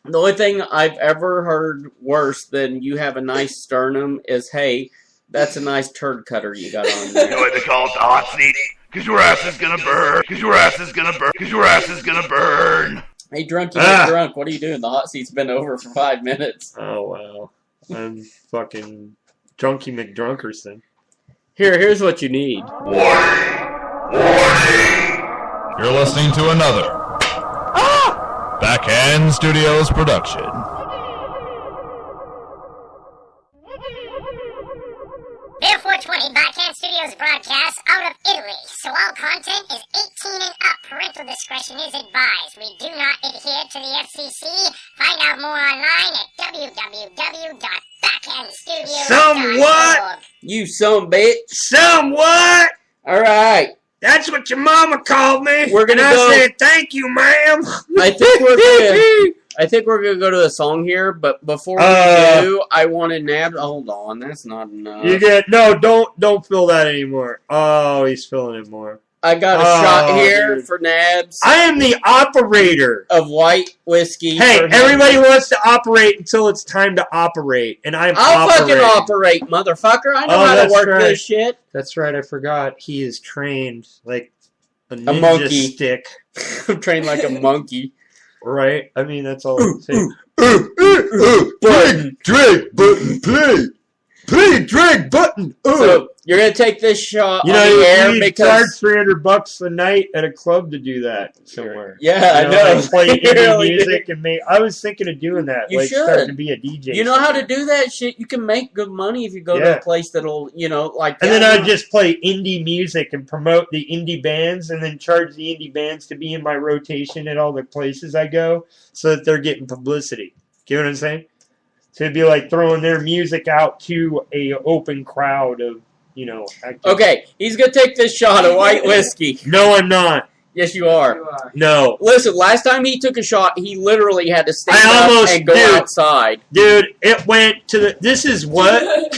Speaker 2: the only thing I've ever heard worse than you have a nice sternum is, hey, that's a nice turd cutter you got on
Speaker 5: You
Speaker 2: there.
Speaker 5: know why they call it the hot seat? Cause your ass is gonna burn. Cause your ass is gonna burn. Cause your ass is gonna burn.
Speaker 2: Hey, drunk, you get drunk. What are you doing? The hot seat's been over for 5 minutes.
Speaker 3: Oh, wow. I'm fucking Drunky McDrunkerson.
Speaker 2: Here's what you need.
Speaker 20: You're listening to another Backhand Studios production.
Speaker 9: Bill 420 Backhand Studios broadcasts out of Italy, so all content is 18 and up. Parental discretion is advised. We do not adhere to the FCC. Find out more online at www.backhandstudios.org.
Speaker 3: Somewhat?
Speaker 2: You son bitch.
Speaker 3: Somewhat?
Speaker 2: Alright.
Speaker 3: That's what your mama called me.
Speaker 2: We're gonna
Speaker 3: and
Speaker 2: go.
Speaker 3: I said, thank you, ma'am.
Speaker 2: I think we're gonna go to a song here, but before we do, I wanted Nab. Hold on, that's not enough.
Speaker 3: You get don't fill that anymore. Oh, he's filling it more.
Speaker 2: I got a shot here for Nabs.
Speaker 3: I am the operator
Speaker 2: of white whiskey.
Speaker 3: Hey,
Speaker 2: for him.
Speaker 3: everybody wants to operate until it's time to operate, and I'm
Speaker 2: I'll
Speaker 3: operating.
Speaker 2: fucking operate, motherfucker. I know how to
Speaker 3: that's
Speaker 2: work
Speaker 3: right.
Speaker 2: this shit.
Speaker 3: That's right. I forgot. He is trained like a ninja
Speaker 2: monkey.
Speaker 3: stick.
Speaker 2: I'm trained like a monkey.
Speaker 3: Right? I mean, that's all I'm saying.
Speaker 2: Button.
Speaker 3: Drink button, play. Play, drag button.
Speaker 2: So you're gonna take this shot
Speaker 3: You
Speaker 2: on
Speaker 3: know,
Speaker 2: the air
Speaker 3: you
Speaker 2: because
Speaker 3: charge $300 a night at a club to do that somewhere.
Speaker 2: Yeah, I know.
Speaker 3: Like play
Speaker 2: You
Speaker 3: indie
Speaker 2: really
Speaker 3: music and make. I was thinking of doing that.
Speaker 2: You
Speaker 3: like
Speaker 2: should.
Speaker 3: starting to be a DJ.
Speaker 2: you know how to do that shit. You can make good money if you go to
Speaker 3: Yeah.
Speaker 2: a place that'll, like.
Speaker 3: And then I'd just play indie music and promote the indie bands and then charge the indie bands to be in my rotation at all the places I go so that they're getting publicity. Get what I'm saying? So it'd be like throwing their music out to a open crowd of
Speaker 2: Okay, he's gonna take this shot of white whiskey.
Speaker 3: No, I'm not.
Speaker 2: Yes, you are.
Speaker 3: No.
Speaker 2: Listen, last time he took a shot, he literally had to stand up and go outside.
Speaker 3: Dude, it went to the... This is what?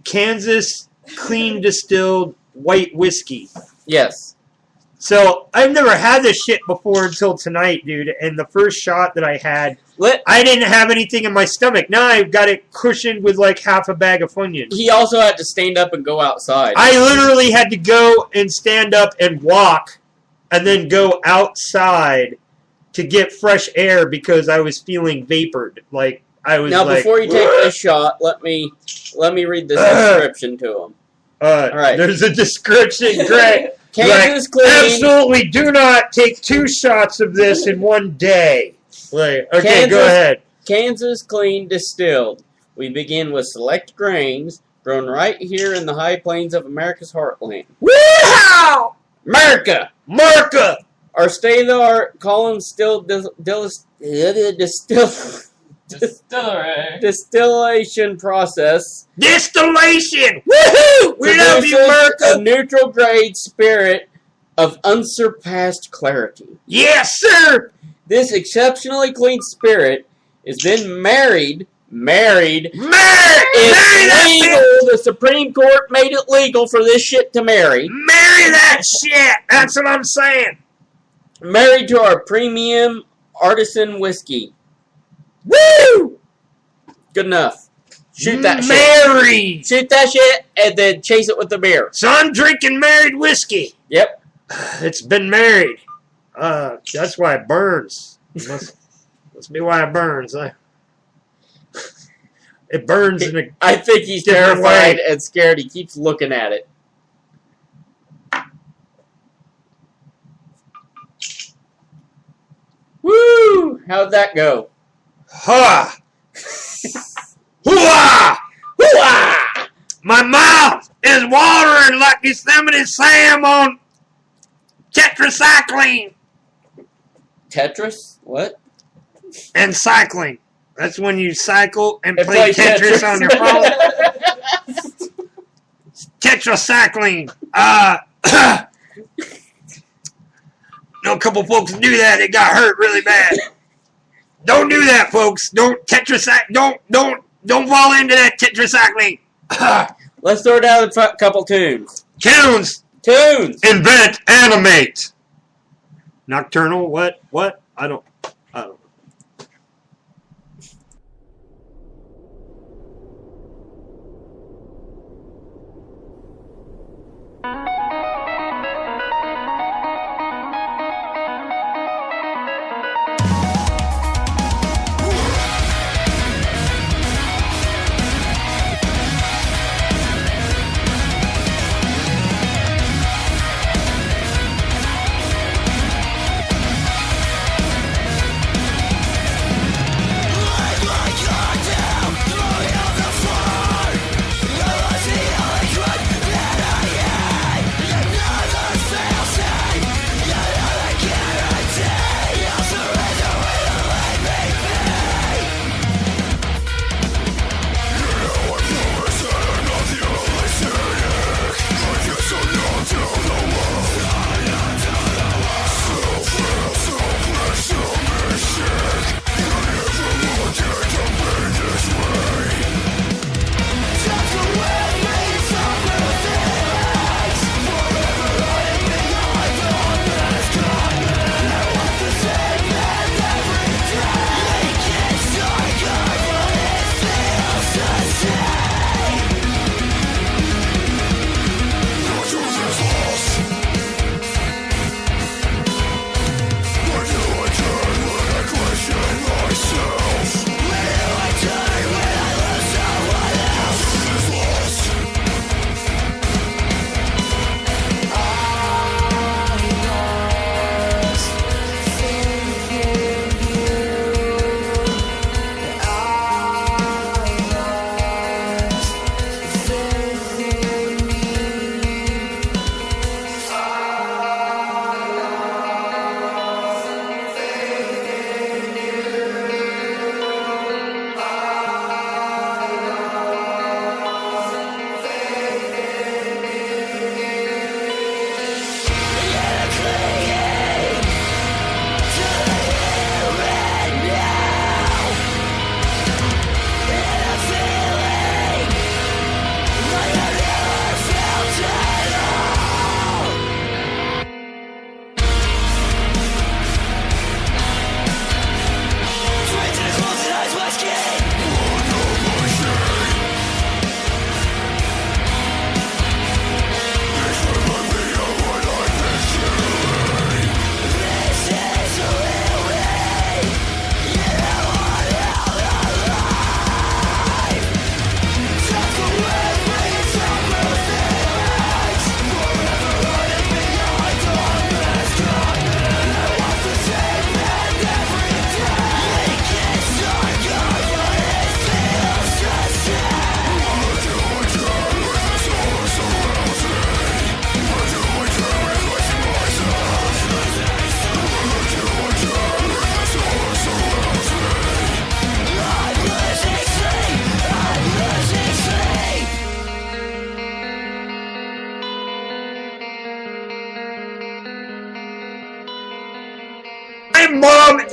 Speaker 3: Kansas clean distilled white whiskey.
Speaker 2: Yes.
Speaker 3: So, I've never had this shit before until tonight, dude. And the first shot that I had, I didn't have anything in my stomach. Now I've got it cushioned with like half a bag of Funyuns.
Speaker 2: He also had to stand up and go outside.
Speaker 3: I literally had to go and stand up and walk and then go outside to get fresh air because I was feeling vapored. Like, I was
Speaker 2: now,
Speaker 3: like...
Speaker 2: before you take this shot, let me read this description to him.
Speaker 3: All right. There's a description, great.
Speaker 2: Kansas clean.
Speaker 3: Absolutely do not take 2 shots of this in one day. Like, okay, go ahead.
Speaker 2: Kansas clean distilled. We begin with select grains grown right here in the high plains of America's heartland.
Speaker 3: Wow!
Speaker 2: America! Our state-of-the-art column still distillation process.
Speaker 3: Distillation! Woohoo! We love you, America!
Speaker 2: A neutral grade spirit of unsurpassed clarity.
Speaker 3: Yes, sir!
Speaker 2: This exceptionally clean spirit is then married.
Speaker 3: Marry
Speaker 2: It's legal. The Supreme Court made it legal for this shit to marry.
Speaker 3: Marry that shit! That's what I'm saying.
Speaker 2: Married to our premium artisan whiskey.
Speaker 3: Woo!
Speaker 2: Good enough. Shoot that shit.
Speaker 3: Married!
Speaker 2: Shoot that shit and then chase it with the beer.
Speaker 3: So I'm drinking married whiskey.
Speaker 2: Yep.
Speaker 3: It's been married. That's why it burns. Must be why it burns. It burns in a
Speaker 2: I think he's
Speaker 3: different
Speaker 2: terrified
Speaker 3: way.
Speaker 2: and scared. He keeps looking at it. Woo! How'd that go?
Speaker 3: Ha! Hoo-ah! Hoo-ah! My mouth is watering like Yosemite Sam on tetracycline.
Speaker 2: Tetris? What?
Speaker 3: And cycling. That's when you cycle and play Tetris on your phone. Tetracycline. Know a couple folks do that. They got hurt really bad. Don't do that, folks. Don't fall into that tetracycline.
Speaker 2: Let's throw down a couple tunes.
Speaker 3: Tunes.
Speaker 1: Invent, animate.
Speaker 3: Nocturnal. What? I don't.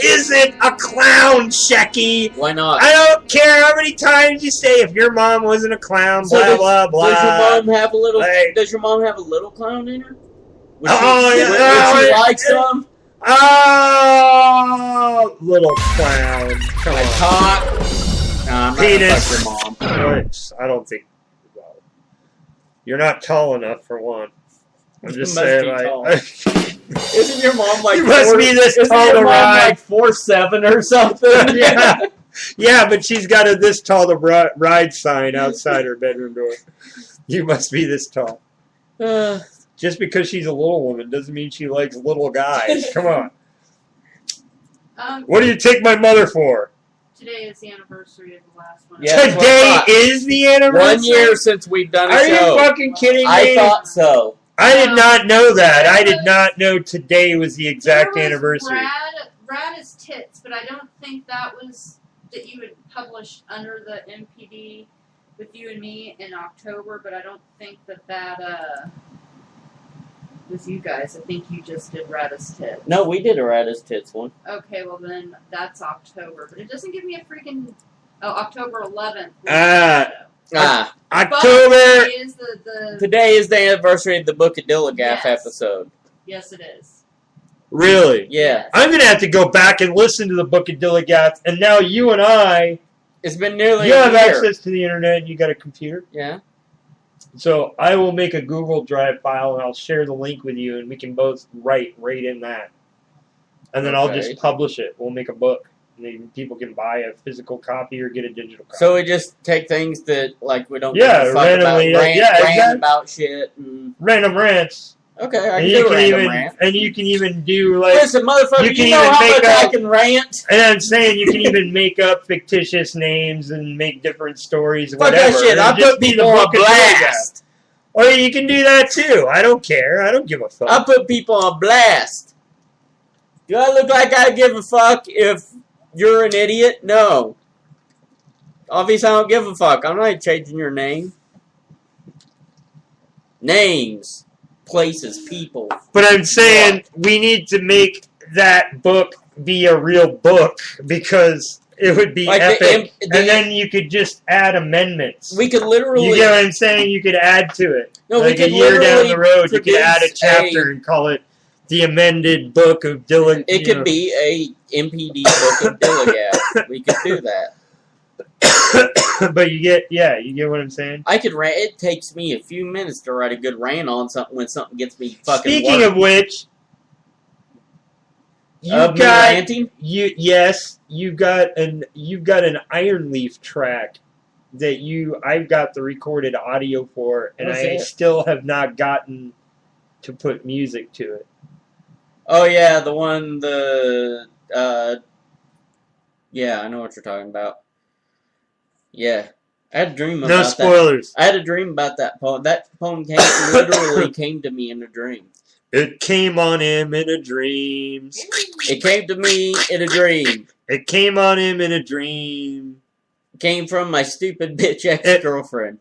Speaker 3: isn't a clown, Shecky.
Speaker 2: Why not?
Speaker 3: I don't care how many times you say if your mom wasn't a clown,
Speaker 2: So
Speaker 3: blah, blah, blah.
Speaker 2: Does your mom have a little?
Speaker 3: Like-
Speaker 2: Does your mom have a little clown in her? Would
Speaker 3: Oh,
Speaker 2: she,
Speaker 3: yeah.
Speaker 2: would she like some?
Speaker 3: Oh, little clown. Come
Speaker 2: Like
Speaker 3: on.
Speaker 2: cock? Nah, I'm not gonna
Speaker 3: Penis.
Speaker 2: fuck your mom.
Speaker 3: I don't think. Well, you're not tall enough for one. I'm just
Speaker 2: You must
Speaker 3: saying.
Speaker 2: be
Speaker 3: Like,
Speaker 2: tall. Isn't your mom like?
Speaker 3: You must be this
Speaker 2: isn't
Speaker 3: tall
Speaker 2: your
Speaker 3: to
Speaker 2: mom
Speaker 3: ride.
Speaker 2: like 4'7" or something?
Speaker 3: yeah, yeah, but she's got a this tall to ride sign outside her bedroom door. You must be this tall. Just because she's a little woman doesn't mean she likes little guys. Come on. What do you take my mother for?
Speaker 11: Today is the anniversary of the last one.
Speaker 2: Yeah, that's what I
Speaker 3: Today
Speaker 2: thought.
Speaker 3: is the anniversary.
Speaker 2: 1 year since we've done a
Speaker 3: Are
Speaker 2: show.
Speaker 3: you fucking kidding me?
Speaker 2: I thought so.
Speaker 3: I did not know that. I did not know today was the exact
Speaker 11: There was
Speaker 3: anniversary.
Speaker 11: Rad as tits, but I don't think that was that you had published under the MPD with you and me in October. But I don't think that was you guys. I think you just did Rad as tits.
Speaker 2: No, we did a Radis Tits one.
Speaker 11: Okay, well then that's October, but it doesn't give me a freaking October 11th.
Speaker 3: October.
Speaker 11: But today is the
Speaker 2: Today is the anniversary of the Book of Dilligaff
Speaker 11: Yes.
Speaker 2: episode.
Speaker 11: yes, it is.
Speaker 3: Really?
Speaker 2: Yeah.
Speaker 3: I'm going to have to go back and listen to the Book of Dilligath, and now you and I,
Speaker 2: It's been nearly
Speaker 3: you
Speaker 2: a
Speaker 3: have
Speaker 2: year.
Speaker 3: access to the internet and you got a computer.
Speaker 2: Yeah.
Speaker 3: So I will make a Google Drive file and I'll share the link with you, and we can both write right in that. And then I'll
Speaker 2: Okay.
Speaker 3: just publish it. We'll make a book. And then people can buy a physical copy or get a digital copy.
Speaker 2: So we just take things that like we don't
Speaker 3: Yeah,
Speaker 2: give a fuck about,
Speaker 3: randomly,
Speaker 2: rant
Speaker 3: exactly.
Speaker 2: about shit. And,
Speaker 3: Random rants.
Speaker 2: okay, I
Speaker 3: And
Speaker 2: can
Speaker 3: you
Speaker 2: do a
Speaker 3: can
Speaker 2: random
Speaker 3: even
Speaker 2: rant.
Speaker 3: and you can even do like
Speaker 2: Listen, motherfucker,
Speaker 3: you can
Speaker 2: you know
Speaker 3: even
Speaker 2: how
Speaker 3: make
Speaker 2: much I
Speaker 3: up-
Speaker 2: can rant?
Speaker 3: And I'm saying you can even make up fictitious names and make different stories,
Speaker 2: Fuck
Speaker 3: whatever.
Speaker 2: that shit.
Speaker 3: and
Speaker 2: I
Speaker 3: just
Speaker 2: put
Speaker 3: be
Speaker 2: people
Speaker 3: the
Speaker 2: on
Speaker 3: book of Dilligath.
Speaker 2: blast.
Speaker 3: Or you can do that too. I don't care. I don't give a fuck.
Speaker 2: I put people on blast. Do I look like I give a fuck if you're an idiot? No. Obviously, I don't give a fuck. I'm not changing your name. Names, places, people.
Speaker 3: But I'm saying we need to make that book be a real book because it would be
Speaker 2: Like the
Speaker 3: epic.
Speaker 2: imp-
Speaker 3: and then you could just add amendments.
Speaker 2: We could literally.
Speaker 3: You get what I'm saying? You could add to it.
Speaker 2: No, we
Speaker 3: like
Speaker 2: could
Speaker 3: a year down
Speaker 2: literally
Speaker 3: the road, you could add a
Speaker 2: produce
Speaker 3: chapter and call it the amended book of Dylan.
Speaker 2: It could be a MPD book of Dilligaff. We could do that.
Speaker 3: But you get what I'm saying?
Speaker 2: I could rant. It takes me a few minutes to write a good rant on something when something gets me fucking.
Speaker 3: Speaking
Speaker 2: worked.
Speaker 3: of which,
Speaker 2: Of me ranting?
Speaker 3: you've got an Iron Leaf track that I've got the recorded audio for, and
Speaker 2: What's
Speaker 3: I
Speaker 2: that?
Speaker 3: still have not gotten to put music to it.
Speaker 2: Oh yeah, the one yeah, I know what you're talking about. Yeah. I had a dream about
Speaker 3: No
Speaker 2: that.
Speaker 3: spoilers.
Speaker 2: I had a dream about that poem. That poem literally came to me in a dream.
Speaker 3: It came on him in a dream.
Speaker 2: It came to me in a dream.
Speaker 3: It came on him in a dream.
Speaker 2: It came from my stupid bitch ex-girlfriend.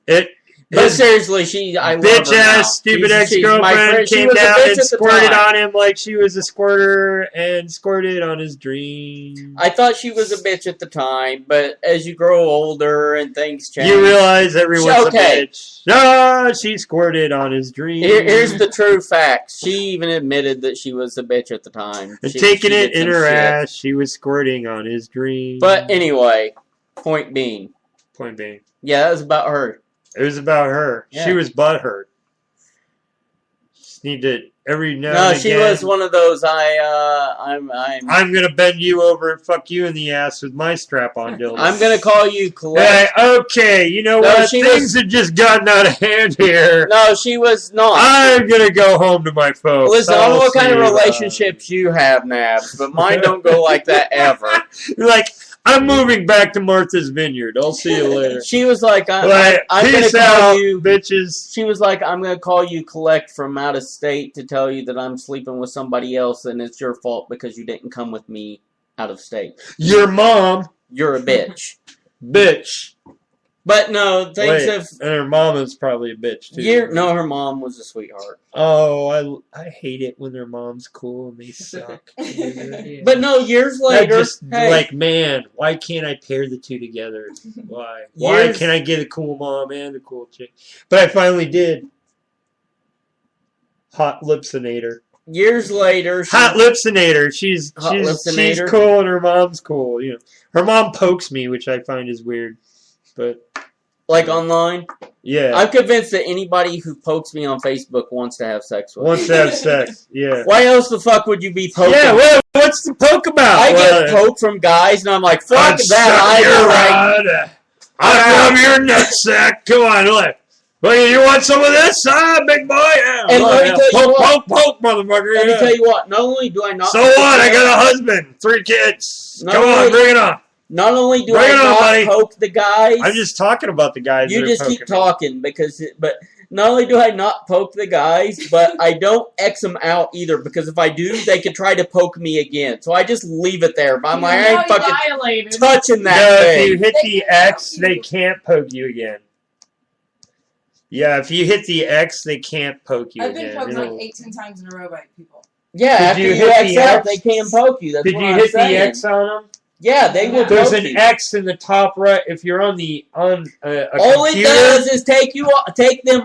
Speaker 2: But
Speaker 3: His
Speaker 2: seriously, I love
Speaker 3: bitch
Speaker 2: her now.
Speaker 3: ass stupid
Speaker 2: She's my
Speaker 3: ex-girlfriend
Speaker 2: friend. She
Speaker 3: came
Speaker 2: was a
Speaker 3: down
Speaker 2: bitch
Speaker 3: and
Speaker 2: at the
Speaker 3: squirted
Speaker 2: time.
Speaker 3: on him like she was a squirter and squirted on his dream.
Speaker 2: I thought she was a bitch at the time, but as you grow older and things change,
Speaker 3: You realize everyone's
Speaker 2: Okay.
Speaker 3: a bitch. Ah, she squirted on his dream.
Speaker 2: Here's the true facts. She even admitted that she was a bitch at the time.
Speaker 3: And
Speaker 2: She-
Speaker 3: taking
Speaker 2: she
Speaker 3: it
Speaker 2: did
Speaker 3: in
Speaker 2: some
Speaker 3: her
Speaker 2: shit.
Speaker 3: ass, she was squirting on his dream.
Speaker 2: But anyway, point being.
Speaker 3: Point being.
Speaker 2: Yeah, that was about her.
Speaker 3: It was about her.
Speaker 2: Yeah.
Speaker 3: She was butthurt. Just need to every now
Speaker 2: No,
Speaker 3: and
Speaker 2: she
Speaker 3: again.
Speaker 2: was one of those. I'm
Speaker 3: gonna bend you over and fuck you in the ass with my strap-on dildo.
Speaker 2: I'm gonna call you Colette.
Speaker 3: Hey, okay, you know
Speaker 2: No,
Speaker 3: what?
Speaker 2: she
Speaker 3: Things have just gotten out of hand here.
Speaker 2: No, she was not.
Speaker 3: I'm gonna go home to my folks.
Speaker 2: Listen, I don't know
Speaker 3: I'll
Speaker 2: what kind
Speaker 3: see
Speaker 2: of
Speaker 3: you,
Speaker 2: relationships you have, Nabs, but mine don't go like that ever.
Speaker 3: You're like, I'm moving back to Martha's Vineyard. I'll see you later.
Speaker 2: She was like, I'm gonna
Speaker 3: peace
Speaker 2: call
Speaker 3: out,
Speaker 2: you,
Speaker 3: bitches.
Speaker 2: She was like, I'm gonna call you Collect from out of state to tell you that I'm sleeping with somebody else, and it's your fault because you didn't come with me out of state.
Speaker 3: Your mom.
Speaker 2: You're a bitch.
Speaker 3: Bitch.
Speaker 2: But no, things have.
Speaker 3: And her mama's probably a bitch too.
Speaker 2: No, her mom was a sweetheart.
Speaker 3: Oh, I hate it when their mom's cool and they suck.
Speaker 2: But no, years later,
Speaker 3: like, man, why can't I pair the two together? Why? Why can't I get a cool mom and a cool chick? But I finally did. Hot Lipsinator.
Speaker 2: Years later,
Speaker 3: Hot Lipsinator. She's cool and her mom's cool. You know, her mom pokes me, which I find is weird. But
Speaker 2: like online,
Speaker 3: yeah,
Speaker 2: I'm convinced that anybody who pokes me on Facebook wants to have sex with me.
Speaker 3: Wants to have sex, yeah.
Speaker 2: Why else the fuck would you be poking?
Speaker 3: Yeah, well, what's the poke about?
Speaker 2: I get poked from guys, and I'm like, fuck that.
Speaker 3: I rub your nutsack. Come on, look. Well, you want some of this, big boy? Yeah.
Speaker 2: And let me tell you what,
Speaker 3: poke, motherfucker.
Speaker 2: Let me tell you what. Not only do I not.
Speaker 3: So what? I got a husband, 3 kids. Come on, bring it on.
Speaker 2: Not only do I not poke the guys.
Speaker 3: I'm just talking about the guys.
Speaker 2: You just keep talking but not only do I not poke the guys, but I don't X them out either because if I do, they could try to poke me again. So I just leave it there. But I'm like, I ain't fucking touching that thing.
Speaker 3: If you hit the X, they can't poke you again. Yeah, if you hit the X, they can't poke you again.
Speaker 19: I've been poked like 18 times in a row by people.
Speaker 2: Yeah, after you X out, they can poke you. That's
Speaker 3: Did
Speaker 2: what
Speaker 3: you
Speaker 2: I'm
Speaker 3: hit
Speaker 2: saying.
Speaker 3: the X on them?
Speaker 2: Yeah, they will.
Speaker 3: There's
Speaker 2: poke
Speaker 3: an
Speaker 2: you.
Speaker 3: X in the top right. If you're on a
Speaker 2: All
Speaker 3: computer,
Speaker 2: it does is take them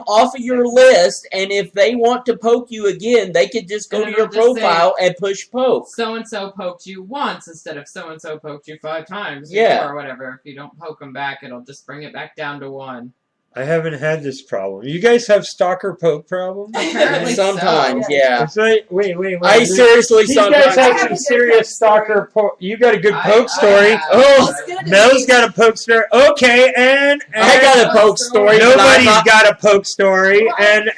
Speaker 2: off of your list, and if they want to poke you again, they could just go to your profile and push poke.
Speaker 7: So and so poked you once instead of so and so poked you 5 times.
Speaker 2: Yeah.
Speaker 7: Or whatever. If you don't poke them back, it'll just bring it back down to 1.
Speaker 3: I haven't had this problem. You guys have stalker poke problems?
Speaker 7: Apparently
Speaker 2: Sometimes, yeah.
Speaker 3: It's like, wait.
Speaker 2: I seriously
Speaker 3: These
Speaker 2: sometimes
Speaker 3: guys have some serious stalker poke. You got a good poke story.
Speaker 2: Oh,
Speaker 3: Mel's got a poke story. Okay, and
Speaker 2: I got a poke story.
Speaker 3: Nobody's got a poke story, and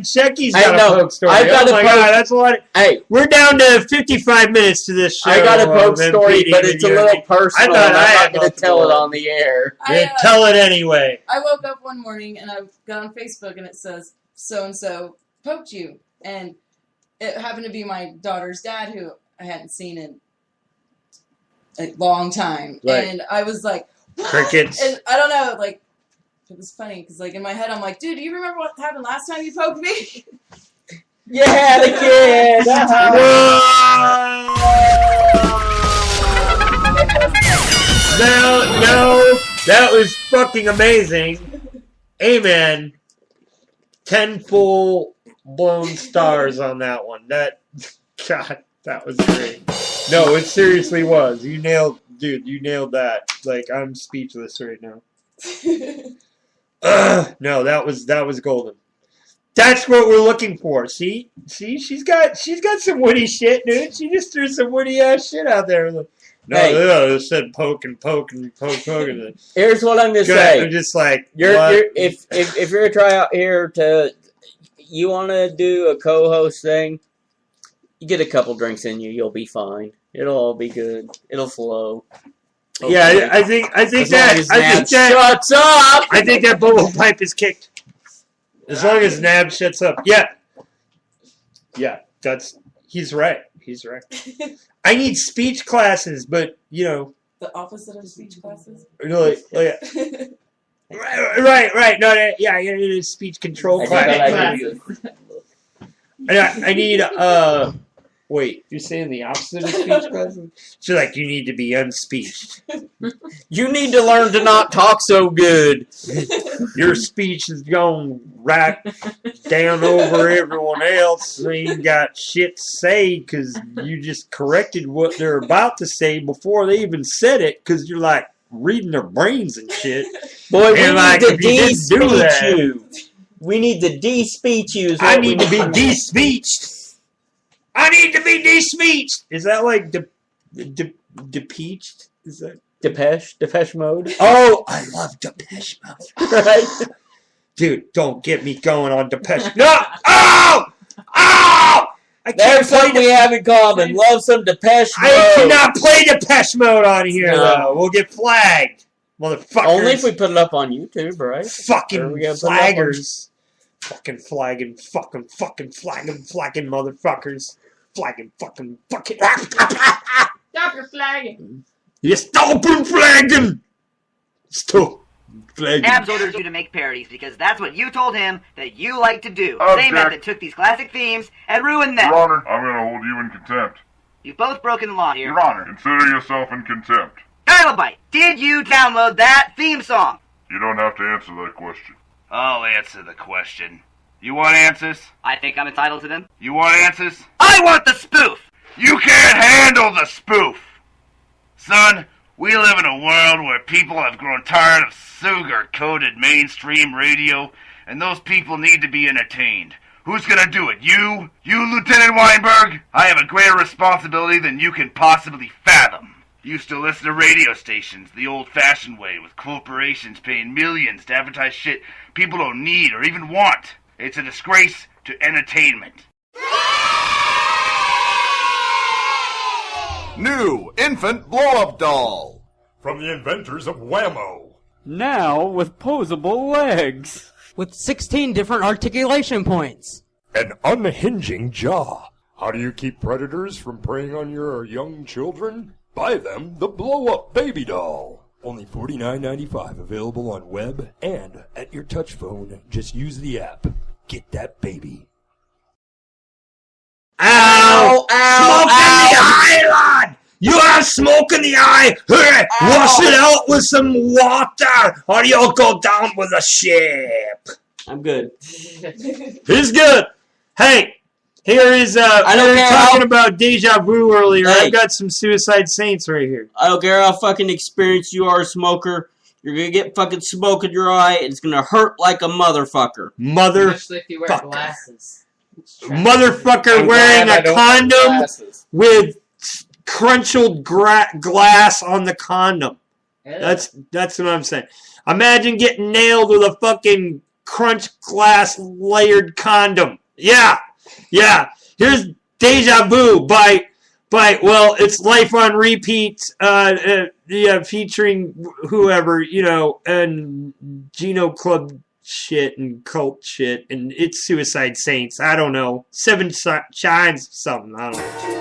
Speaker 3: Shecky's got a poke story.
Speaker 2: I've got
Speaker 3: oh my
Speaker 2: a poke.
Speaker 3: God, that's a lot.
Speaker 2: Hey,
Speaker 3: we're down to 55 minutes to this show.
Speaker 2: I got a poke
Speaker 3: of
Speaker 2: story,
Speaker 3: MPD,
Speaker 2: but it's a little personal.
Speaker 3: I thought
Speaker 2: and
Speaker 3: I
Speaker 2: I'm
Speaker 3: had
Speaker 2: not going to tell it on the air.
Speaker 3: Tell it anyway.
Speaker 19: I woke up one morning and I got on Facebook and it says so and so poked you, and it happened to be my daughter's dad who I hadn't seen in a long time,
Speaker 3: Right.
Speaker 19: and I was like, what?
Speaker 3: Crickets.
Speaker 19: And I don't know, like it was funny because like in my head I'm like, dude, do you remember what happened last time you poked me?
Speaker 2: Yeah, the kid.
Speaker 3: No, that was fucking amazing. Amen. 10 full blown stars on that one. God, that was great. No, it seriously was. You nailed that. Like, I'm speechless right now. No, that was golden. That's what we're looking for. See, she's got some witty shit, dude. She just threw some witty ass shit out there. No, it said poke.
Speaker 2: Here's what I'm gonna say.
Speaker 3: I'm just like,
Speaker 2: if you're gonna try out here you want to do a co-host thing, you get a couple drinks in you, you'll be fine. It'll all be good. It'll flow. Hopefully.
Speaker 3: Yeah, I think that
Speaker 2: shuts up.
Speaker 3: I think that bubble pipe is kicked. As long as Nab shuts up. Yeah, he's right. I need speech classes, but
Speaker 19: The opposite of speech classes?
Speaker 3: Right. No, yeah, I need a speech control class. I need wait, you're saying the opposite of speech classes? She's like, you need to be unspeeched.
Speaker 2: You need to learn to not talk so good.
Speaker 3: Your speech is going right down over everyone else. They ain't got shit to say because you just corrected what they're about to say before they even said it because you're like reading their brains and shit.
Speaker 2: Boy, we
Speaker 3: and
Speaker 2: need to
Speaker 3: de-speech
Speaker 2: you. We need to de-speech you.
Speaker 3: I need to be de-speeched. I need to be de-speeched. Is that like de-peached? Is that
Speaker 2: Depeche Mode?
Speaker 3: Oh, I love Depeche Mode.
Speaker 2: Right?
Speaker 3: Dude, don't get me going on Depeche. No! Oh! Oh!
Speaker 2: There's something we have in common. Love some Depeche Mode.
Speaker 3: I cannot play Depeche Mode on here, though. We'll get flagged. Motherfuckers.
Speaker 2: Only if we put it up on YouTube, right?
Speaker 3: Fucking flaggers. Fucking flagging, fucking flagging motherfuckers. Flagging, fucking.
Speaker 7: Stop your flagging.
Speaker 3: You stop and flagging! Stop.
Speaker 21: Abs ordered you to make parodies because that's what you told him that you like to do.
Speaker 5: Object.
Speaker 21: Same method took these classic themes and ruined them.
Speaker 5: Your Honor, I'm gonna hold you in contempt.
Speaker 21: You've both broken the law here.
Speaker 5: Your Honor, consider yourself in contempt.
Speaker 21: Dial-a-Bite, did you download that theme song?
Speaker 5: You don't have to answer that question.
Speaker 14: I'll answer the question. You want answers?
Speaker 21: I think I'm entitled to them.
Speaker 14: You want answers?
Speaker 21: I want the spoof!
Speaker 14: You can't handle the spoof! Son, we live in a world where people have grown tired of sugar-coated mainstream radio, and those people need to be entertained. Who's gonna do it? You? You, Lieutenant Weinberg? I have a greater responsibility than you can possibly fathom. Used to listen to radio stations the old-fashioned way, with corporations paying millions to advertise shit people don't need or even want. It's a disgrace to entertainment.
Speaker 20: New infant blow-up doll from the inventors of Whammo.
Speaker 22: Now with posable legs.
Speaker 23: With 16 different articulation points.
Speaker 16: An unhinging jaw. How do you keep predators from preying on your young children? Buy them the blow-up baby doll. Only $49.95, available on web and at your touch phone. Just use the app. Get that baby.
Speaker 1: Ow! Smoke in the eye, lad! You have smoke in the eye! Hey, wash it out with some water, or you'll go down with a ship.
Speaker 2: I'm good.
Speaker 3: He's good. Hey, here is
Speaker 2: I don't
Speaker 3: we were
Speaker 2: care
Speaker 3: talking
Speaker 2: how-
Speaker 3: about deja vu earlier.
Speaker 2: Hey.
Speaker 3: I've got some Suicide Saints right here.
Speaker 2: I don't care how fucking experienced you are, smoker. You're gonna get fucking smoke in your eye. It's gonna hurt like a motherfucker.
Speaker 7: Especially if you wear glasses.
Speaker 3: Motherfucker
Speaker 7: I'm
Speaker 3: wearing
Speaker 7: glad I
Speaker 3: a
Speaker 7: don't wear
Speaker 3: condom
Speaker 7: glasses.
Speaker 3: with crunchable glass on the condom.
Speaker 7: Yeah.
Speaker 3: That's what I'm saying. Imagine getting nailed with a fucking crunch glass layered condom. Yeah. Here's Deja Vu by well, it's Life on Repeat, featuring whoever, and Geno Club shit and cult shit, and it's Suicide Saints. I don't know. Seven Shines something. I don't know.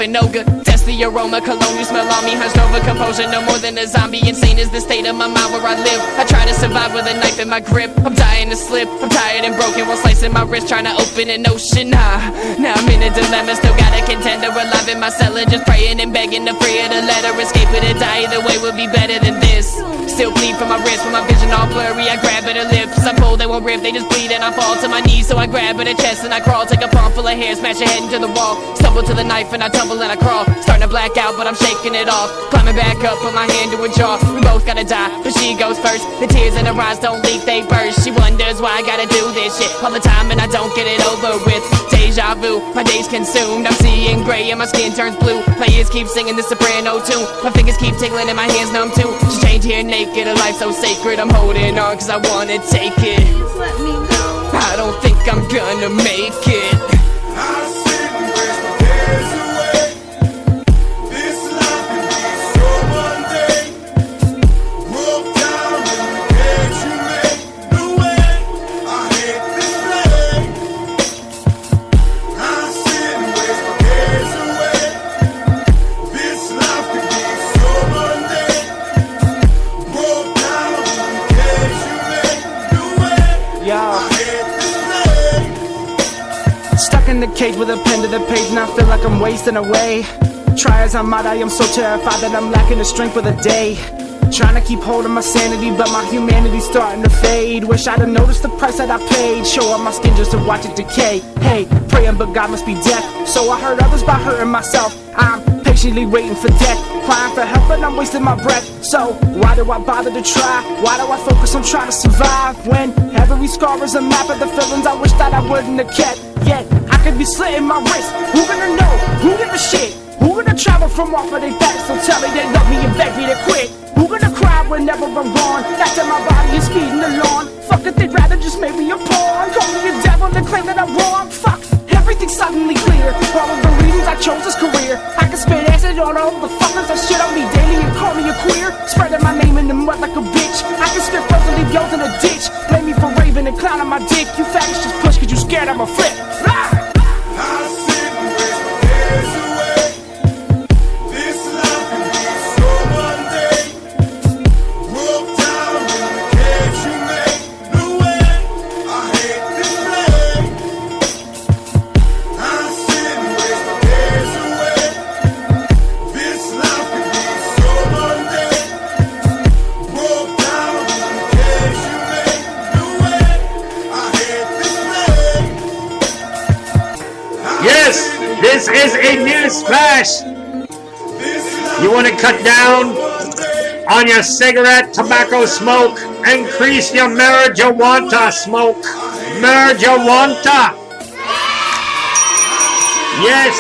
Speaker 24: No-good. Test the aroma, cologne you smell on me. Hunched over composure, no more than a zombie. Insane is the state of my mind where I live. I try to survive with a knife in my grip. I'm dying to slip, I'm tired and broken while slicing my wrist, trying to open an ocean. Now I'm in a dilemma, still got a contender alive in my cellar, just praying and begging to free it, to let her escape it or die. Either way would be better than this. Still bleed from my wrist, with my vision all blurry. I grab at her lips, I pull, they won't rip, they just bleed and I fall to my knees. So I grab at her chest and I crawl, take a palm full of hair, smash her head into the wall. Stumble to the knife and I tumble and I crawl, starting to black out but I'm shaking it off. Climbing back up, put my hand to her jaw. We both gotta die, but she goes first. The tears in her eyes don't leak, they burst. She wonders why I gotta do this shit all the time and I don't get it over with. Deja vu, my day's consumed. I'm seeing gray and my skin turns blue. My ears keep singing the soprano tune. My fingers keep tingling and my hands numb too. She's chained here naked, a life so sacred. I'm holding on cause I wanna take it. Just let me know. I don't think I'm gonna make it.
Speaker 25: Stuck in the cage with a pen to the page and I feel like I'm wasting away. Try as I might, I am so terrified that I'm lacking the strength for the day. Trying to keep hold of my sanity, but my humanity's starting to fade. Wish I'd have noticed the price that I paid. Show up my skin just to watch it decay. Hey, praying but God must be deaf. So I hurt others by hurting myself. I'm patiently waiting for death, crying for help but I'm wasting my breath. So why do I bother to try? Why do I focus on trying to survive? When every scar is a map of the feelings I wish that I wouldn't have kept. Yet I could be slitting my wrist. Who gonna know? Who give a shit? Who gonna travel from off of their backs? So tell me they love me and beg me to quit. Who gonna cry whenever I'm gone? After my body is speeding along. Fuck it, they'd rather just make me a pawn. Call me a devil and claim that I'm wrong. Fuck, everything's suddenly clear. All of the reasons I chose this career. I can spit acid on all the fuckers that shit on me daily and call me a queer. Spreading my name in the mud like a bitch. I can spit frozen and leave yours in a ditch. Blame me for raving and clowning my dick. You faggots just push cause you scared I'ma flip. Ah!
Speaker 3: This is a news flash. You want to cut down on your cigarette, tobacco smoke, increase your marijuana smoke. Marijuana. Yes,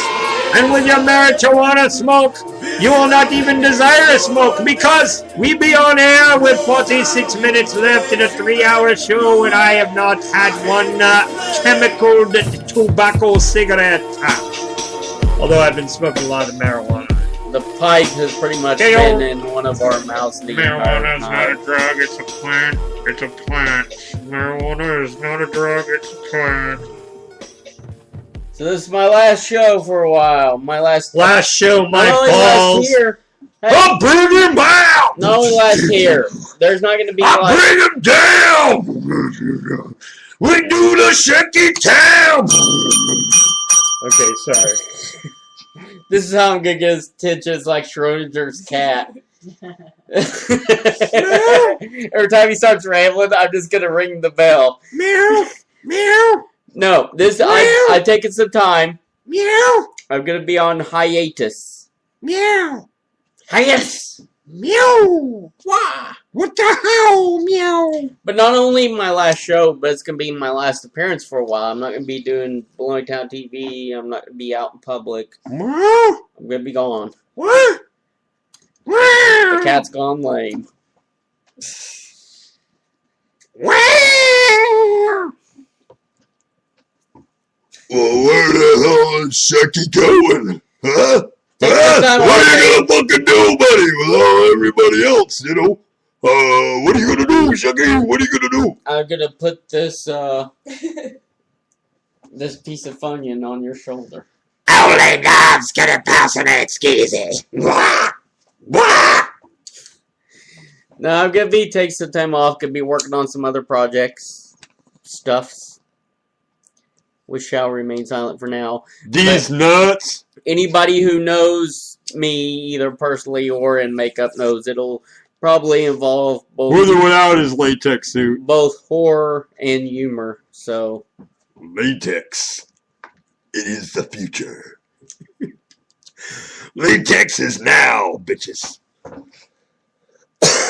Speaker 3: and with your marijuana smoke, you will not even desire a smoke because we be on air with 46 minutes left in a 3-hour show and I have not had one chemical tobacco cigarette. Although I've been smoking a lot of marijuana.
Speaker 2: The pipe has pretty much been in one of our mouths.
Speaker 3: Marijuana is not a drug, it's a plant. It's a plant. Marijuana is not a drug, it's a plant.
Speaker 2: So this is my last show for a while. My last
Speaker 3: show, my balls.
Speaker 2: Here. Hey,
Speaker 1: I'll bring him out!
Speaker 2: No last here. There's not going to be
Speaker 1: I'll bring him down! We do the Shecky town!
Speaker 3: Okay, sorry.
Speaker 2: This is how I'm gonna get his stitches like Schrodinger's cat. Every time he starts rambling, I'm just gonna ring the bell.
Speaker 3: Meow, meow.
Speaker 2: No, this I've taken some time.
Speaker 3: Meow.
Speaker 2: I'm gonna be on hiatus.
Speaker 3: Meow.
Speaker 2: Hiatus.
Speaker 3: Meow. Why? What the hell? Meow.
Speaker 2: But not only my last show, but it's gonna be my last appearance for a while. I'm not gonna be doing Blowing Town TV. I'm not gonna be out in public.
Speaker 3: Meow.
Speaker 2: I'm gonna be gone.
Speaker 3: What? Meow.
Speaker 2: The cat's gone lame.
Speaker 3: Meow.
Speaker 1: Well, where the hell is Shecky going? Huh? What are you gonna fucking do, buddy, with everybody else, you know? What are you gonna do, Shecky? What are you gonna do?
Speaker 2: I'm gonna put this, this piece of Funyun on your shoulder.
Speaker 1: Only God's gonna personate Skeezy.
Speaker 2: No, I'm gonna be taking some time off. Gonna be working on some other projects, stuffs. We shall remain silent for now.
Speaker 3: These nuts.
Speaker 2: Anybody who knows me, either personally or in makeup, knows it'll probably involve both.
Speaker 3: With or without his latex suit.
Speaker 2: Both horror and humor. So.
Speaker 1: Latex. It is the future. Latex is now, bitches.
Speaker 2: I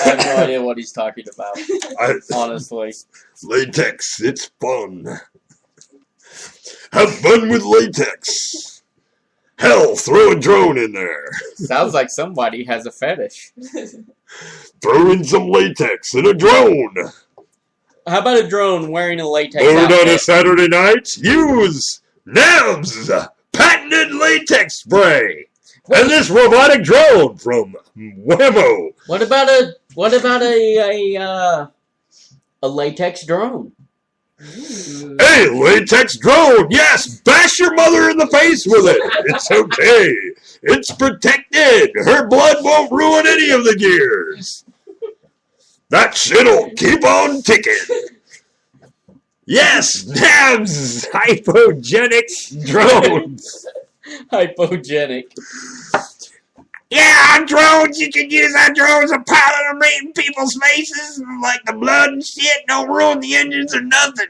Speaker 2: have no idea what he's talking about. Honestly.
Speaker 1: Latex, it's fun. Have fun with latex. Hell, throw a drone in there.
Speaker 2: Sounds like somebody has a fetish.
Speaker 1: Throw in some latex and a drone.
Speaker 2: How about a drone wearing a latex
Speaker 1: Bored
Speaker 2: outfit?
Speaker 1: on a Saturday night? Use NAB's patented latex spray. And this robotic drone from Whammo.
Speaker 2: What about a latex drone?
Speaker 1: Hey, latex drone! Yes, bash your mother in the face with it. It's okay. It's protected. Her blood won't ruin any of the gears. That shit'll keep on ticking. Yes, NAB's hypogenic drones.
Speaker 2: Hypogenic.
Speaker 1: Yeah, drones. You can use our drones and pilot them
Speaker 3: in people's faces, like the blood and shit, don't ruin the engines or nothing.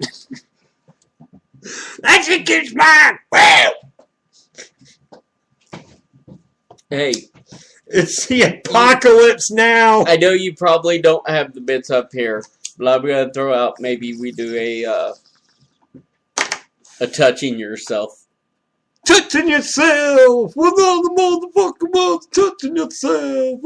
Speaker 3: That shit keeps flying. Wow.
Speaker 2: Hey.
Speaker 3: It's the apocalypse now.
Speaker 2: I know you probably don't have the bits up here, but I'm gonna throw out maybe we do a touching yourself.
Speaker 3: Touching yourself with all the motherfucking words, touching yourself.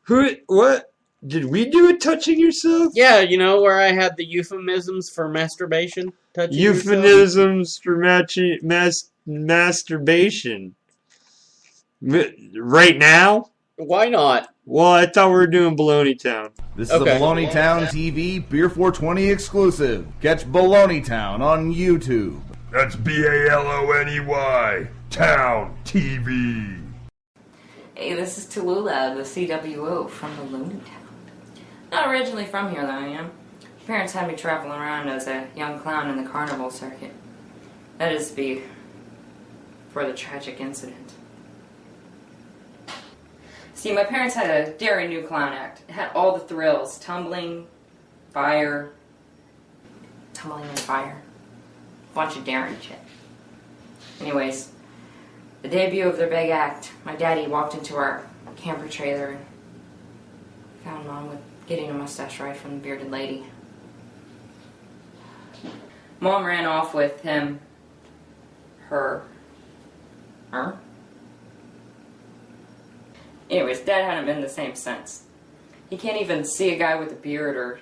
Speaker 3: Who? What? Did we do a touching yourself?
Speaker 2: Yeah, you know where I had the euphemisms for masturbation. Touching
Speaker 3: Euphemisms for masturbation. Right now?
Speaker 2: Why not?
Speaker 3: Well, I thought we were doing Baloney Town.
Speaker 4: This is a Baloney Town TV Beer 420 exclusive. Catch Baloney Town on YouTube.
Speaker 20: That's BALONEY. Town TV.
Speaker 6: Hey, this is Tallulah, the CWO from Baloney Town. Not originally from here, though, I am. Parents had me traveling around as a young clown in the carnival circuit. That is before the tragic incident. See, my parents had a daring new clown act. It had all the thrills. Tumbling, fire. Tumbling and fire. Bunch of daring shit. Anyways, the debut of their big act, my daddy walked into our camper trailer and found Mom with getting a mustache ride from the bearded lady. Mom ran off with him. Her. Anyways, Dad hadn't been the same since. He can't even see a guy with a beard or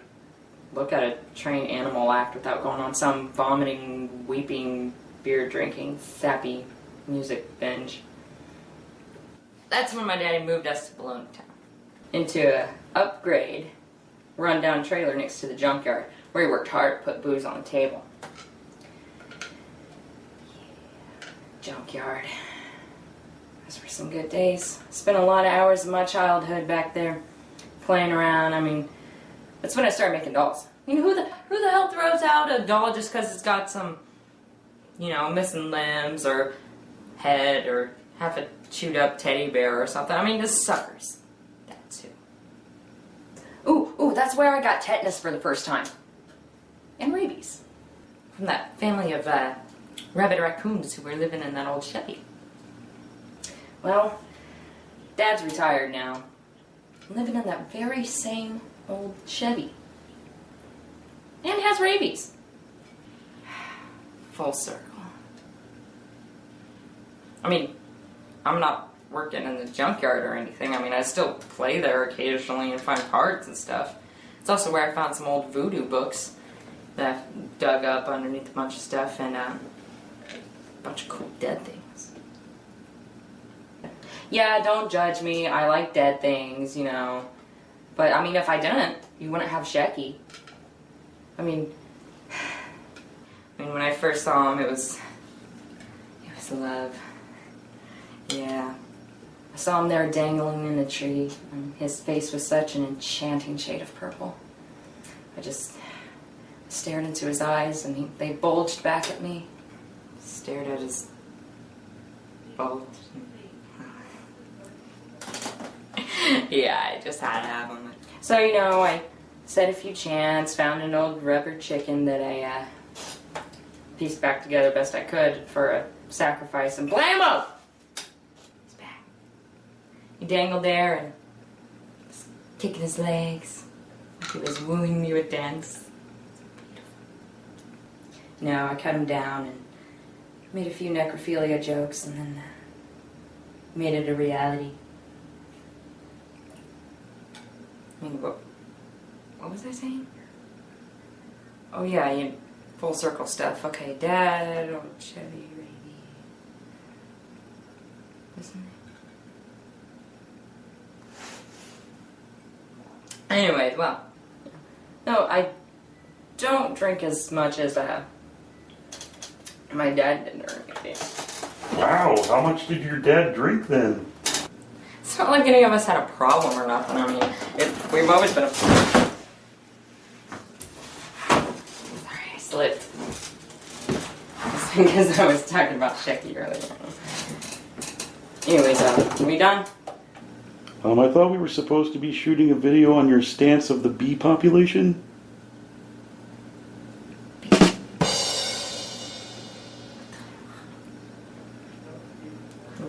Speaker 6: look at a trained animal act without going on some vomiting, weeping, beer drinking, sappy music binge. That's when my daddy moved us to Baloney Town. Into a upgrade, run-down trailer next to the junkyard, where he worked hard to put booze on the table. Junkyard. Those were some good days. Spent a lot of hours of my childhood back there, playing around. I mean, that's when I started making dolls. You know, who the hell throws out a doll just because it's got some, you know, missing limbs or head or half a chewed up teddy bear or something? I mean, just suckers. That too. Ooh, that's where I got tetanus for the first time. And rabies. From that family of rabid raccoons who were living in that old Shecky. Well, Dad's retired now. Living in that very same old Chevy. And has rabies. Full circle. I mean, I'm not working in the junkyard or anything. I mean, I still play there occasionally and find parts and stuff. It's also where I found some old voodoo books that I dug up underneath a bunch of stuff and a bunch of cool dead things. Yeah, don't judge me. I like dead things, you know. But, I mean, if I didn't, you wouldn't have Shecky. I mean, when I first saw him, it was love. Yeah. I saw him there dangling in a tree, and his face was such an enchanting shade of purple. I just stared into his eyes, and they bulged back at me. Stared at his bulge. Yeah, I just had to have him. So, you know, I said a few chants, found an old rubber chicken that I pieced back together best I could for a sacrifice, and blammo! He's back. He dangled there and was kicking his legs. He was wooing me with dance. No, I cut him down and made a few necrophilia jokes and then made it a reality. I mean, what was I saying? Oh yeah, full circle stuff. Okay, Dad, old Chevy, Raby. Isn't it? Anyway, well, no, I don't drink as much as my dad did or anything.
Speaker 1: Wow, how much did your dad drink then?
Speaker 6: It's not like any of us had a problem or nothing. I mean, we've always been a... Sorry, I slipped. It's because I was talking about Shecky earlier. Anyways, are we done?
Speaker 8: I thought we were supposed to be shooting a video on your stance of the bee population.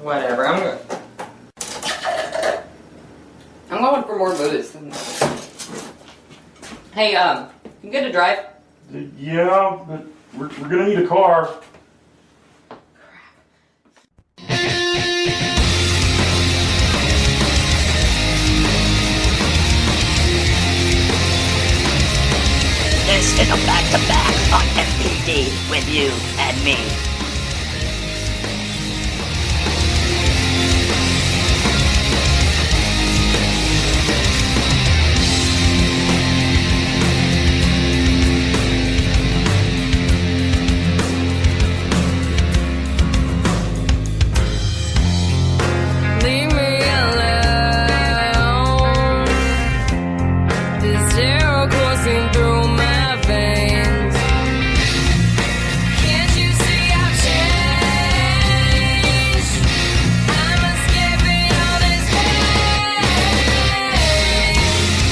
Speaker 6: Whatever. I'm going for more booze. Hey, you good to drive?
Speaker 8: Yeah, but we're gonna need a car.
Speaker 9: This is a back-to-back on MPD with you and me.
Speaker 10: Leave me alone. This arrow coursing through my veins. Can't you see I've changed? I'm escaping all this pain.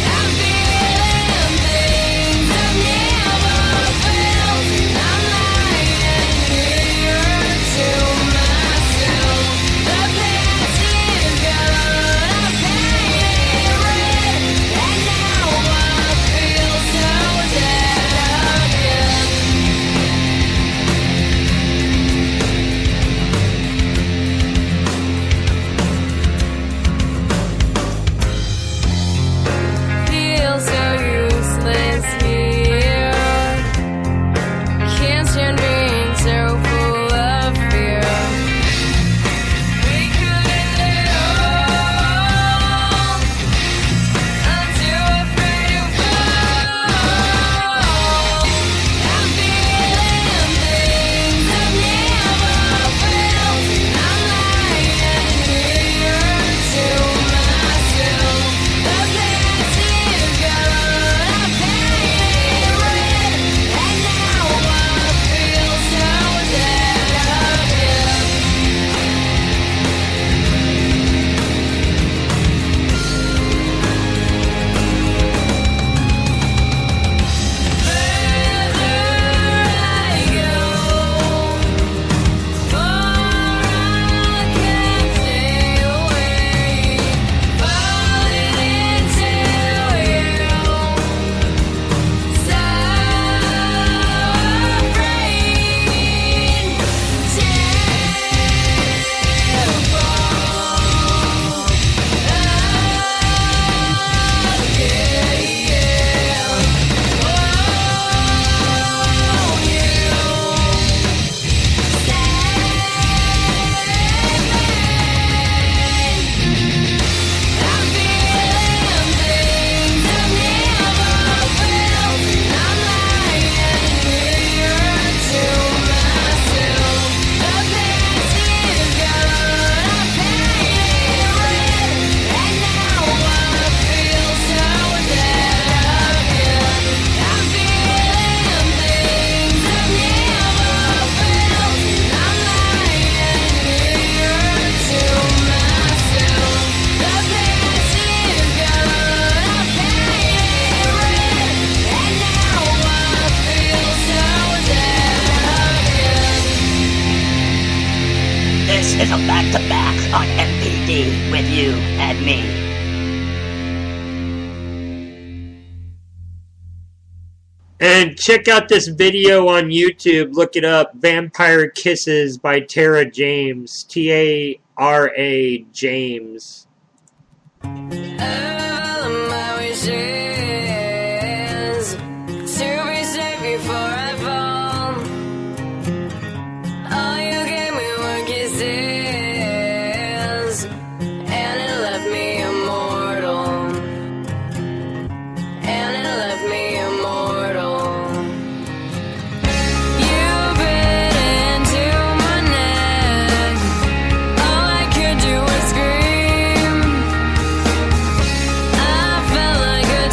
Speaker 10: I'm feeling things I've never felt. I'm lying here to myself. The past is gone. I painted red, and now I feel so dead again. Feel so useless here. Can't stand being so full of fear. We could end it all. I'm too afraid to fall. I'm feeling things I've never felt. I'm lying here to myself. The past is gone. I painted red, and now I feel so dead again.
Speaker 9: This is a back-to-back on MPD with you and me.
Speaker 3: And check out this video on YouTube. Look it up. Vampire Kisses by Tara James. Tara James.
Speaker 10: All of my wishes to be safe before I fall. All you gave me were kisses, and it left me immortal. And it left me immortal. You bit into my neck. All I could do was scream. I felt like a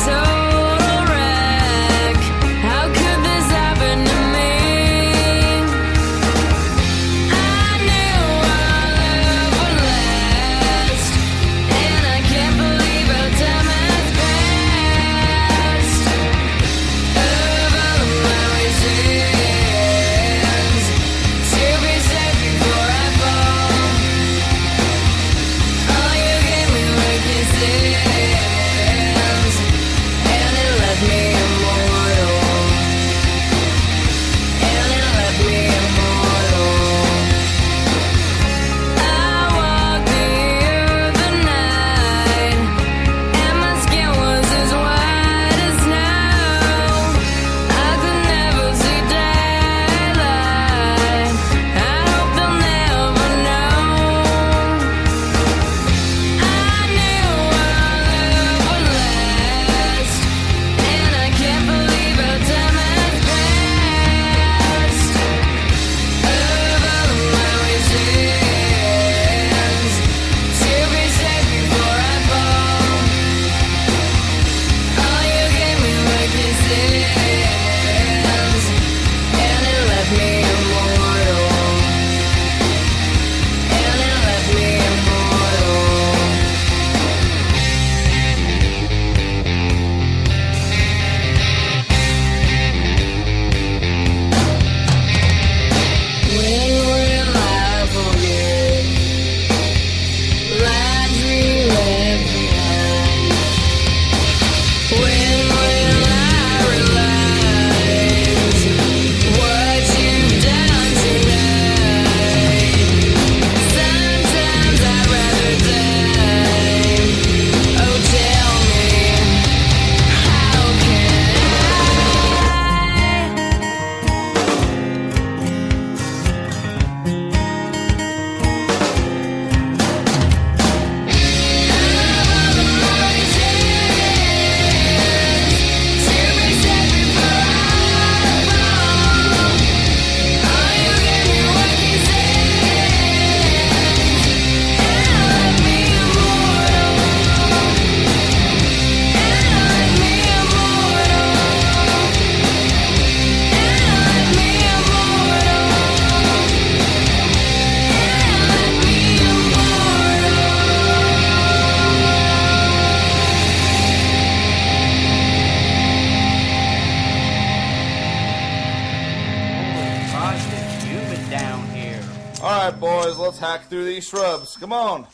Speaker 4: right, boys, let's hack through these shrubs. Come on.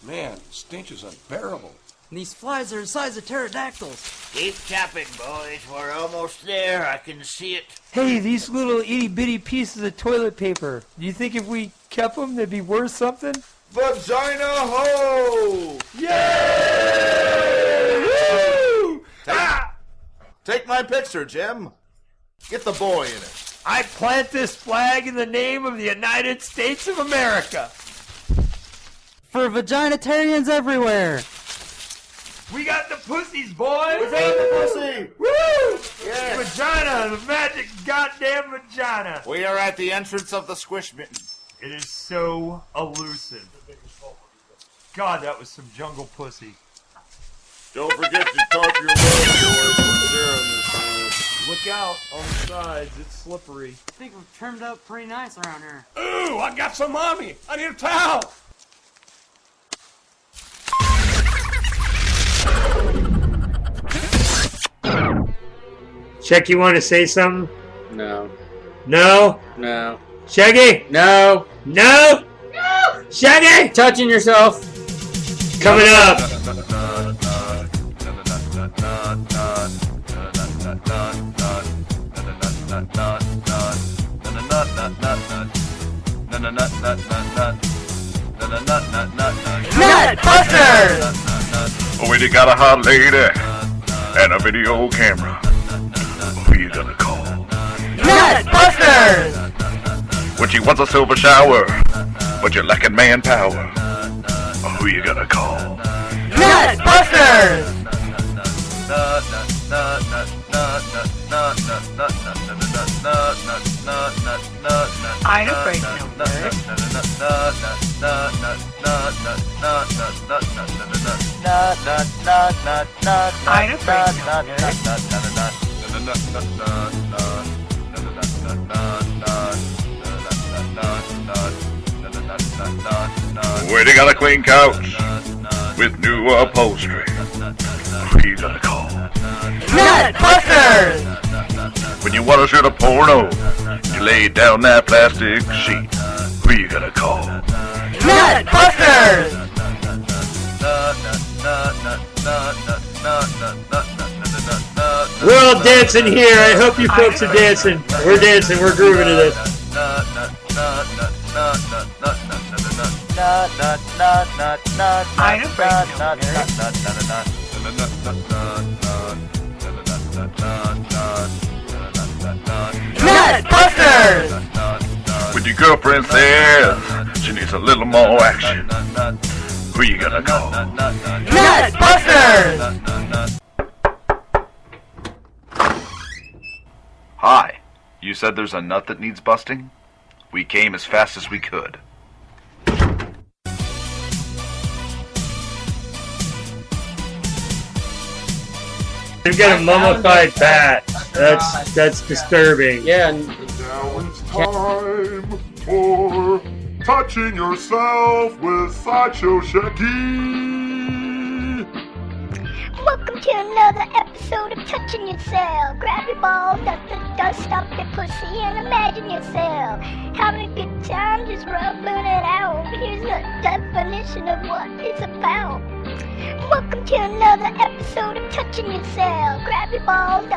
Speaker 12: Man, the stench is unbearable.
Speaker 23: These flies are the size of pterodactyls.
Speaker 14: Keep chopping, boys. We're almost there. I can see it.
Speaker 23: Hey, these little itty-bitty pieces of toilet paper. Do you think if we kept them, they'd be worth something?
Speaker 4: Vagina ho!
Speaker 23: Yay! Woo!
Speaker 4: Take my picture, Jim. Get the boy in it.
Speaker 3: I plant this flag in the name of the United States of America.
Speaker 23: For vaginitarians everywhere.
Speaker 3: We got the pussies, boys.
Speaker 4: We found the pussy.
Speaker 3: Woo!
Speaker 4: Yes.
Speaker 3: Vagina, the magic goddamn vagina.
Speaker 4: We are at the entrance of the squish mitten.
Speaker 3: It is so elusive. God, that was some jungle pussy.
Speaker 4: Don't forget to talk your love, boys. We're sharing this.
Speaker 3: Look out on the sides. It's slippery.
Speaker 23: I think we've trimmed up pretty nice around here.
Speaker 12: Ooh, I got some on me. I need a towel.
Speaker 3: Sheck, you want to say something?
Speaker 2: No.
Speaker 3: No?
Speaker 2: No.
Speaker 3: Shaggy?
Speaker 2: No.
Speaker 3: No? No! Shaggy!
Speaker 2: Touching yourself.
Speaker 3: Coming up.
Speaker 23: Nutbusters!
Speaker 5: When you got a hot lady and a video camera, who you gonna call?
Speaker 23: Nutbusters!
Speaker 5: When she wants a silver shower, but you're lacking manpower, who you gonna call?
Speaker 23: Nutbusters!
Speaker 14: I'm afraid no I'm afraid
Speaker 5: Where they got a clean couch with new upholstery, who you gonna call?
Speaker 23: Nutbusters!
Speaker 5: When you wanna shoot a porno, you lay down that plastic sheet, who you gonna call?
Speaker 23: Nutbusters!
Speaker 3: We're all dancing here. I hope you folks are dancing. We're dancing. We're grooving to this.
Speaker 14: I'm afraid
Speaker 23: Nutbusters!
Speaker 5: When your girlfriend says she needs a little more action, who you gonna call?
Speaker 23: Nutbusters!
Speaker 5: Hi, you said there's a nut that needs busting? We came as fast as we could.
Speaker 3: You've got a mummified bat. That's disturbing.
Speaker 2: Yeah.
Speaker 20: Now it's time for touching yourself with Sideshow Shecky.
Speaker 13: Welcome to another episode of Touching Yourself. Grab your balls, dust off your pussy, and imagine yourself having a good time, just rubbing it out. Here's the definition of what it's about. Welcome to another episode of Touching Yourself. Grab your balls,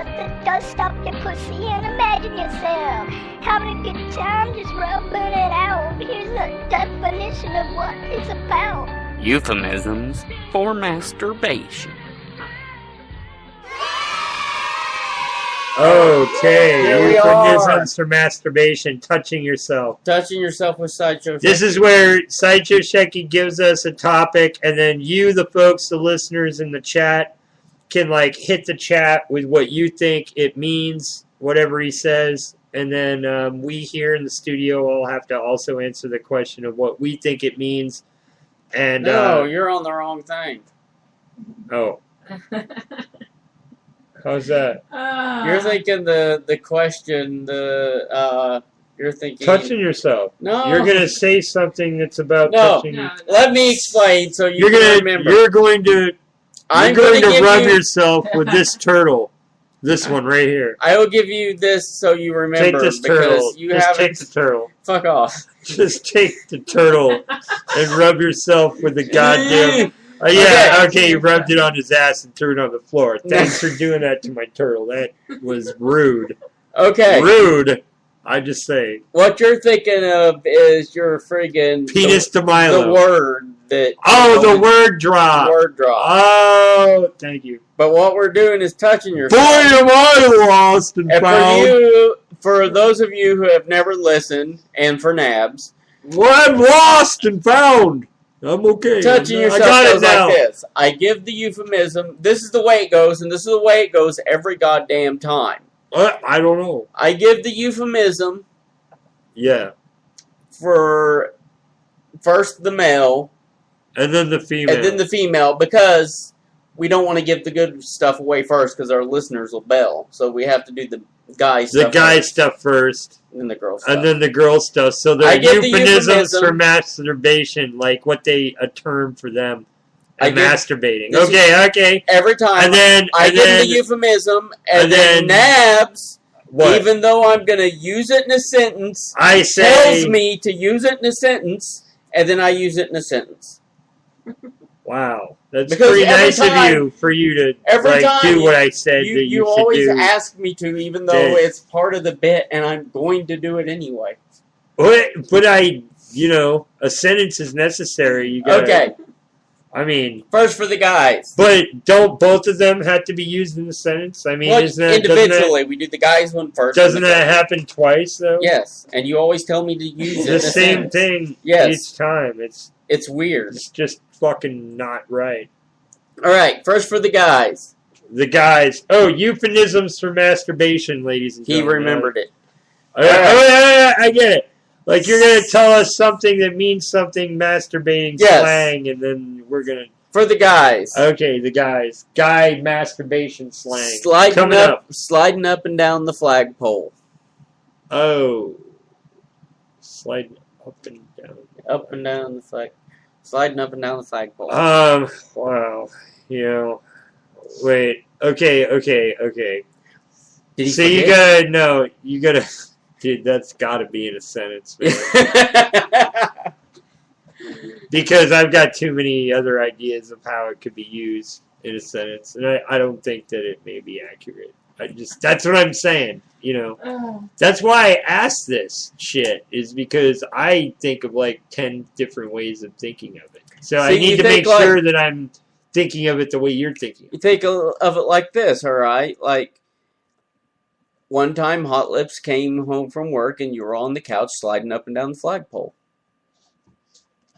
Speaker 13: dust off your pussy, and imagine yourself having a good time, just rubbing it out. Here's the definition of what it's about.
Speaker 2: Euphemisms for masturbation.
Speaker 3: Okay, euphemisms for masturbation, touching yourself.
Speaker 2: Touching yourself with Sideshow Shecky.
Speaker 3: This is where Sideshow Shecky gives us a topic, and then you, the folks, the listeners in the chat, can hit the chat with what you think it means, whatever he says, and then we here in the studio all have to also answer the question of what we think it means. And
Speaker 2: no, you're on the wrong thing.
Speaker 3: Oh. How's that?
Speaker 2: You're thinking the question, you're thinking...
Speaker 3: Touching yourself.
Speaker 2: No.
Speaker 3: You're going to say something that's about touching yourself.
Speaker 2: Let me explain so you can remember.
Speaker 3: You're going to rub yourself with this turtle. This one right here.
Speaker 2: I will give you this so you remember.
Speaker 3: Take this turtle.
Speaker 2: You
Speaker 3: Just take the turtle.
Speaker 2: Fuck off.
Speaker 3: Just take the turtle and rub yourself with the goddamn. Yeah, okay, you rubbed it on his ass and threw it on the floor. Thanks for doing that to my turtle. That was rude.
Speaker 2: Okay.
Speaker 3: Rude. I just say.
Speaker 2: What you're thinking of is your friggin'
Speaker 3: Penis to Milo.
Speaker 2: The word that.
Speaker 3: Oh, the word drop.
Speaker 2: Word drop.
Speaker 3: Oh, thank you.
Speaker 2: But what we're doing is touching your.
Speaker 3: Boy, am I lost and found.
Speaker 2: For those of you who have never listened, and for Nabs.
Speaker 3: Well, I'm lost and found. I'm okay.
Speaker 2: Touching yourself goes like this. I give the euphemism. This is the way it goes, and this is the way it goes every goddamn time.
Speaker 3: I don't know.
Speaker 2: I give the euphemism.
Speaker 3: Yeah.
Speaker 2: For first the male.
Speaker 3: And then the female.
Speaker 2: And then the female, because we don't want to give the good stuff away first, because our listeners will bail. So we have to do the guy stuff.
Speaker 3: The guy stuff first.
Speaker 2: And then the girl stuff.
Speaker 3: And then the girl stuff. So there are euphemisms for masturbation, like what a term for them. And masturbating. Okay.
Speaker 2: Every time.
Speaker 3: And then
Speaker 2: I give the euphemism, and then Nabs, even though I'm going to use it in a sentence, tells me to use it in a sentence, and then I use it in a sentence.
Speaker 3: Wow. That's pretty nice of you, for you to do what I said that you should
Speaker 2: always
Speaker 3: do.
Speaker 2: ask me to, even though it's part of the bit, and I'm going to do it anyway.
Speaker 3: But a sentence is necessary. You gotta,
Speaker 2: okay.
Speaker 3: I mean...
Speaker 2: First for the guys.
Speaker 3: But don't both of them have to be used in the sentence? I mean,
Speaker 2: individually. We do the guys one first.
Speaker 3: Doesn't that happen twice, though?
Speaker 2: Yes. And you always tell me to use it.
Speaker 3: The same thing each time.
Speaker 2: It's weird.
Speaker 3: It's just fucking not right.
Speaker 2: Alright, first for the guys.
Speaker 3: The guys. Oh, euphemisms for masturbation, ladies and gentlemen.
Speaker 2: He remembered it.
Speaker 3: I get it. Like, you're going to tell us something that means something masturbating slang, and then we're going to...
Speaker 2: For the guys.
Speaker 3: Okay, the guys. Guy masturbation slang.
Speaker 2: Sliding up and down the flagpole.
Speaker 3: Oh. Sliding up and down.
Speaker 2: Up and down the flag. Sliding up and down the flagpole.
Speaker 3: Wow. Wait. Okay. So you gotta... Dude, that's gotta be in a sentence, man. Because I've got too many other ideas of how it could be used in a sentence, and I don't think that it may be accurate. That's what I'm saying, That's why I asked this shit, is because I think of 10 different ways of thinking of it. So I need to make sure that I'm thinking of it the way you're thinking.
Speaker 2: You think of it like this, alright? One time Hot Lips came home from work and you were on the couch sliding up and down the flagpole.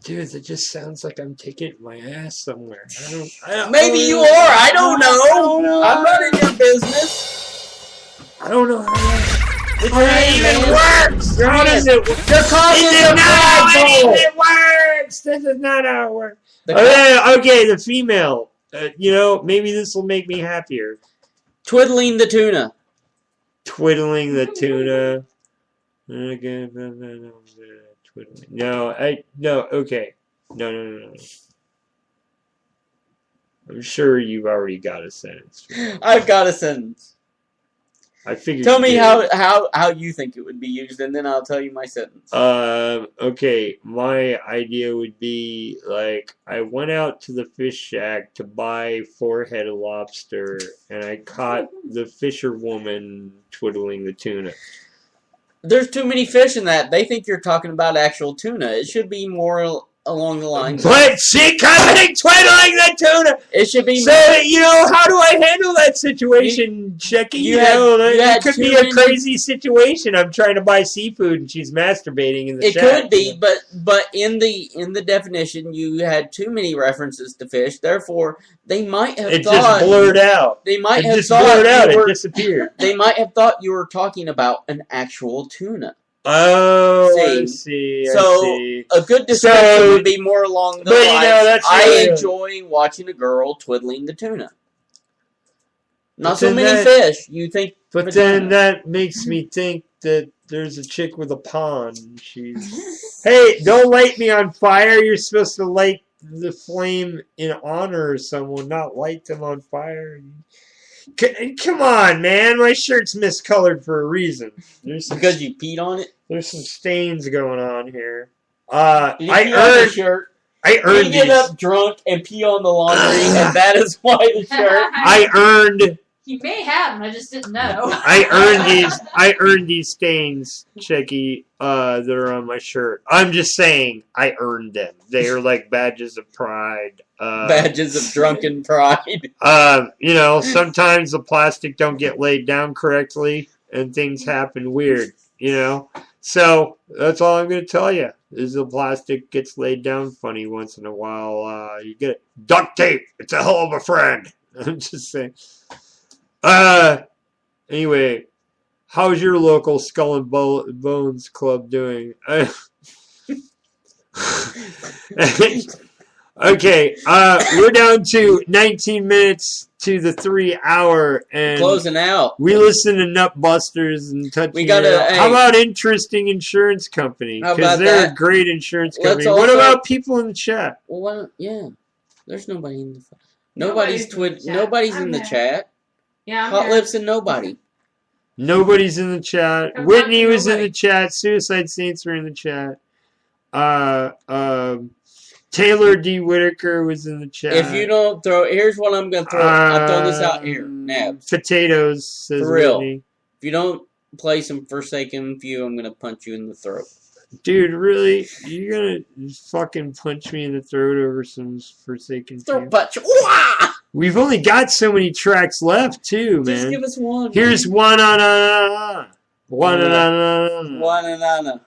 Speaker 3: Dude, that just sounds like I'm taking my ass somewhere.
Speaker 2: Maybe you are. I don't know. I'm running your business.
Speaker 3: I don't know how
Speaker 2: that
Speaker 3: even works. How does it work? It works. This is not how it works. Okay, the female. Maybe this will make me happier.
Speaker 2: Twiddling the tuna.
Speaker 3: Twiddling the tuna. No, okay. No. I'm sure you've already got a sentence.
Speaker 2: I've got a sentence.
Speaker 3: I figured.
Speaker 2: Tell me how you think it would be used, and then I'll tell you my sentence.
Speaker 3: Okay. My idea would be I went out to the fish shack to buy 4-headed lobster, and I caught the fisherwoman twiddling the tuna.
Speaker 2: There's too many fish in that. They think you're talking about actual tuna. It should be more along the lines.
Speaker 3: But she coming twiddling the tuna.
Speaker 2: It should be.
Speaker 3: So how do I handle that situation, Shecky? It could be a crazy situation. I'm trying to buy seafood and she's masturbating in the shack.
Speaker 2: It could be, but in the definition, you had too many references to fish. Therefore, they might have
Speaker 3: it
Speaker 2: thought
Speaker 3: just blurred out.
Speaker 2: They might
Speaker 3: it
Speaker 2: have
Speaker 3: just
Speaker 2: thought
Speaker 3: blurred out.
Speaker 2: It
Speaker 3: disappeared.
Speaker 2: They might have thought you were talking about an actual tuna.
Speaker 3: Oh, I see.
Speaker 2: A good description would be more along the lines. I enjoy watching a girl twiddling the tuna. Not so many fish. You think?
Speaker 3: But then that makes me think that there's a chick with a pond. Hey, don't light me on fire. You're supposed to light the flame in honor of someone, not light them on fire. Come on, man. My shirt's miscolored for a reason.
Speaker 2: Because you peed on it?
Speaker 3: There's some stains going on here.
Speaker 2: Did you pee on the shirt?
Speaker 3: I earned
Speaker 2: You get
Speaker 3: these.
Speaker 2: up drunk and pee on the laundry, and that is why the shirt.
Speaker 3: I earned.
Speaker 11: He may have, and I just didn't know.
Speaker 3: I earned these stains, Shecky, that are on my shirt. I'm just saying, I earned them. They are like badges of pride.
Speaker 2: Badges of drunken pride.
Speaker 3: Sometimes the plastic don't get laid down correctly, and things happen weird. So that's all I'm going to tell you. Is the plastic gets laid down funny once in a while. You get it. Duct tape. It's a hell of a friend. I'm just saying. Anyway, how's your local Skull and Bones Club doing? Okay, we're down to 19 minutes to the 3 hour, and
Speaker 2: closing out.
Speaker 3: We listen to Nutbusters and touch.
Speaker 2: We gotta.
Speaker 3: How about Interesting Insurance Company? Because they're a great insurance company. What about people in the chat?
Speaker 2: Well, yeah, there's nobody in the. Nobody's Nobody's in the chat.
Speaker 11: Yeah,
Speaker 2: Hot Lips and nobody.
Speaker 3: Nobody's in the chat. Whitney was in the chat. Suicide Saints were in the chat. Taylor D. Whitaker was in the chat.
Speaker 2: If you don't throw, here's what I'm gonna throw. I'll throw this out here. Nabs.
Speaker 3: Potatoes, says
Speaker 2: For real.
Speaker 3: Whitney.
Speaker 2: If you don't play some Forsaken Few, I'm gonna punch you in the throat.
Speaker 3: Dude, really? You're gonna fucking punch me in the throat over some Forsaken Few?
Speaker 2: Throat punch. Wah!
Speaker 3: We've only got so many tracks left, too, man.
Speaker 2: Just give us one.
Speaker 3: Here's Wanna. Wanna.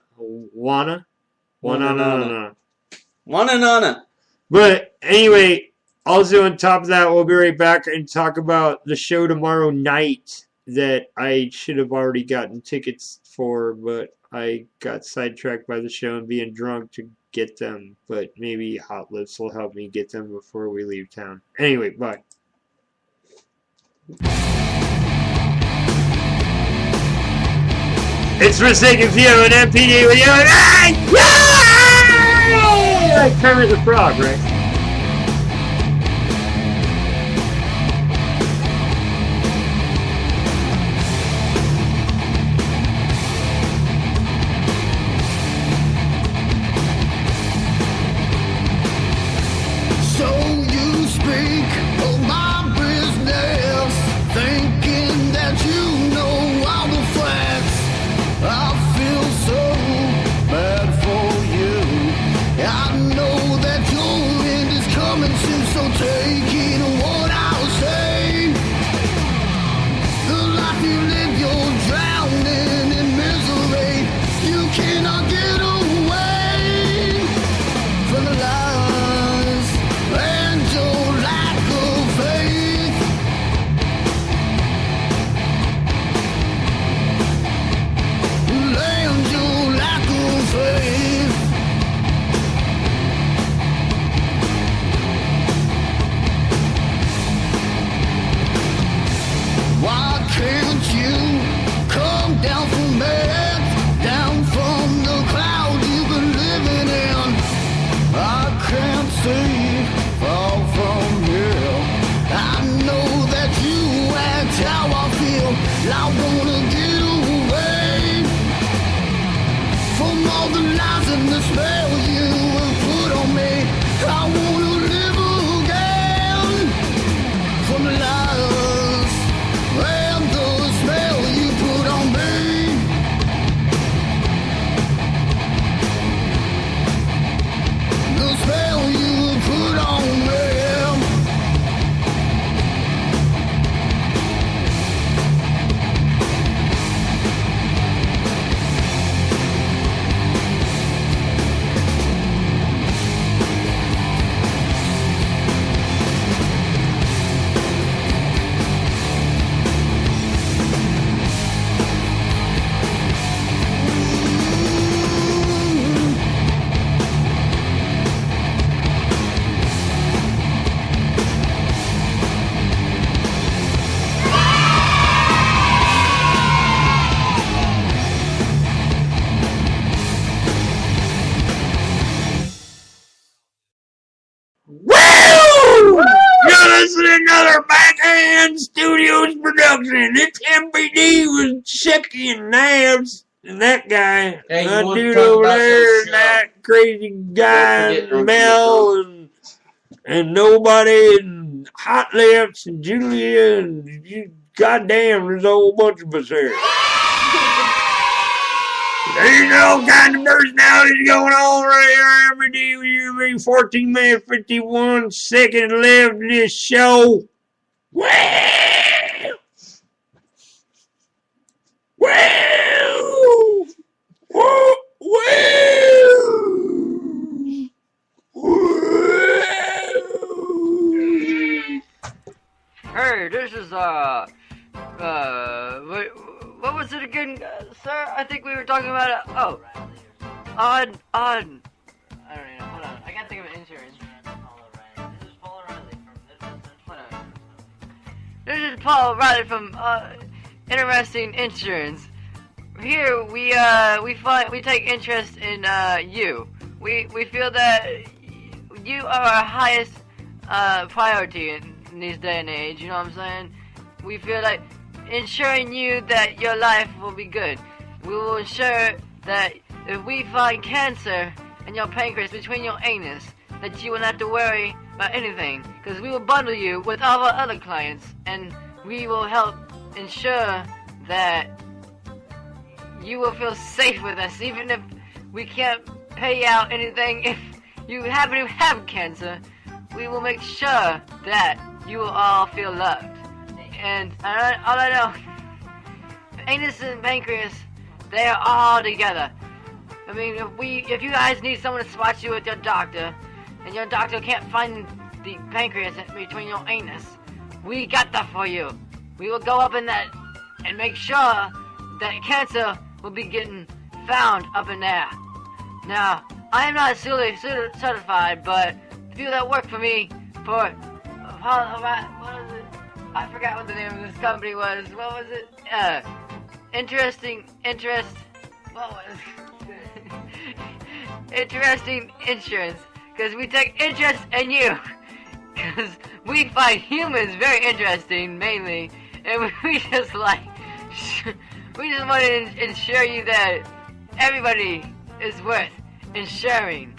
Speaker 3: But anyway, also on top of that, we'll be right back and talk about the show tomorrow night that I should have already gotten tickets for, but I got sidetracked by the show and being drunk to get them. But maybe Hot Lips will help me get them before we leave town. Anyway, bye. It's Forsaken Few and MPD with you. Like Kermit the Frog, right?
Speaker 15: So you speak of my business, thinking that you know all the facts. I feel so bad for you. I know that your end is coming soon, so take in what I'll say. The life you live, you're drowning in misery. You cannot get away from the lies and your lack of faith. And your lack of faith. Why can't you come down from earth, down from the cloud you've been living in? I can't see far from here. I know that you act how I feel. I wanna get away from all the lies and the spell you have put on me. I wanna live again from the lies and the spell you put on me. The spell you put on me.
Speaker 3: You're listening to another Backhand Studios production. It's MPD with Shecky and Nabs. and that guy,
Speaker 2: Hey, you
Speaker 3: that
Speaker 2: wanna
Speaker 3: dude
Speaker 2: talk
Speaker 3: over
Speaker 2: about
Speaker 3: there,
Speaker 2: some
Speaker 3: and that crazy guy,
Speaker 2: forget
Speaker 3: and
Speaker 2: drunk,
Speaker 3: Mel, and nobody, and Hot Lips, and Julia, and goddamn, there's a whole bunch of us here. There's all kind of personalities going on right here every day. You're 14 minutes, 51 seconds left in this show. Well, well, well,
Speaker 17: Hey, this is, what was it again, sir? I think we were talking about it. Oh, I don't even know. Hold on. I gotta think of an insurance. This is Paul Riley from, Interesting Insurance. Here, we take interest in, you. We feel that you are our highest, priority in this day and age, you know what I'm saying? We feel like ensuring you that your life will be good. We will ensure that if we find cancer in your pancreas between your anus, that you won't have to worry about anything, because we will bundle you with all our other clients, and we will help ensure that you will feel safe with us, even if we can't pay out anything if you happen to have cancer. We will make sure that you will all feel loved. And all I know, anus and pancreas, they are all together. I mean, if you guys need someone to spot you with your doctor, and your doctor can't find the pancreas between your anus, we got that for you. We will go up in that and make sure that cancer will be getting found up in there. Now, I am not fully certified, but the people that work for me for, what was it? I forgot what the name of this company was. What was it? Interesting Insurance. Because we take interest in you. Because we find humans very interesting, mainly. And we just want to ensure you that everybody is worth insuring.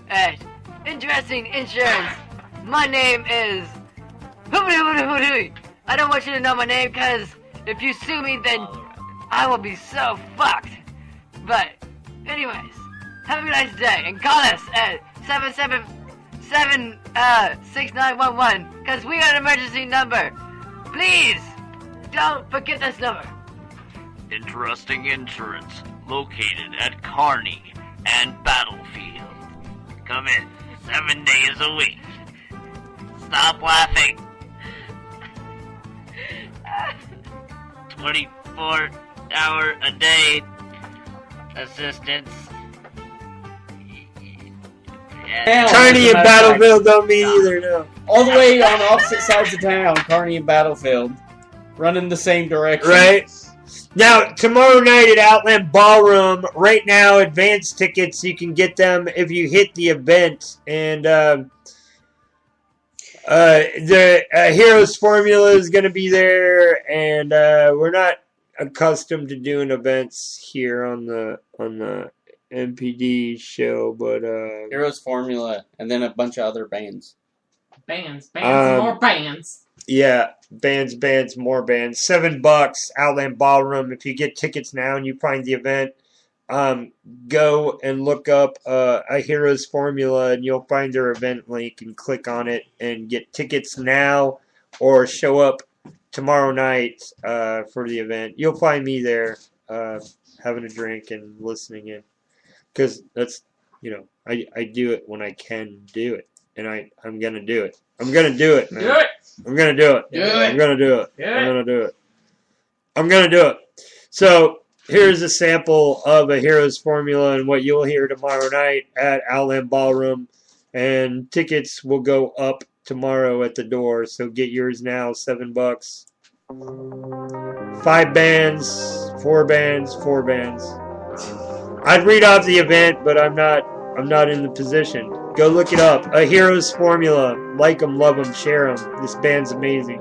Speaker 17: At Interesting Insurance, my name is... I don't want you to know my name, because if you sue me, then I will be so fucked. But, anyways, have a nice day, and call us at 777-6911, because we got an emergency number. Please, don't forget this number.
Speaker 14: Interesting Insurance, located at Kearney and Battlefield. Come in 7 days a week. Stop laughing. 24-hour a day assistance.
Speaker 3: Kearney and Battlefield don't mean either, no.
Speaker 2: All the way on opposite sides of town, Kearney and Battlefield, running the same direction.
Speaker 3: Right. Now, tomorrow night at Outland Ballroom, right now, advance tickets, you can get them if you hit the event. And the Heroes Formula is going to be there, and we're not accustomed to doing events here on the MPD show, but
Speaker 2: Heroes Formula, and then a bunch of other bands.
Speaker 7: Bands, more bands.
Speaker 3: Yeah, bands, more bands. $7, Outland Ballroom. If you get tickets now and you find the event, go and look up a Heroes Formula, and you'll find their event link and click on it and get tickets now, or show up tomorrow night for the event. You'll find me there having a drink and listening in, because that's, I do it when I can do it, and I'm gonna do it. I'm gonna do it, man.
Speaker 7: Do it.
Speaker 3: I'm gonna do it.
Speaker 7: Do it.
Speaker 3: I'm gonna do it.
Speaker 7: Do it.
Speaker 3: I'm gonna do it. I'm gonna do it. So here's a sample of a Heroes Formula and what you'll hear tomorrow night at Outland Ballroom. And tickets will go up tomorrow at the door, so get yours now. $7. 5 bands, 4 bands, 4 bands. I'd read off the event, but I'm not in the position. Go look it up. A Heroes Formula. Like them, love them, share them. This band's amazing.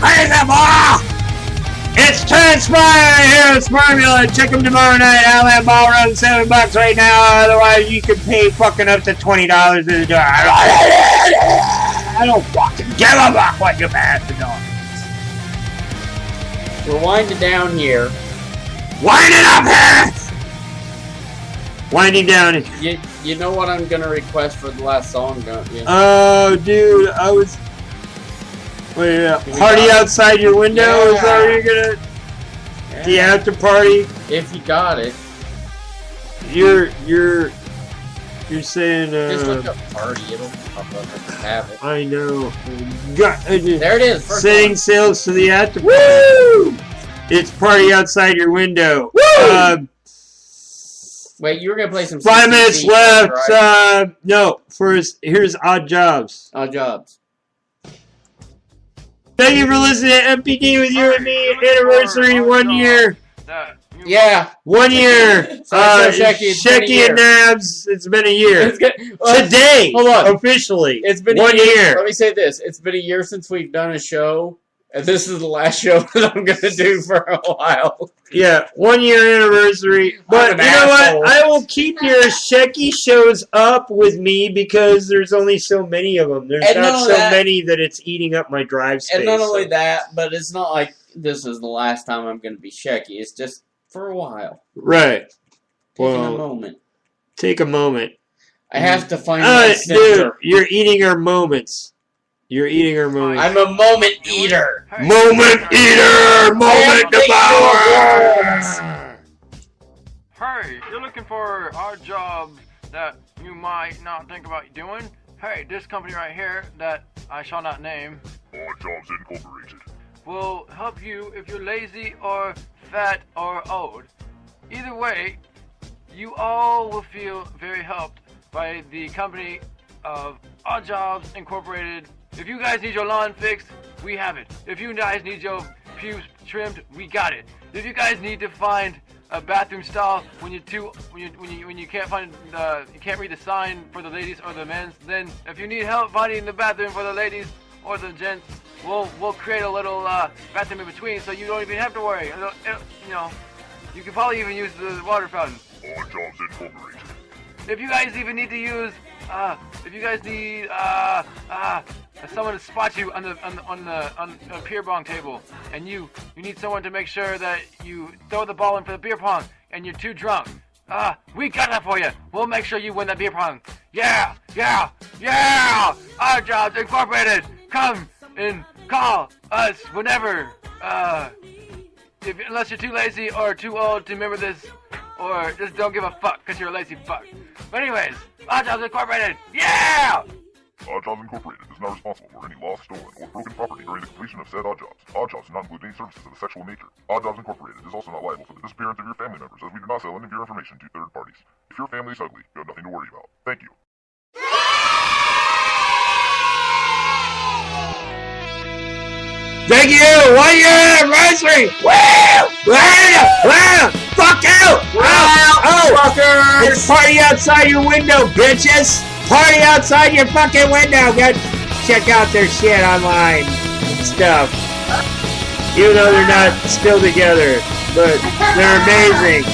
Speaker 3: crazy, boy! It's Transpire here at Formula. Check them tomorrow night. Outland Ballroom, $7 right now. Otherwise, you can pay fucking up to $20 at the door. I don't fucking give a fuck what you pay at the door.
Speaker 2: We're winding down here.
Speaker 3: Wind it up here! Winding down.
Speaker 2: You know what I'm gonna request for the last song, don't you?
Speaker 3: Oh, dude, I was... Wait, party outside your window?
Speaker 2: Yeah.
Speaker 3: Is that what you're gonna...
Speaker 2: Yeah.
Speaker 3: The after party?
Speaker 2: If you got it.
Speaker 3: You're saying,
Speaker 2: Just look up party, it'll pop up if you have it.
Speaker 3: I know.
Speaker 2: There it is. First
Speaker 3: Setting
Speaker 2: one.
Speaker 3: sails to the after party. Woo! It's party outside your window. Woo!
Speaker 2: Wait, you were gonna play some
Speaker 3: 5 minutes
Speaker 2: CCC,
Speaker 3: left.
Speaker 2: right?
Speaker 3: No, first, here's Odd Jobs.
Speaker 2: Odd Jobs.
Speaker 3: Thank you for listening to MPD with you and me. Anniversary, 1 year.
Speaker 2: Yeah.
Speaker 3: 1 year. Shecky and Nabs, it's been a year. Today,
Speaker 2: hold on.
Speaker 3: officially.
Speaker 2: It's been
Speaker 3: 1 year.
Speaker 2: Let me say this. It's been a year since we've done a show, and this is the last show that I'm going to do for a while.
Speaker 3: Yeah, 1 year anniversary. But you know what? I will keep your Shecky shows up with me because there's only so many of them. There's not so many that it's eating up my drive space.
Speaker 2: And not only that, but it's not like this is the last time I'm going to be Shecky. It's just for a while.
Speaker 3: Right.
Speaker 2: Taking a moment.
Speaker 3: Take a moment.
Speaker 2: I have to find my center.
Speaker 3: Dude, you're eating our moments. You're eating our moments.
Speaker 2: I'm a moment eater.
Speaker 3: Moment eater! Moment devourer!
Speaker 16: Hey, you're looking for odd jobs that you might not think about doing? Hey, this company right here that I shall not name,
Speaker 5: Odd Jobs Incorporated,
Speaker 16: will help you if you're lazy or fat or old. Either way, you all will feel very helped by the company of Odd Jobs Incorporated. If you guys need your lawn fixed, we have it. If you guys need your pubes trimmed, we got it. If you guys need to find a bathroom stall when you can't find you can't read the sign for the ladies or the men's, then if you need help finding the bathroom for the ladies or the gents, we'll create a little bathroom in between, so you don't even have to worry. You know, you can probably even use the water fountain.
Speaker 5: Odd Jobs Incorporated.
Speaker 16: If you guys even need to use, if you guys need someone to spot you on the beer pong table, and you need someone to make sure that you throw the ball in for the beer pong, and you're too drunk, we got that for you. We'll make sure you win that beer pong. Yeah! Odd Jobs Incorporated, come and call us whenever. Unless you're too lazy or too old to remember this, or just don't give a fuck because you're a lazy fuck. But anyways, Odd Jobs Incorporated, yeah!
Speaker 5: Odd Jobs Incorporated is not responsible for any lost, stolen, or broken property during the completion of said odd jobs. Odd Jobs do not include any services of a sexual nature. Odd Jobs Incorporated is also not liable for the disappearance of your family members, as we do not sell any of your information to third parties. If your family is ugly, you have nothing to worry about. Thank you.
Speaker 3: Thank you! 1 year anniversary! Woo! Fuck out! Fuckers! It's party outside your window, bitches! Party outside your fucking window! Go check out their shit online and stuff. Even though they're not still together, but they're amazing.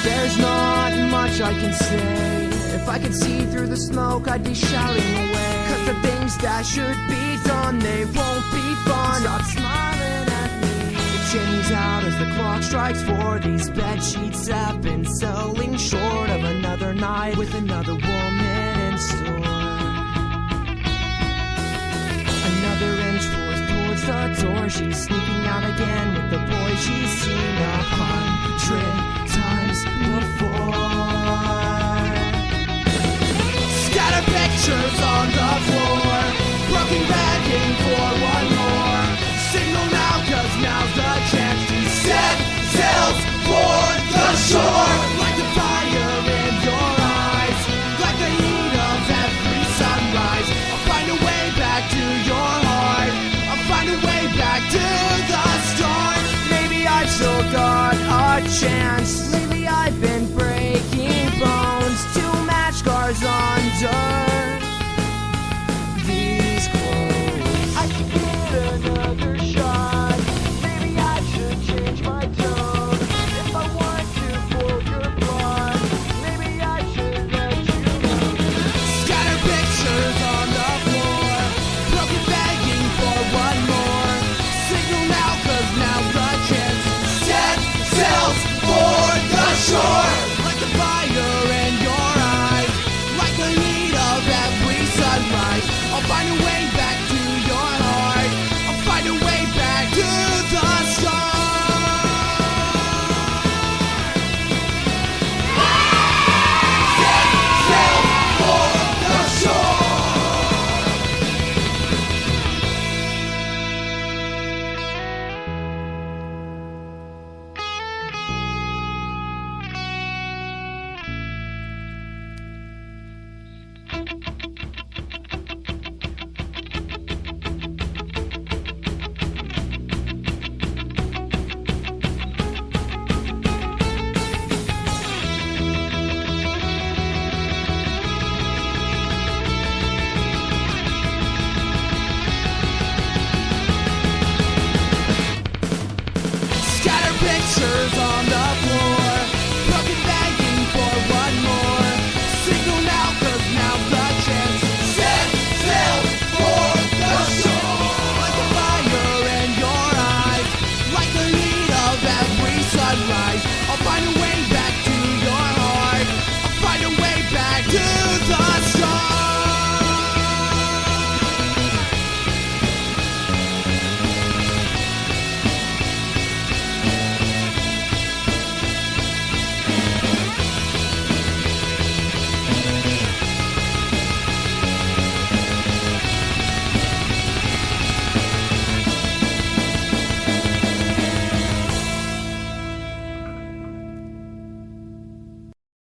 Speaker 25: There's not much I can say. If I could see through the smoke, I'd be shouting away. 'Cause the things that should be done, they won't be fun. Stop smiling at me. The chimney's out as the clock strikes 4. These bed sheets have been selling short of another night with another woman in store. Another inch forced towards the door. She's sneaking out again with the boy she's seen 100 times before. Scatter pictures on the floor, broken begging for one more. Signal now, 'cause now's the chance to set sails for the shore. Like the fire in your eyes, like the heat of every sunrise. I'll find a way back to your heart. I'll find a way back to the a chance.